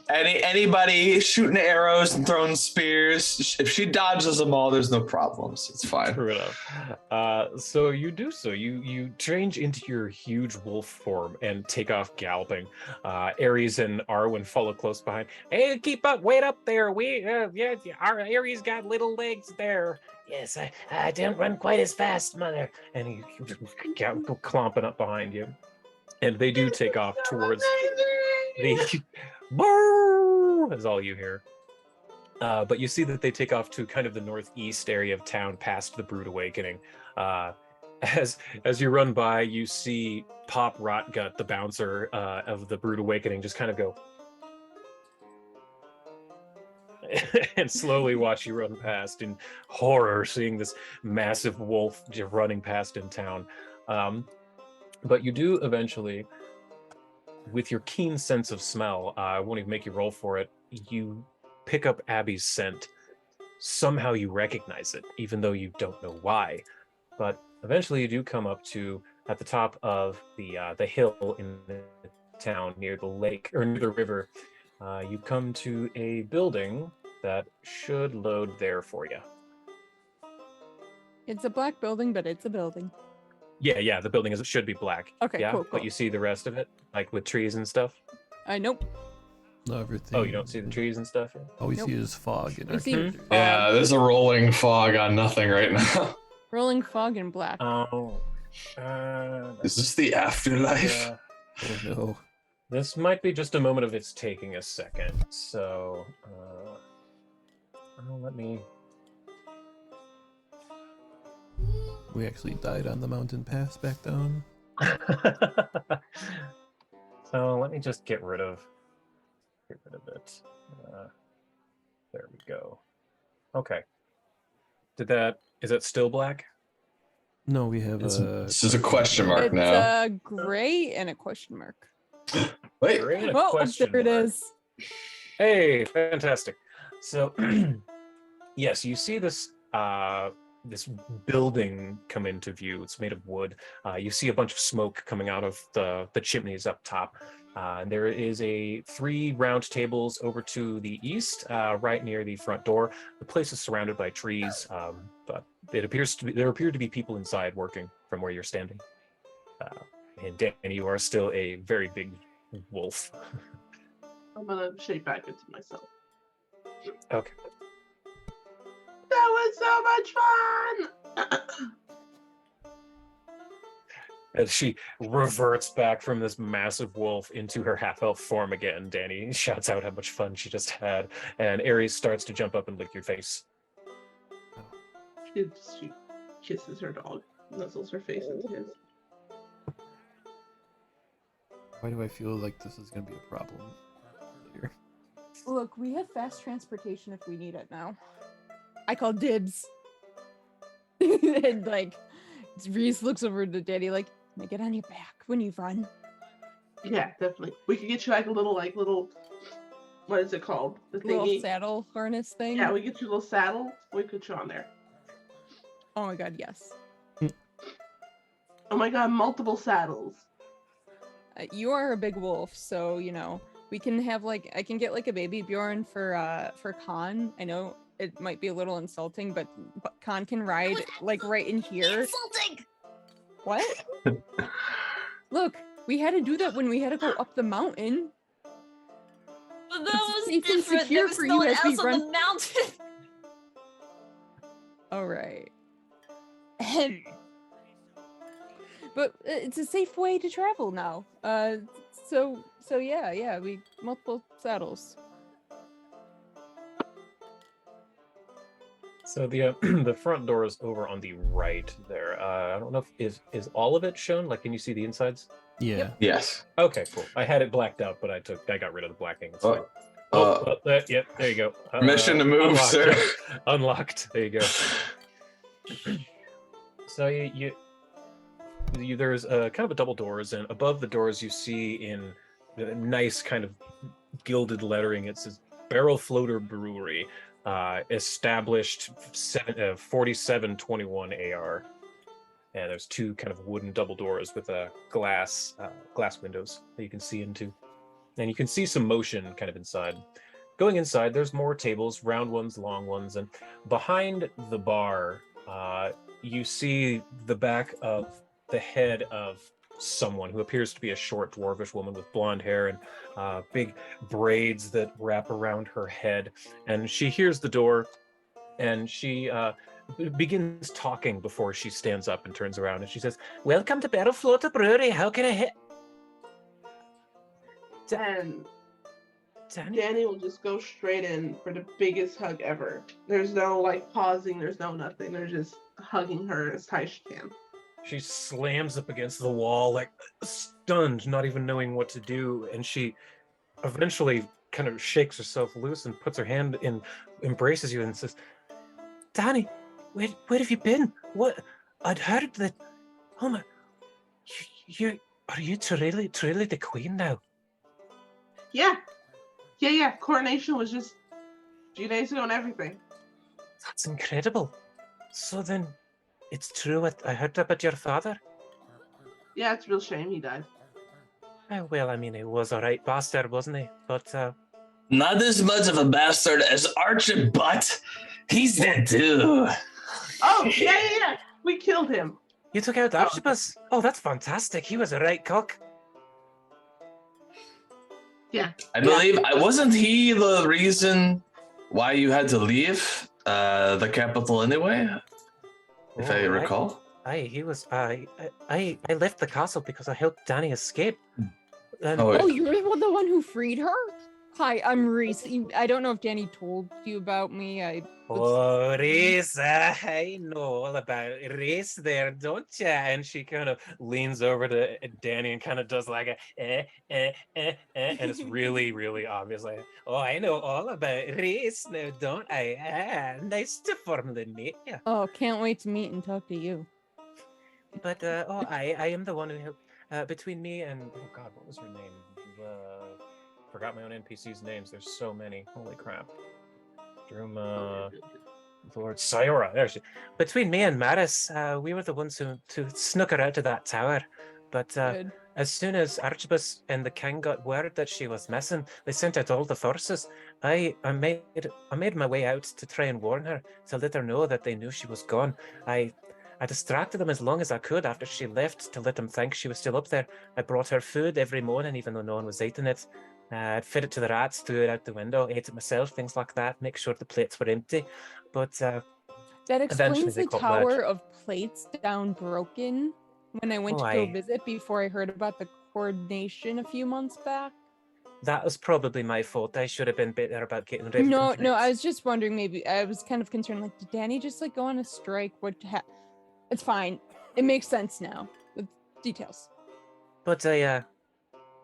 anybody shooting arrows and throwing spears, if she dodges them all, there's no problems. It's fine. True enough. So you do so. You change into your huge wolf form and take off galloping. Ares and Arwen follow close behind. Hey, keep up! Wait up there! We yeah, our Ares got little legs there. Yes, I didn't run quite as fast, mother. And he go clomping up behind you, and they do take off towards the. Brrr, is all you hear. But you see that they take off to kind of the northeast area of town, past the Brood Awakening. As you run by, you see Pop Rotgut, the bouncer of the Brood Awakening, just kind of go and slowly watch you run past in horror, seeing this massive wolf just running past in town. But you do eventually, with your keen sense of smell, I won't even make you roll for it, you pick up Abby's scent. Somehow you recognize it, even though you don't know why. But eventually you do come up to, at the top of the hill in the town near the lake, or near the river, you come to a building that should load there for you. It's a black building, but it's a building. Yeah, the building should be black. Okay, yeah, cool. But you see the rest of it, like with trees and stuff? Nope. No, everything. Oh, you don't see the trees and stuff? All we Nope. see is fog in We our see character. fog. Yeah, there's a rolling fog on nothing right now. Rolling fog and black. Oh. Is this the afterlife? Yeah. Oh no. This might be just a moment of it's taking a second. So, let me. We actually died on the mountain pass back down. So let me just get rid of it. There we go. Okay. Is it still black? No, we have This is a question mark It's now. a gray and a question mark. Wait, There ain't a Oh, question there it mark. is. Hey, fantastic. So, yes, you see this this building come into view. It's made of wood. You see a bunch of smoke coming out of the chimneys up top. And there is 3 round tables over to the east, right near the front door. The place is surrounded by trees, but there appear to be people inside working from where you're standing. And Danny, you are still a very big wolf. I'm gonna shape back into myself. Okay. That was so much fun! As she reverts back from this massive wolf into her half-elf form again, Danny shouts out how much fun she just had, and Ares starts to jump up and lick your face. She kisses her dog, nuzzles her face into his. Why do I feel like this is gonna be a problem later? Look, we have fast transportation if we need it now. I call dibs. And like, Reese looks over to Daddy like, "Can I get on your back when you run?" Yeah, definitely. We could get you like a little, what is it called? The Little thingy. saddle harness thing. Yeah, we get you a little saddle. We put you on there. Oh my god, yes. Oh my god, multiple saddles. You are a big wolf, so you know we can have like I can get like a baby Bjorn for Khan. I know it might be a little insulting, but Khan can ride like right in here. Insulting. What? Look, we had to do that when we had to go up the mountain. But that It's was safe and different. secure There was for no you one as we else on run- the mountain. All right. But it's a safe way to travel now. So yeah, we multiple saddles. So the the front door is over on the right there. I don't know if is all of it shown. Like, can you see the insides? Yeah. Yep. Yes. Okay, cool. I had it blacked out, but I got rid of the blacking. It's fine. Yep, there you go. Permission to move, unlocked, sir. yeah. Unlocked. There you go. So you there's kind of a double doors, and above the doors you see in nice kind of gilded lettering, it says Barrel Floater Brewery, established 4721 AR. And there's two kind of wooden double doors with glass windows that you can see into. And you can see some motion kind of inside. Going inside, there's more tables, round ones, long ones, and behind the bar, you see the back of the head of someone who appears to be a short dwarvish woman with blonde hair and big braids that wrap around her head. And she hears the door, and she begins talking before she stands up and turns around, and she says, "Welcome to Barrel Floater Brewery. How can I hit?" And Dani? Danny will just go straight in for the biggest hug ever. There's no like pausing, there's no nothing. They're just hugging her as tight as she can. She slams up against the wall, like stunned, not even knowing what to do, and she eventually kind of shakes herself loose and puts her hand in, embraces you, and says, "Dani, where have you been? What? I'd heard that. Oh my, you are you truly the queen now?" Yeah. Coronation was just a few days ago and everything. That's incredible. So then, it's true what I heard about your father? Yeah, it's a real shame he died. Well, I mean, he was a right bastard, wasn't he? But Not as much of a bastard as Archie Butt. He's dead too. Oh, yeah. We killed him. you took out Archibus. Oh, that's fantastic. He was a right cock. Yeah. I believe wasn't he the reason why you had to leave the capital anyway? If I recall. Aye, he was. I left the castle because I helped Dani escape. And Oh, you're the one who freed her? Hi, I'm Reese. I don't know if Danny told you about me. Oh, Reese, I know all about Reese there, don't ya? And she kind of leans over to Dani and kind of does like a and it's really, really obvious. Like, oh, I know all about Reese now, don't I? Nice to formally meet you. Oh, can't wait to meet and talk to you. But I am the one who helped between me and oh God, what was her name? Forgot my own NPCs' names. There's so many. Holy crap. Druma, Lord Sayora. There she. Between me and Maris, we were the ones who snuck her out of that tower. But as soon as Archibus and the king got word that she was missing, they sent out all the forces. I made my way out to try and warn her, to let her know that they knew she was gone. I distracted them as long as I could after she left to let them think she was still up there. I brought her food every morning, even though no one was eating it. I'd fed it to the rats, threw it out the window, ate it myself, things like that, make sure the plates were empty. But that eventually explains they the got tower back. of plates down broken when I went to go visit before I heard about the coordination a few months back. That was probably my fault. I should have been better about getting rid of No, them. I was just wondering, maybe I was kind of concerned, like, did Danny just like go on a strike? It's fine. It makes sense now with details. But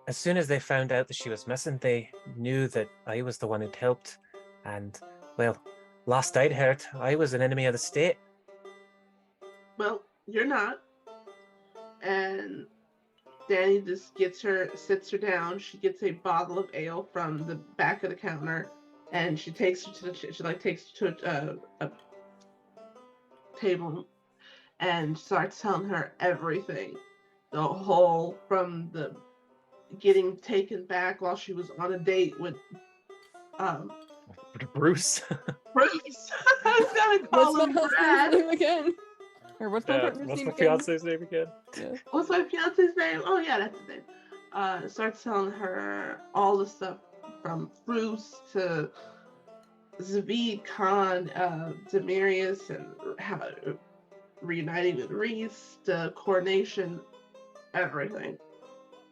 as soon as they found out that she was missing, they knew that I was the one who'd helped. And, well, last I'd heard, I was an enemy of the state. Well, you're not. And Dani just sits her down. She gets a bottle of ale from the back of the counter, and she takes her to a table and starts telling her everything. The whole from the getting taken back while she was on a date with Bruce. Bruce. I was gonna call What's him my Brad. husband's name again? Or what's my partner's What's name my again? fiance's name again? Yeah. What's my fiance's name? Oh yeah, that's his name. Starts telling her all the stuff from Bruce to Zavid Khan, Demirius, and how reuniting with Reese, the coronation, everything.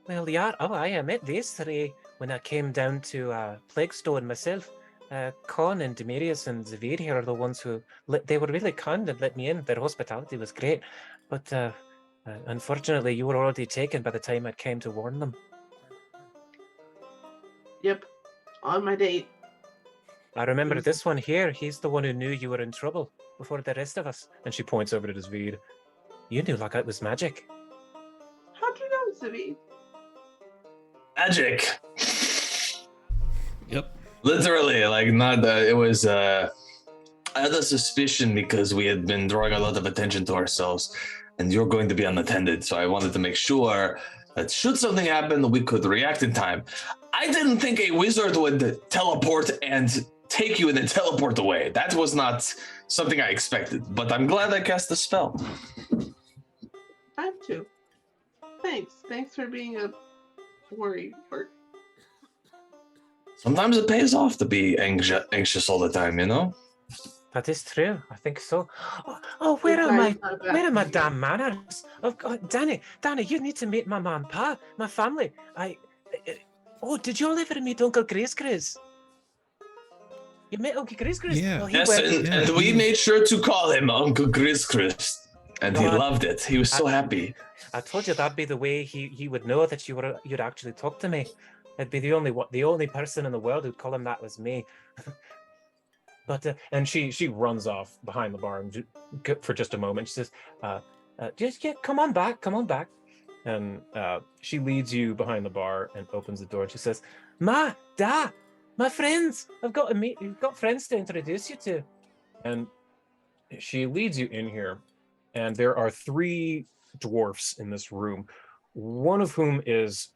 Well, yeah, I met these three when I came down to Plaguestone myself. Con and Demirius and Zavir here are the ones who, they were really kind and let me in. Their hospitality was great. But unfortunately, you were already taken by the time I came to warn them. Yep, on my date. I remember this one here. He's the one who knew you were in trouble before the rest of us. And she points over to Zavid. You knew like it was magic. How'd you know, Zavid? Magic. Yep. Literally, like not it was I had a suspicion because we had been drawing a lot of attention to ourselves and you're going to be unattended, so I wanted to make sure that should something happen we could react in time. I didn't think a wizard would teleport and take you and then teleport away. That was not something I expected, but I'm glad I cast the spell. I have to. Thanks for being a worry. Sometimes it pays off to be anxious all the time, you know? That is true. I think so. Oh, where are my damn manners? Oh, God, Dani, you need to meet my mom and pa, my family. Oh, did you all ever meet Uncle Grizz? You met Uncle Grizz? Yeah. Oh, Yes, and we made sure to call him Uncle Grizz, and he loved it. He was so happy. I told you that'd be the way he would know that you'd actually talk to me. It'd be the only person in the world who'd call him that was me. But and she runs off behind the bar and for just a moment. She says, come on back. And she leads you behind the bar and opens the door. And she says, Ma, Da, my friends. I've got friends to introduce you to. And she leads you in here, and there are three dwarfs in this room. One of whom is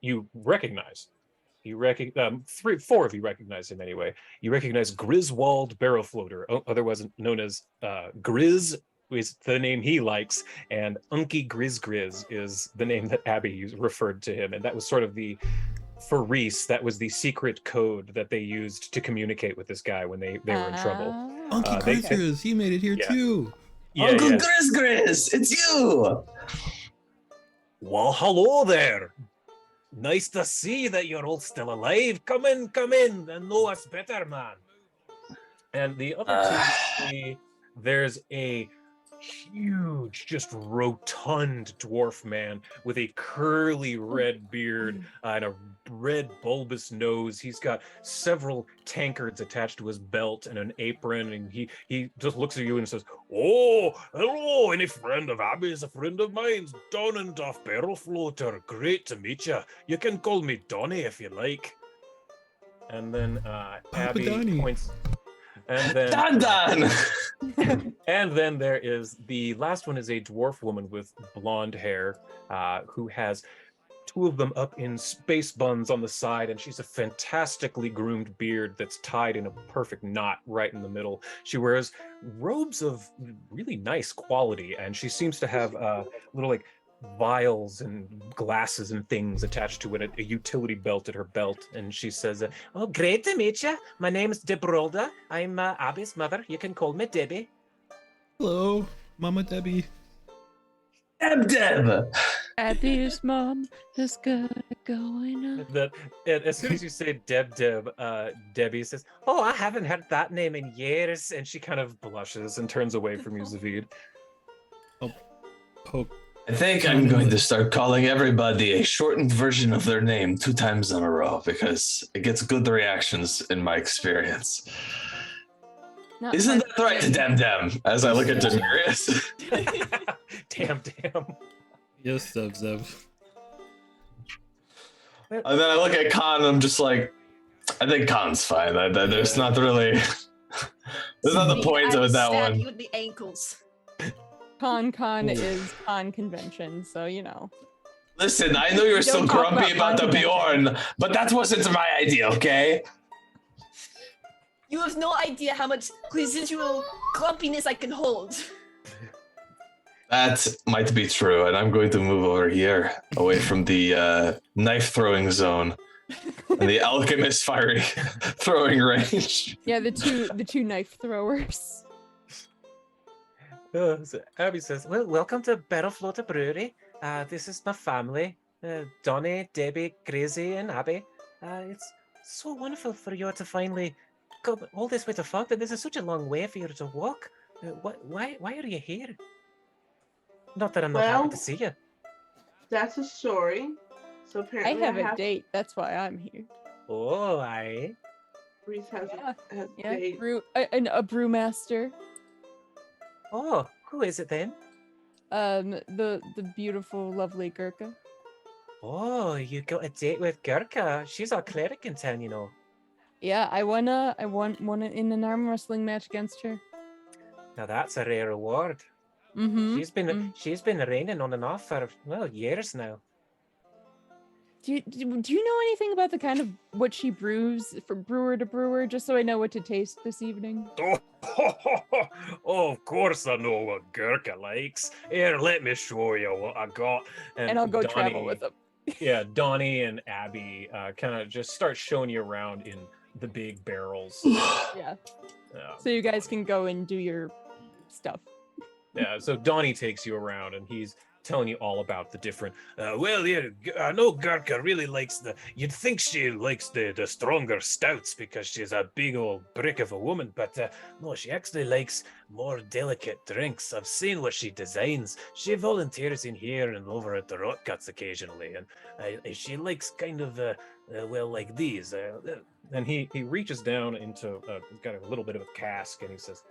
you recognize. Four of you recognize him anyway. You recognize Griswold Barrowfloater, otherwise known as Grizz, is the name he likes, and Unky Grizz is the name that Abby referred to him, and that was sort of for Reese, that was the secret code that they used to communicate with this guy when they were in trouble. Unky Grizz, he made it here too. Yeah, Uncle Grizz, it's you! Well, hello there. Nice to see that you're all still alive. Come in, and know us better, man. And the other two, there's a huge, just rotund dwarf man with a curly red beard and a red bulbous nose. He's got several tankards attached to his belt and an apron, and he just looks at you and says, "Oh, hello, any friend of Abby's a friend of mine's, Don and Duff Barrelfloater. Great to meet you. You can call me Donnie if you like." And then Abby Dani. points. And then Don! And then there is the last one is a dwarf woman with blonde hair who has two of them up in space buns on the side, and she's a fantastically groomed beard that's tied in a perfect knot right in the middle. She wears robes of really nice quality, and she seems to have little like vials and glasses and things attached to it, a utility belt at her belt. And she says, "Oh, great to meet you. My name's Debrolda. I'm Abby's mother. You can call me Debbie." Hello, Mama Debbie. Deb! Abby's mom has got it going on. And as soon as you say Deb, Debbie says, "Oh, I haven't heard that name in years," and she kind of blushes and turns away from you, Zavid. I think I'm going to start calling everybody a shortened version of their name 2 times in a row because it gets good reactions in my experience. Not Isn't hard that right, to- Dem Dem? As I look at Demarius. Damn. Yes, Zev Zev. And then I look at Khan and I'm just like, I think Khan's fine. There's not really... There's not the point of that Stab one. you in the ankles. Con Ooh. is con convention, so you know. Listen, I know you're so Don't talk grumpy about about the convention. Bjorn, but that wasn't my idea, okay? You have no idea how much residual grumpiness I can hold. That might be true, and I'm going to move over here, away from the knife throwing zone and the alchemist fiery throwing range. Yeah, the two knife throwers. So Abby says, "Well, welcome to Battlefloater Brewery. This is my family, Donny, Debbie, Crazy, and Abby. It's so wonderful for you to finally come all this way to Fogden. This is such a long way for you to walk. Why are you here? Not that I'm not happy Well, to see you. That's a story. So I apparently have a date. That's why I'm here. Oh, I. Reese has a Yeah, date. a brewmaster. Oh, who is it then? The beautiful, lovely Gurkha. Oh, you got a date with Gurkha. She's our cleric in town, you know. Yeah, I won it in an arm wrestling match against her. Now that's a rare reward. Mm-hmm. She's been reigning on and off for years now. Do you know anything about the kind of what she brews from brewer to brewer, just so I know what to taste this evening? Oh, of course I know what Gurkha likes. Here, let me show you what I got. And I'll go travel with them. Yeah, Donnie and Abby kind of just start showing you around in the big barrels. Yeah. So you guys can go and do your stuff. Yeah, so Donnie takes you around and he's telling you all about the different. I know Gurkha really likes you'd think she likes the stronger stouts because she's a big old brick of a woman, but no, she actually likes more delicate drinks. I've seen what she designs. She volunteers in here and over at the Rock Cuts occasionally, and she likes kind of like these. And he reaches down into got a little bit of a cask and he says,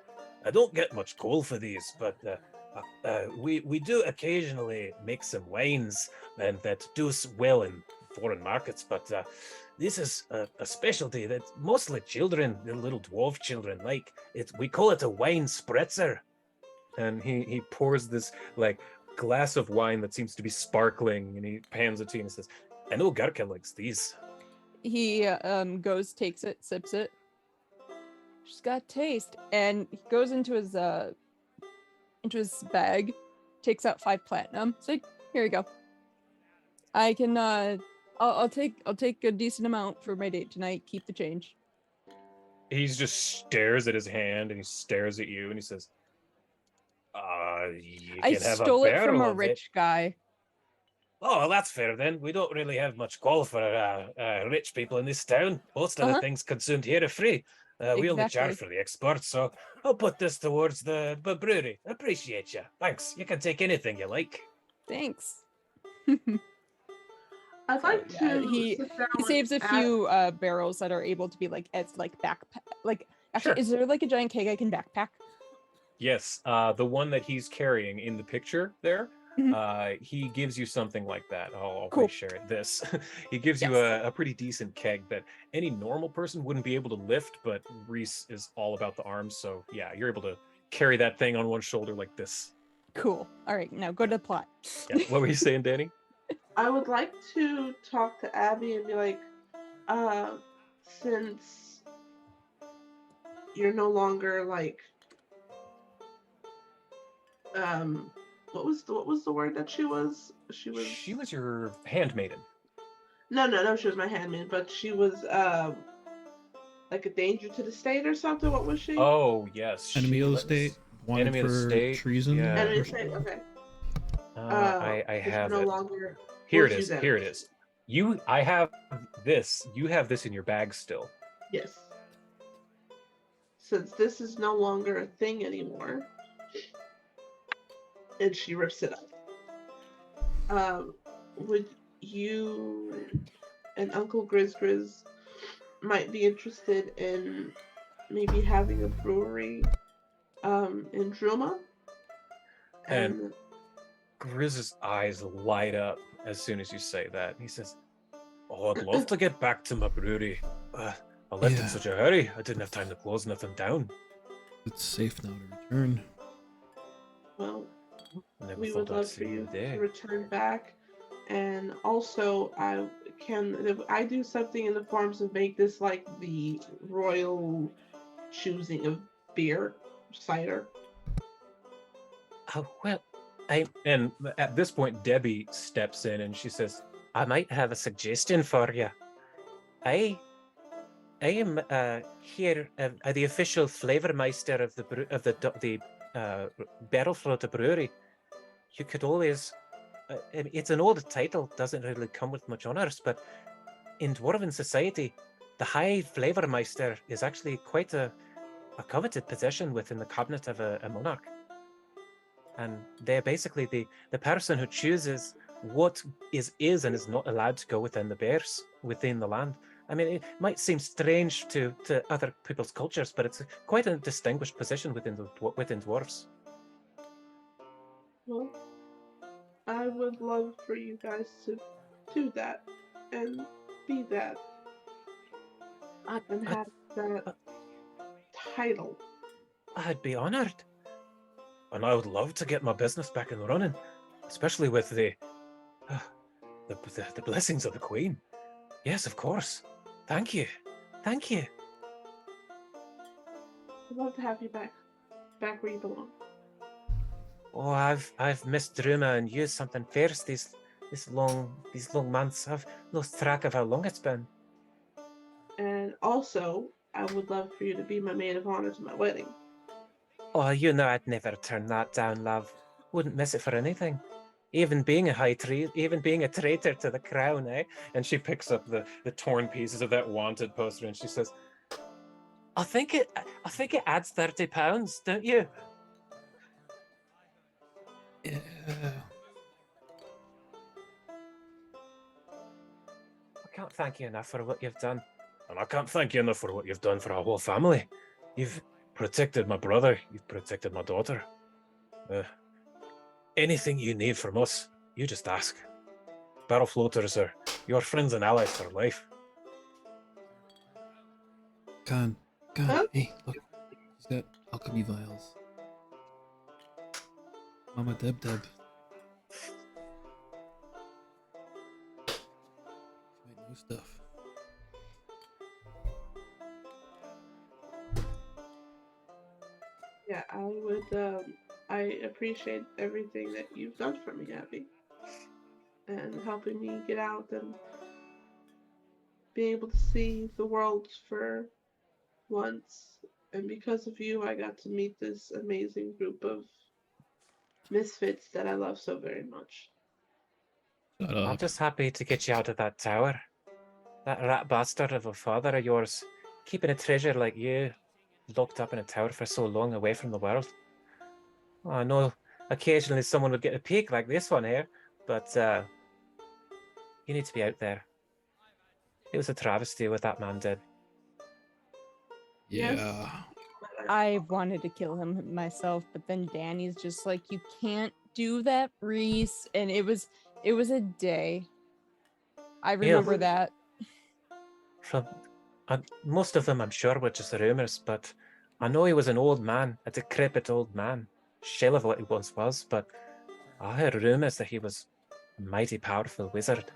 I don't get much coal for these, but we do occasionally make some wines and that do well in foreign markets, but this is a specialty that mostly children, the little dwarf children, like. We call it a wine spritzer. And he pours this like glass of wine that seems to be sparkling, and he pans it to you and says, I know Gurkha likes these. He goes, takes it, sips it. She's got taste, and he goes into his bag, takes out 5 platinum. It's like, here you go. I can I'll take a decent amount for my date tonight. Keep the change. He just stares at his hand and he stares at you and he says, you I can have stole a it from barrel a of rich guy. Oh, well, that's fair then. We don't really have much call for rich people in this town. Most of the things consumed here are free. We only charge Exactly. for the export, so I'll put this towards the brewery. Appreciate you. Thanks. You can take anything you like. Thanks. I'd like to. He sit down with saves a Ab- few barrels that are able to be like as like backpack. Like actually, Sure. is there like a giant keg I can backpack? Yes, the one that he's carrying in the picture there, he gives you something like that. I'll Cool. reshare it. This, he gives you a pretty decent keg that any normal person wouldn't be able to lift, but Reese is all about the arms, so yeah, you're able to carry that thing on one shoulder like this. Cool. All right, now go to the plot. Yeah. What were you saying, Danny? I would like to talk to Abby and be like, since you're no longer like, what was the word that she was? She was your handmaiden. No, she was my handmaid, but she was like a danger to the state or something. What was she? Oh yes, Enemy of the state. Wanted Enemy of the for state. treason. Yeah. Enemy of the state. Okay. I She's have no it. longer. Here Well, it is. she's in. Here it is. I have this. You have this in your bag still. Yes. Since this is no longer a thing anymore, and she rips it up. would you and Uncle Grizz might be interested in maybe having a brewery in Druma? And Grizz's eyes light up as soon as you say that. He says, "Oh, I'd love to get back to my brewery. I left in such a hurry. I didn't have time to close nothing down." It's safe now to return. Well, Never we thought would I'd love see for you the day. to return back. And also, I do something in the forms of make this like the royal choosing of beer, cider. Oh, well, and at this point, Debbie steps in and she says, "I might have a suggestion for you. I am here, the official flavormeister of the Barrel Floater Brewery. You could always, it's an old title, doesn't really come with much honors, but in Dwarven society, the High Flavormeister is actually quite a coveted position within the cabinet of a monarch. And they're basically the person who chooses what is and is not allowed to go within the bears, within the land. I mean, it might seem strange to other people's cultures, but it's quite a distinguished position within dwarves." Well, I would love for you guys to do that and be that and have that title. I'd be honored. And I would love to get my business back and running, especially with the blessings of the Queen. Yes, of course. Thank you. Thank you. I'd love to have you back where you belong. Oh, I've missed Druma and used something fierce these long months. I've lost track of how long it's been. And also, I would love for you to be my maid of honor to my wedding. Oh, you know I'd never turn that down, love. Wouldn't miss it for anything. Even being a traitor to the crown, eh? And she picks up the torn pieces of that wanted poster and she says, I think it adds £30, don't you? Yeah. I can't thank you enough for what you've done. And I can't thank you enough for what you've done for our whole family. You've protected my brother. You've protected my daughter. Anything you need from us, you just ask. Barrel floaters are your friends and allies for life. Khan, Huh? hey, look. He's got alchemy vials. Mama Deb. She might know stuff. Yeah, I appreciate everything that you've done for me, Abby. And helping me get out and being able to see the world for once. And because of you, I got to meet this amazing group of misfits that I love so very much. Shut I'm up. just happy to get you out of that tower. That rat bastard of a father of yours, keeping a treasure like you locked up in a tower for so long away from the world. Well, I know occasionally someone would get a peek like this one here, but you need to be out there. It was a travesty what that man did. Yeah. Yes. I wanted to kill him myself, but then Danny's just like, you can't do that, Reese. And it was a day. I remember that. From most of them, I'm sure, were just rumors, but I know he was an old man, a decrepit old man, shell of what he once was, but I heard rumors that he was a mighty powerful wizard.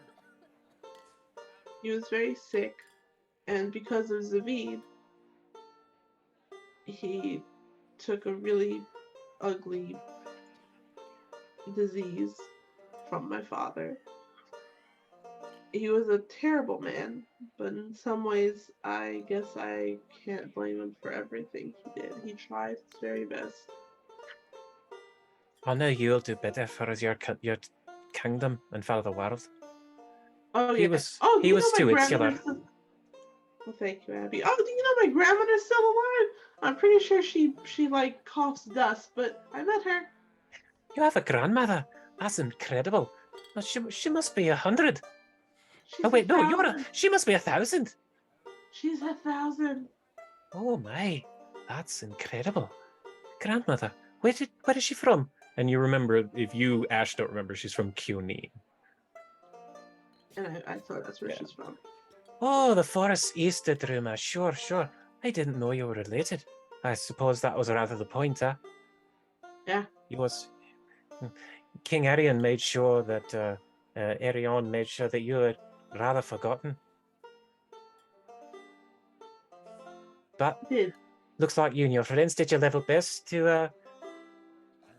He was very sick, and because of Zavid, he took a really ugly disease from my father. He was a terrible man, but in some ways, I guess I can't blame him for everything he did. He tried his very best. I know you'll do better for your kingdom and for the world. Oh, He yeah. was Oh, do he you was know too my insular. grandmother's still... Well, thank you, Abby. Oh, do you know my grandmother's still alive? I'm pretty sure she like coughs dust, but I met her. You have a grandmother? That's incredible. Oh, she must be 100. She's Oh wait, no, you're 1,000. she must be 1,000. She's 1,000. Oh my, that's incredible. Grandmother, where is she from? And you remember, if you, Ash, don't remember, she's from Cunie. And I thought that's where she's from. Oh, the forest east of Druma. Sure, sure. I didn't know you were related. I suppose that was rather the point, huh? Yeah. He was. King Arion made sure that Arion made sure that you were rather forgotten. But Did. looks like you and your friends did your level best to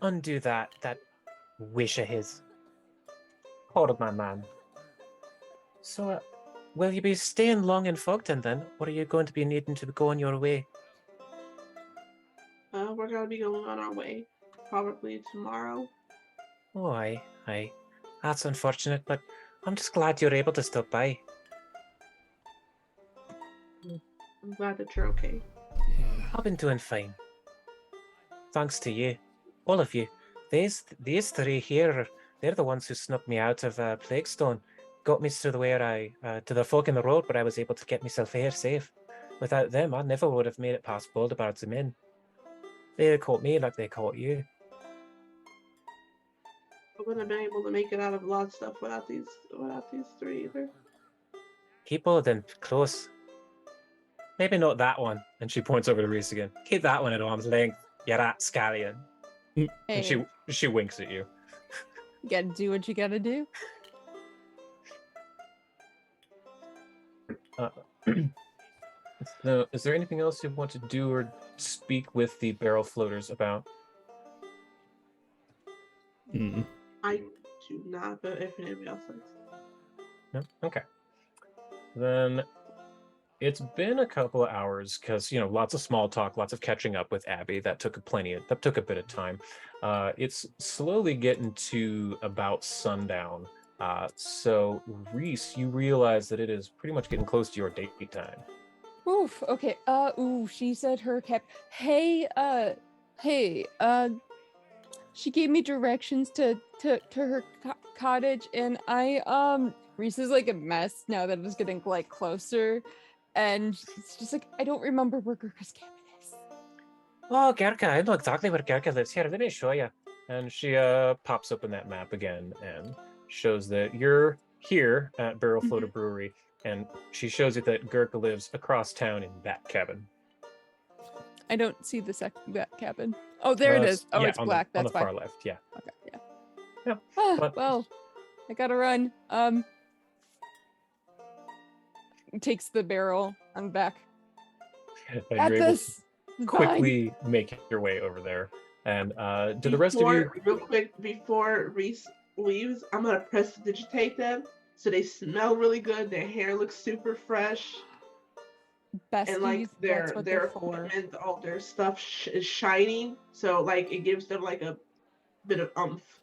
undo that wish of his. Hold my man. So, will you be staying long in Fogton then, or are you going to be needing to go on your way? We're gonna be going on our way, probably tomorrow. Oh, aye. That's unfortunate, but I'm just glad you're able to stop by. I'm glad that you're okay. I've been doing fine. Thanks to you. All of you. These three here, they're the ones who snuck me out of Plaguestone. Got me to to the fork in the road, but I was able to get myself here safe. Without them, I never would have made it past Boulderbards and in. They caught me like they caught you. I wouldn't have been able to make it out of a lot of stuff without these three either. Keep Odin close. Maybe not that one. And she points over to Reese again. Keep that one at arm's length, you rat scallion. Hey, And she winks at you. you gotta do what you gotta do. Now, is there anything else you want to do or speak with the barrel floaters about? I do not, but if anybody else does. No? Okay. Then it's been a couple of hours because, lots of small talk, lots of catching up with Abby. That took a bit of time. It's slowly getting to about sundown. So Reese, you realize that it is pretty much getting close to your date time. Oof. Okay. She said her cap. Hey. She gave me directions to her cottage, and Reese is like a mess now that it's getting like closer, and it's just like I don't remember where Gurkha's cabin is. Oh, Gerka, I know exactly where Gerka lives. Here, let me show you. And she pops open that map again and shows that you're here at Barrel Floater Brewery, and she shows you that Gurkha lives across town in that cabin. I don't see that cabin. Oh, there it is. Oh, yeah, it's on black. on That's the fine. far left. Yeah. Okay, yeah. Yeah. But- Well, I gotta run. Takes the barrel. I'm back. And At you're able this. to quickly make your way over there. And do the rest of you? Real quick, before Reese leaves, I'm gonna press digitate them so they smell really good. Their hair looks super fresh. Besties, And like that's what they're their for. equipment, all their stuff is shining, so like it gives them like a bit of umph.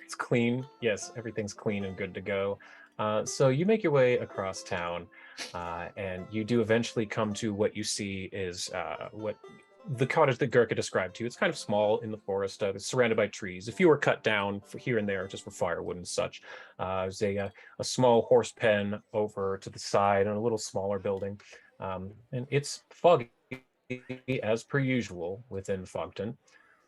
It's clean. Yes, everything's clean and good to go. So you make your way across town, and you do eventually come to what you see is what the cottage that Gurkha described to you. It's kind of small in the forest. It's surrounded by trees. A few are cut down for here and there just for firewood and such. There's a small horse pen over to the side and a little smaller building. And it's foggy as per usual within Fogton.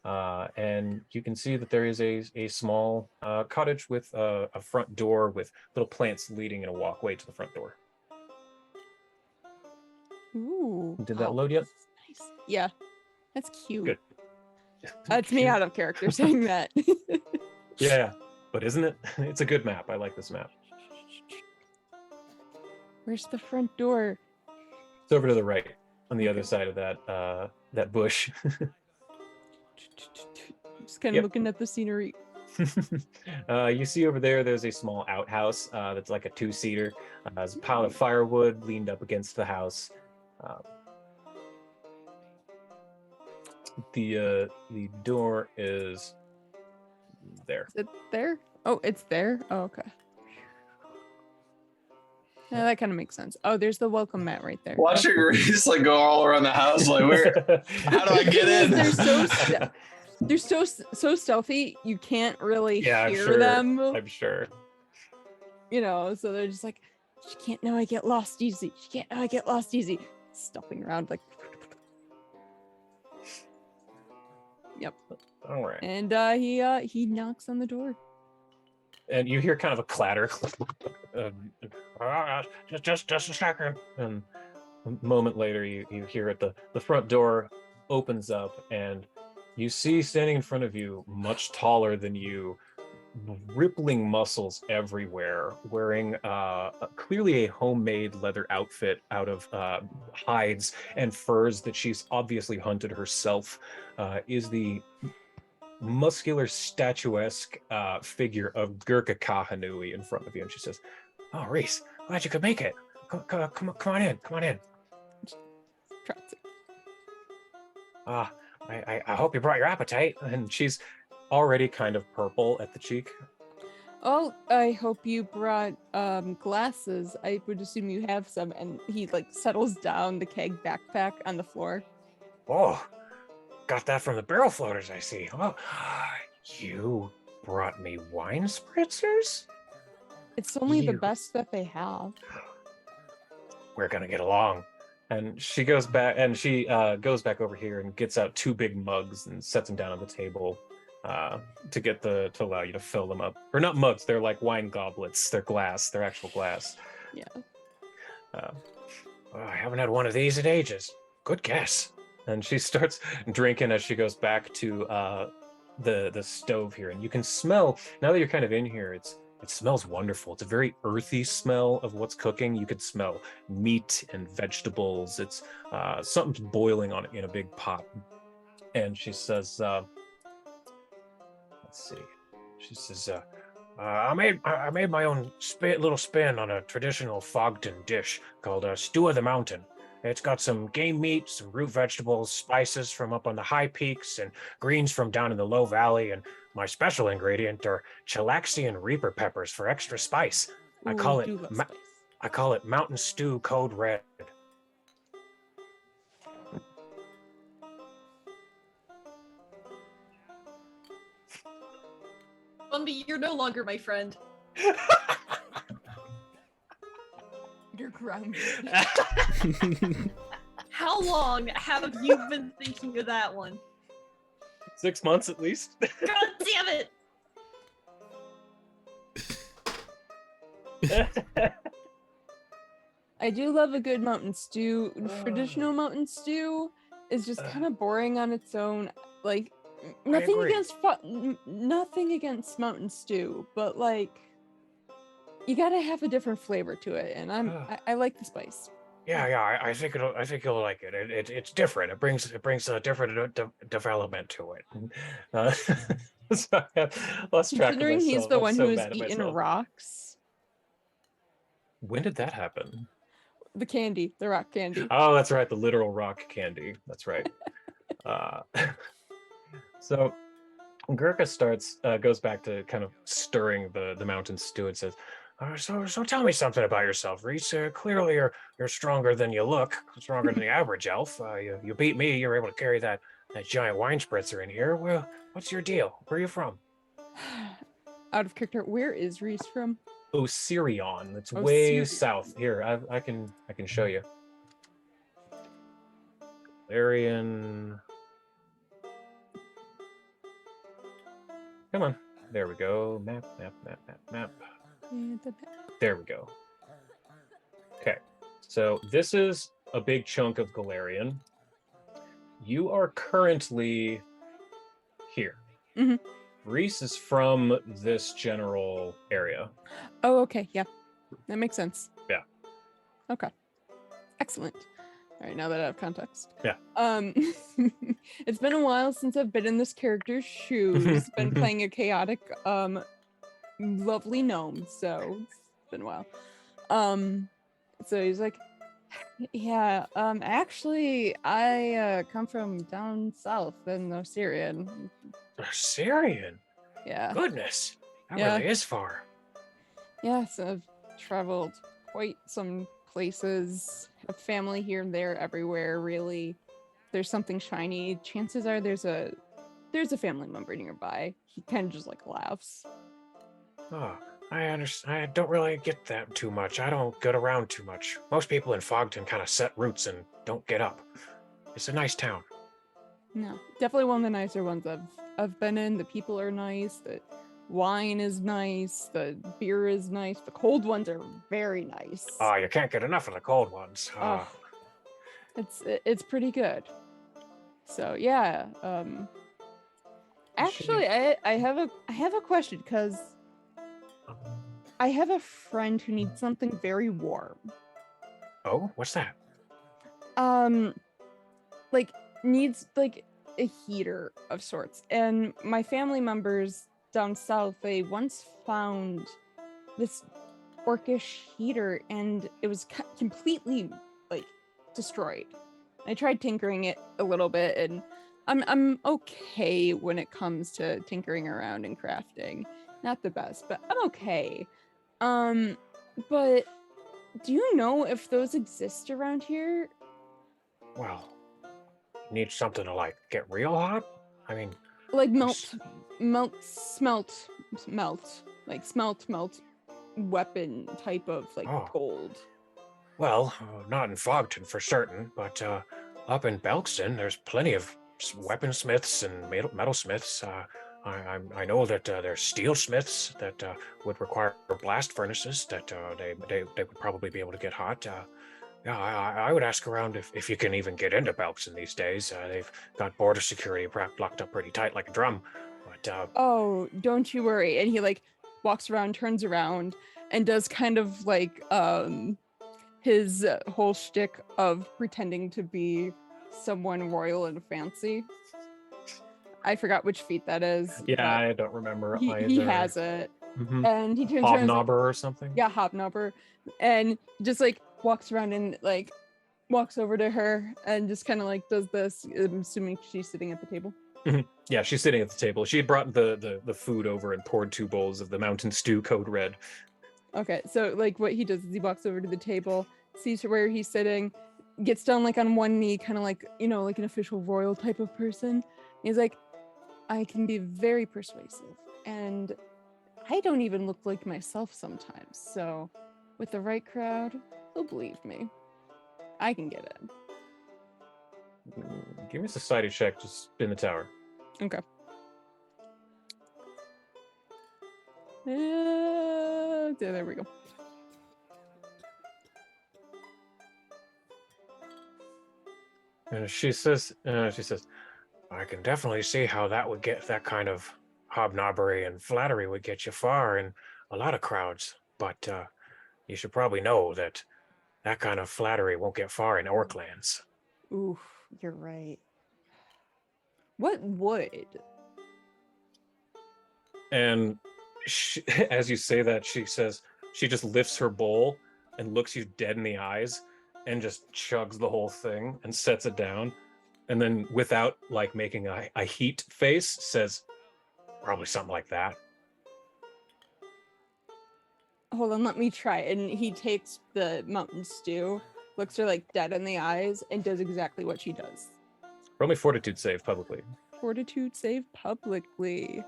And you can see that there is a small cottage with a front door with little plants leading in a walkway to the front door. Ooh. Did that load yet? Nice. Yeah. That's cute. Good. That's me out of character saying that. Yeah, but isn't it? It's a good map. I like this map. Where's the front door? It's over to the right, on the other side of that bush. Just kind of looking at the scenery. You see over there's a small outhouse that's like a two-seater. There's a pile of firewood leaned up against the house. The door is there. Is it there? Oh, it's there? Oh, okay. Yeah, that kind of makes sense. Oh, there's the welcome mat right there. Watching Reese like go all around the house, like where? How do I get in? They're so They're so stealthy, you can't really Yeah, I'm hear sure. them. I'm sure. You know, so they're just like, she can't know I get lost easy. She can't know I get lost easy. Stuffing around like. Yep. All right. And he knocks on the door. And you hear kind of a clatter. Just a second. And a moment later, you hear it. The front door opens up, and you see standing in front of you, much taller than you, rippling muscles everywhere, wearing clearly a homemade leather outfit out of hides and furs that she's obviously hunted herself, is the muscular, statuesque figure of Gurkha Kahanui in front of you. And she says, "Oh, Reese, glad you could make it. Come on in. Come on in. I hope you brought your appetite." And she's already kind of purple at the cheek. Oh, I hope you brought glasses. I would assume you have some. And he like settles down the keg backpack on the floor. Oh, got that from the barrel floaters, I see. Oh, you brought me wine spritzers? It's only the You- best that they have. We're gonna get along. And she goes back, goes back over here and gets out 2 big mugs and sets them down on the table to allow you to fill them up. Or not mugs, they're like wine goblets. They're glass. They're actual glass. Yeah. I haven't had one of these in ages. Good guess. And she starts drinking as she goes back to the stove here, and you can smell, now that you're kind of in here, it smells wonderful. It's a very earthy smell of what's cooking. You could smell meat and vegetables. It's something's boiling on it in a big pot. And she says, let's see. She says, I made my own little spin on a traditional Fogden dish called Stew of the Mountain. It's got some game meat, some root vegetables, spices from up on the high peaks, and greens from down in the low valley. And my special ingredient are chilaxian reaper peppers for extra spice. I call it Mountain Stew Code Red. Bumby, you're no longer my friend. You're grounded. How long have you been thinking of that one? 6 months at least. God damn it! I do love a good mountain stew. Traditional mountain stew is just kind of boring on its own. Like nothing agree. nothing against mountain stew, but like you gotta have a different flavor to it, and I like the spice. Yeah, I think you'll like it. It's different. It brings a different development to it. So I lost track of Considering he's myself. the I'm one so who's mad at eaten myself. rocks. When did that happen? The candy, the rock candy. Oh, that's right, the literal rock candy. That's right. So Gurkha goes back to kind of stirring the mountain stew and says, so tell me something about yourself, Reese. Clearly you're stronger than you look, stronger than the average elf. You beat me. You're able to carry that giant wine spritzer in here. Well, what's your deal? Where are you from? Out of character, where is Reese from? Osirion. It's way Osirion. south. Here, I can show you. Arian. Come on. There we go. Map. There we go. Okay. So this is a big chunk of Galarian. You are currently here. Mm-hmm. Reese is from this general area. Oh, okay. Yeah, that makes sense. Yeah. Okay. Excellent. All right, now that I have context. Yeah. It's been a while since I've been in this character's shoes. Been playing a chaotic, lovely gnome, so it's been a while. So he's like, yeah, actually, I come from down south in Osirian. Syrian? Yeah. Goodness. That Yeah. really is far. Yeah, so I've traveled quite some places. Have family here and there, everywhere, really. There's something shiny. Chances are there's a there's a family member nearby. He kind of just like laughs. Oh, I understand. I don't really get that too much. I don't get around too much. Most people in Fogton kind of set roots and don't get up. It's a nice town. No, definitely one of the nicer ones I've been in. The people are nice. The wine is nice. The beer is nice. The cold ones are very nice. Oh, you can't get enough of the cold ones. Oh, it's pretty good. So yeah. Actually, I have a question because I have a friend who needs something very warm. Oh, what's that? Like needs like a heater of sorts. And my family members down south, they once found this orcish heater and it was completely like destroyed. I tried tinkering it a little bit and I'm okay when it comes to tinkering around and crafting. Not the best, but I'm okay. But do you know if those exist around here? Well, you need something to like get real hot? I mean, Like melt weapon type of like gold. Well, not in Fogton for certain, but up in Belkston, there's plenty of weaponsmiths and metalsmiths. I know that there's steelsmiths that would require blast furnaces that they would probably be able to get hot. Yeah, I would ask around if you can even get into Belkston these days. They've got border security locked up pretty tight like a drum. But oh, don't you worry. And he like walks around, turns around, and does kind of like his whole shtick of pretending to be someone royal and fancy. I forgot which feat that is. Yeah, I don't remember either. He has it. Mhm. And he turns around. Hobnobber or something? Yeah, Hobnobber. And just like walks around and like walks over to her and just kind of like does this. I'm assuming she's sitting at the table. Mhm. Yeah, she's sitting at the table. She had brought the food over and poured 2 bowls of the mountain stew code red. Okay, so like what he does is he walks over to the table, sees where he's sitting, gets down like on one knee, kind of like, you know, like an official royal type of person. He's like, I can be very persuasive, and I don't even look like myself sometimes. So with the right crowd, they'll believe me. I can get in. Give me a society check to spin the tower. Okay. There we go. And she says, I can definitely see how that would get that kind of hobnobbery and flattery would get you far in a lot of crowds. But you should probably know that that kind of flattery won't get far in Orklands. Oof, you're right. What would? And she, as you say that, she says, she just lifts her bowl and looks you dead in the eyes and just chugs the whole thing and sets it down. And then without like making a heat face says, probably something like that. Hold on, let me try. And he takes the mountain stew, looks her like dead in the eyes, and does exactly what she does. Roll me fortitude save publicly. Fortitude save publicly.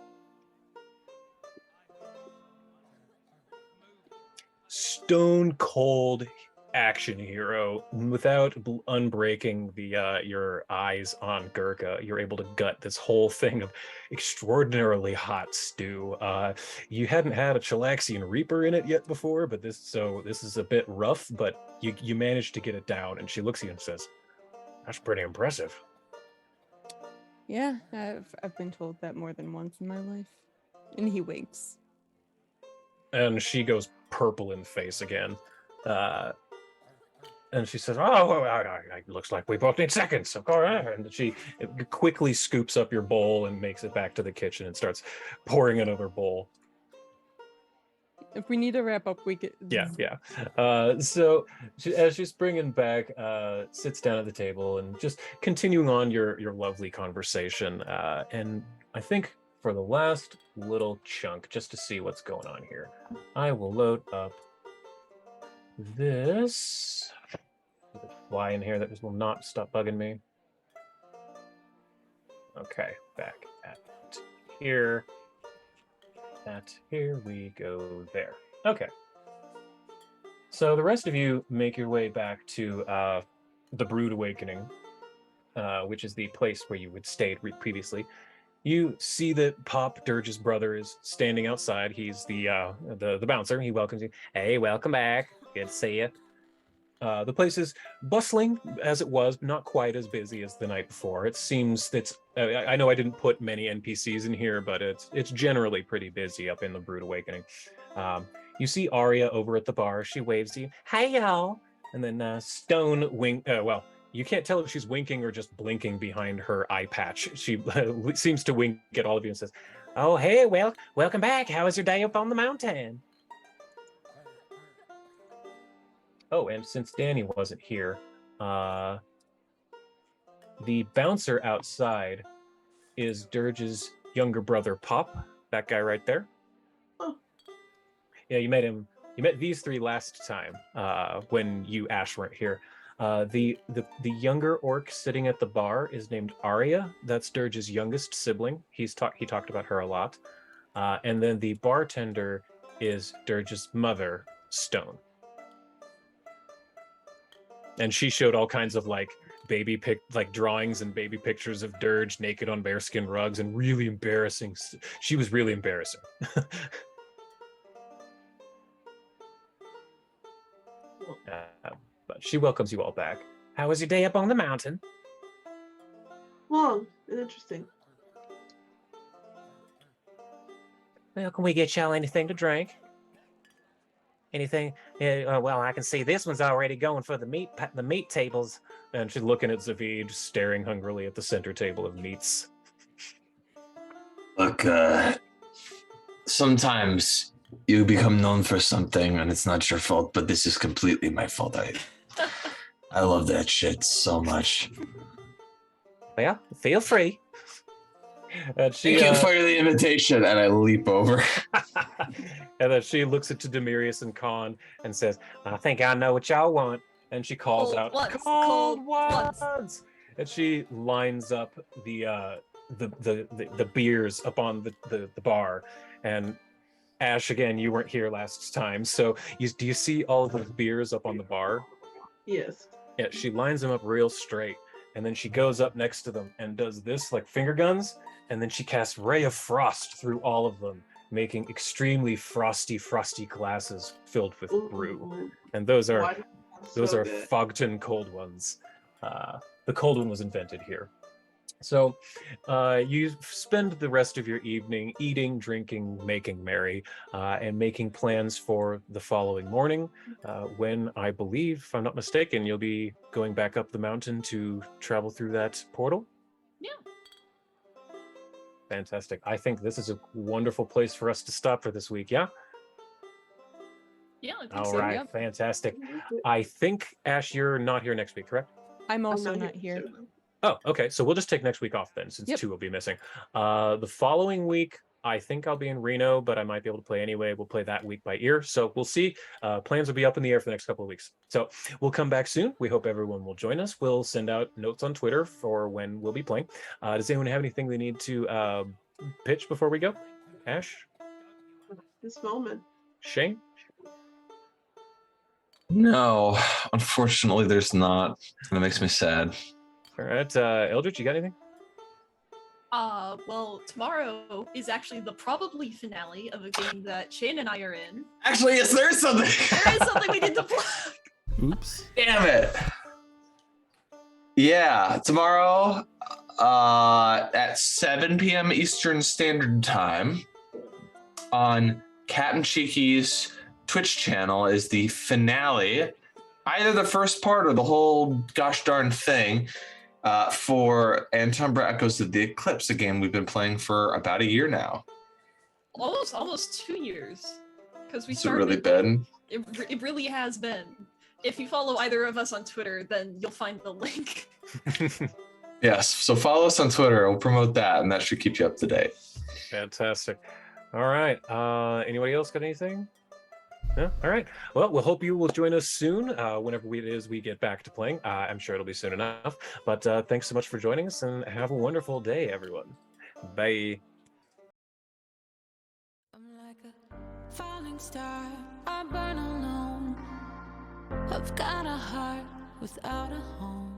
Stone cold action hero without unbreaking the your eyes on Gurkha. You're able to gut this whole thing of extraordinarily hot stew. You hadn't had a Chilaxian Reaper in it yet before, but this is a bit rough, but you managed to get it down. And she looks at you and says, "That's pretty impressive." Yeah, I've been told that more than once in my life. And he winks. And she goes purple in the face again. And she says, "Oh, it looks like we both need seconds." And she quickly scoops up your bowl and makes it back to the kitchen and starts pouring another bowl. If we need to wrap up, we could. Yeah. So as she's bringing back, sits down at the table and just continuing on your lovely conversation. And I think for the last little chunk, just to see what's going on here, I will load up this. Fly in here that just will not stop bugging me. Okay, back at here. Here we go there. Okay. So the rest of you make your way back to the Brood Awakening, which is the place where you had stayed previously. You see that Pop Dirge's brother is standing outside. He's the bouncer. He welcomes you. Hey, welcome back. Good to see you. The place is bustling as it was, but not quite as busy as the night before. It seems it's. I know I didn't put many NPCs in here, but it's generally pretty busy up in the Brood Awakening. You see Arya over at the bar. She waves to you. Hey, y'all. And then Stone wink. Well, you can't tell if she's winking or just blinking behind her eye patch. She seems to wink at all of you and says, "Oh, hey, welcome back. How was your day up on the mountain?" Oh, and since Dani wasn't here, the bouncer outside is Dirge's younger brother, Pop. That guy right there. Oh. Yeah, you met him. You met these three last time when you, Ash, weren't here. The younger orc sitting at the bar is named Arya. That's Dirge's youngest sibling. He talked about her a lot. And then the bartender is Dirge's mother, Stone. And she showed all kinds of like drawings and baby pictures of Dirge naked on bearskin rugs and really embarrassing. She was really embarrassing. But she welcomes you all back. How was your day up on the mountain? Long and interesting. Well, can we get y'all anything to drink? Anything? Well, I can see this one's already going for the meat tables. And she's looking at Zavid, staring hungrily at the center table of meats. Look, sometimes you become known for something and it's not your fault, but this is completely my fault. I love that shit so much. Well, feel free. Thank you for the invitation, and I leap over. And then she looks at Demirius and Khan and says, I think I know what y'all want. And she calls out, cold ones! And she lines up the beers up on the bar. And Ash, again, you weren't here last time. So do you see all of the beers up on the bar? Yes. Yeah, she lines them up real straight. And then she goes up next to them and does this like finger guns. And then she casts Ray of Frost through all of them, making extremely frosty glasses filled with brew. And those are Fogton cold ones. The cold one was invented here. So you spend the rest of your evening eating, drinking, making merry, and making plans for the following morning, when I believe, if I'm not mistaken, you'll be going back up the mountain to travel through that portal. Yeah. Fantastic. I think this is a wonderful place for us to stop for this week, yeah? Yeah, I think All so. right, Yep. fantastic. I think, Ash, you're not here next week, correct? I'm also not here. Oh, okay. So we'll just take next week off then, since Yep. two will be missing. The following week, I think I'll be in Reno, but I might be able to play anyway. We'll play that week by ear. So we'll see. Plans will be up in the air for the next couple of weeks. So we'll come back soon. We hope everyone will join us. We'll send out notes on Twitter for when we'll be playing. Does anyone have anything they need to pitch before we go? Ash? This moment. Shane? No, unfortunately, there's not. That makes me sad. All right. Eldritch, you got anything? Well, tomorrow is actually the probably finale of a game that Shane and I are in. Actually, yes, there is something. There is something we need to plug. Oops. Damn it. Yeah, tomorrow at 7 p.m. Eastern Standard Time on Cat and Cheeky's Twitch channel is the finale, either the first part or the whole gosh darn thing, for Antumbra Echoes of the Eclipse, a game we've been playing for about a year now. Almost 2 years. Because we Has it started. really been? It really has been. If you follow either of us on Twitter, then you'll find the link. Yes, so follow us on Twitter. We'll promote that, and that should keep you up to date. Fantastic. All right. Anybody else got anything? Yeah. All right. Well, we'll hope you will join us soon. Whenever it is we get back to playing. I'm sure it'll be soon enough. But thanks so much for joining us, and have a wonderful day, everyone. Bye. I'm like a falling star, I burn alone. I've got a heart without a home.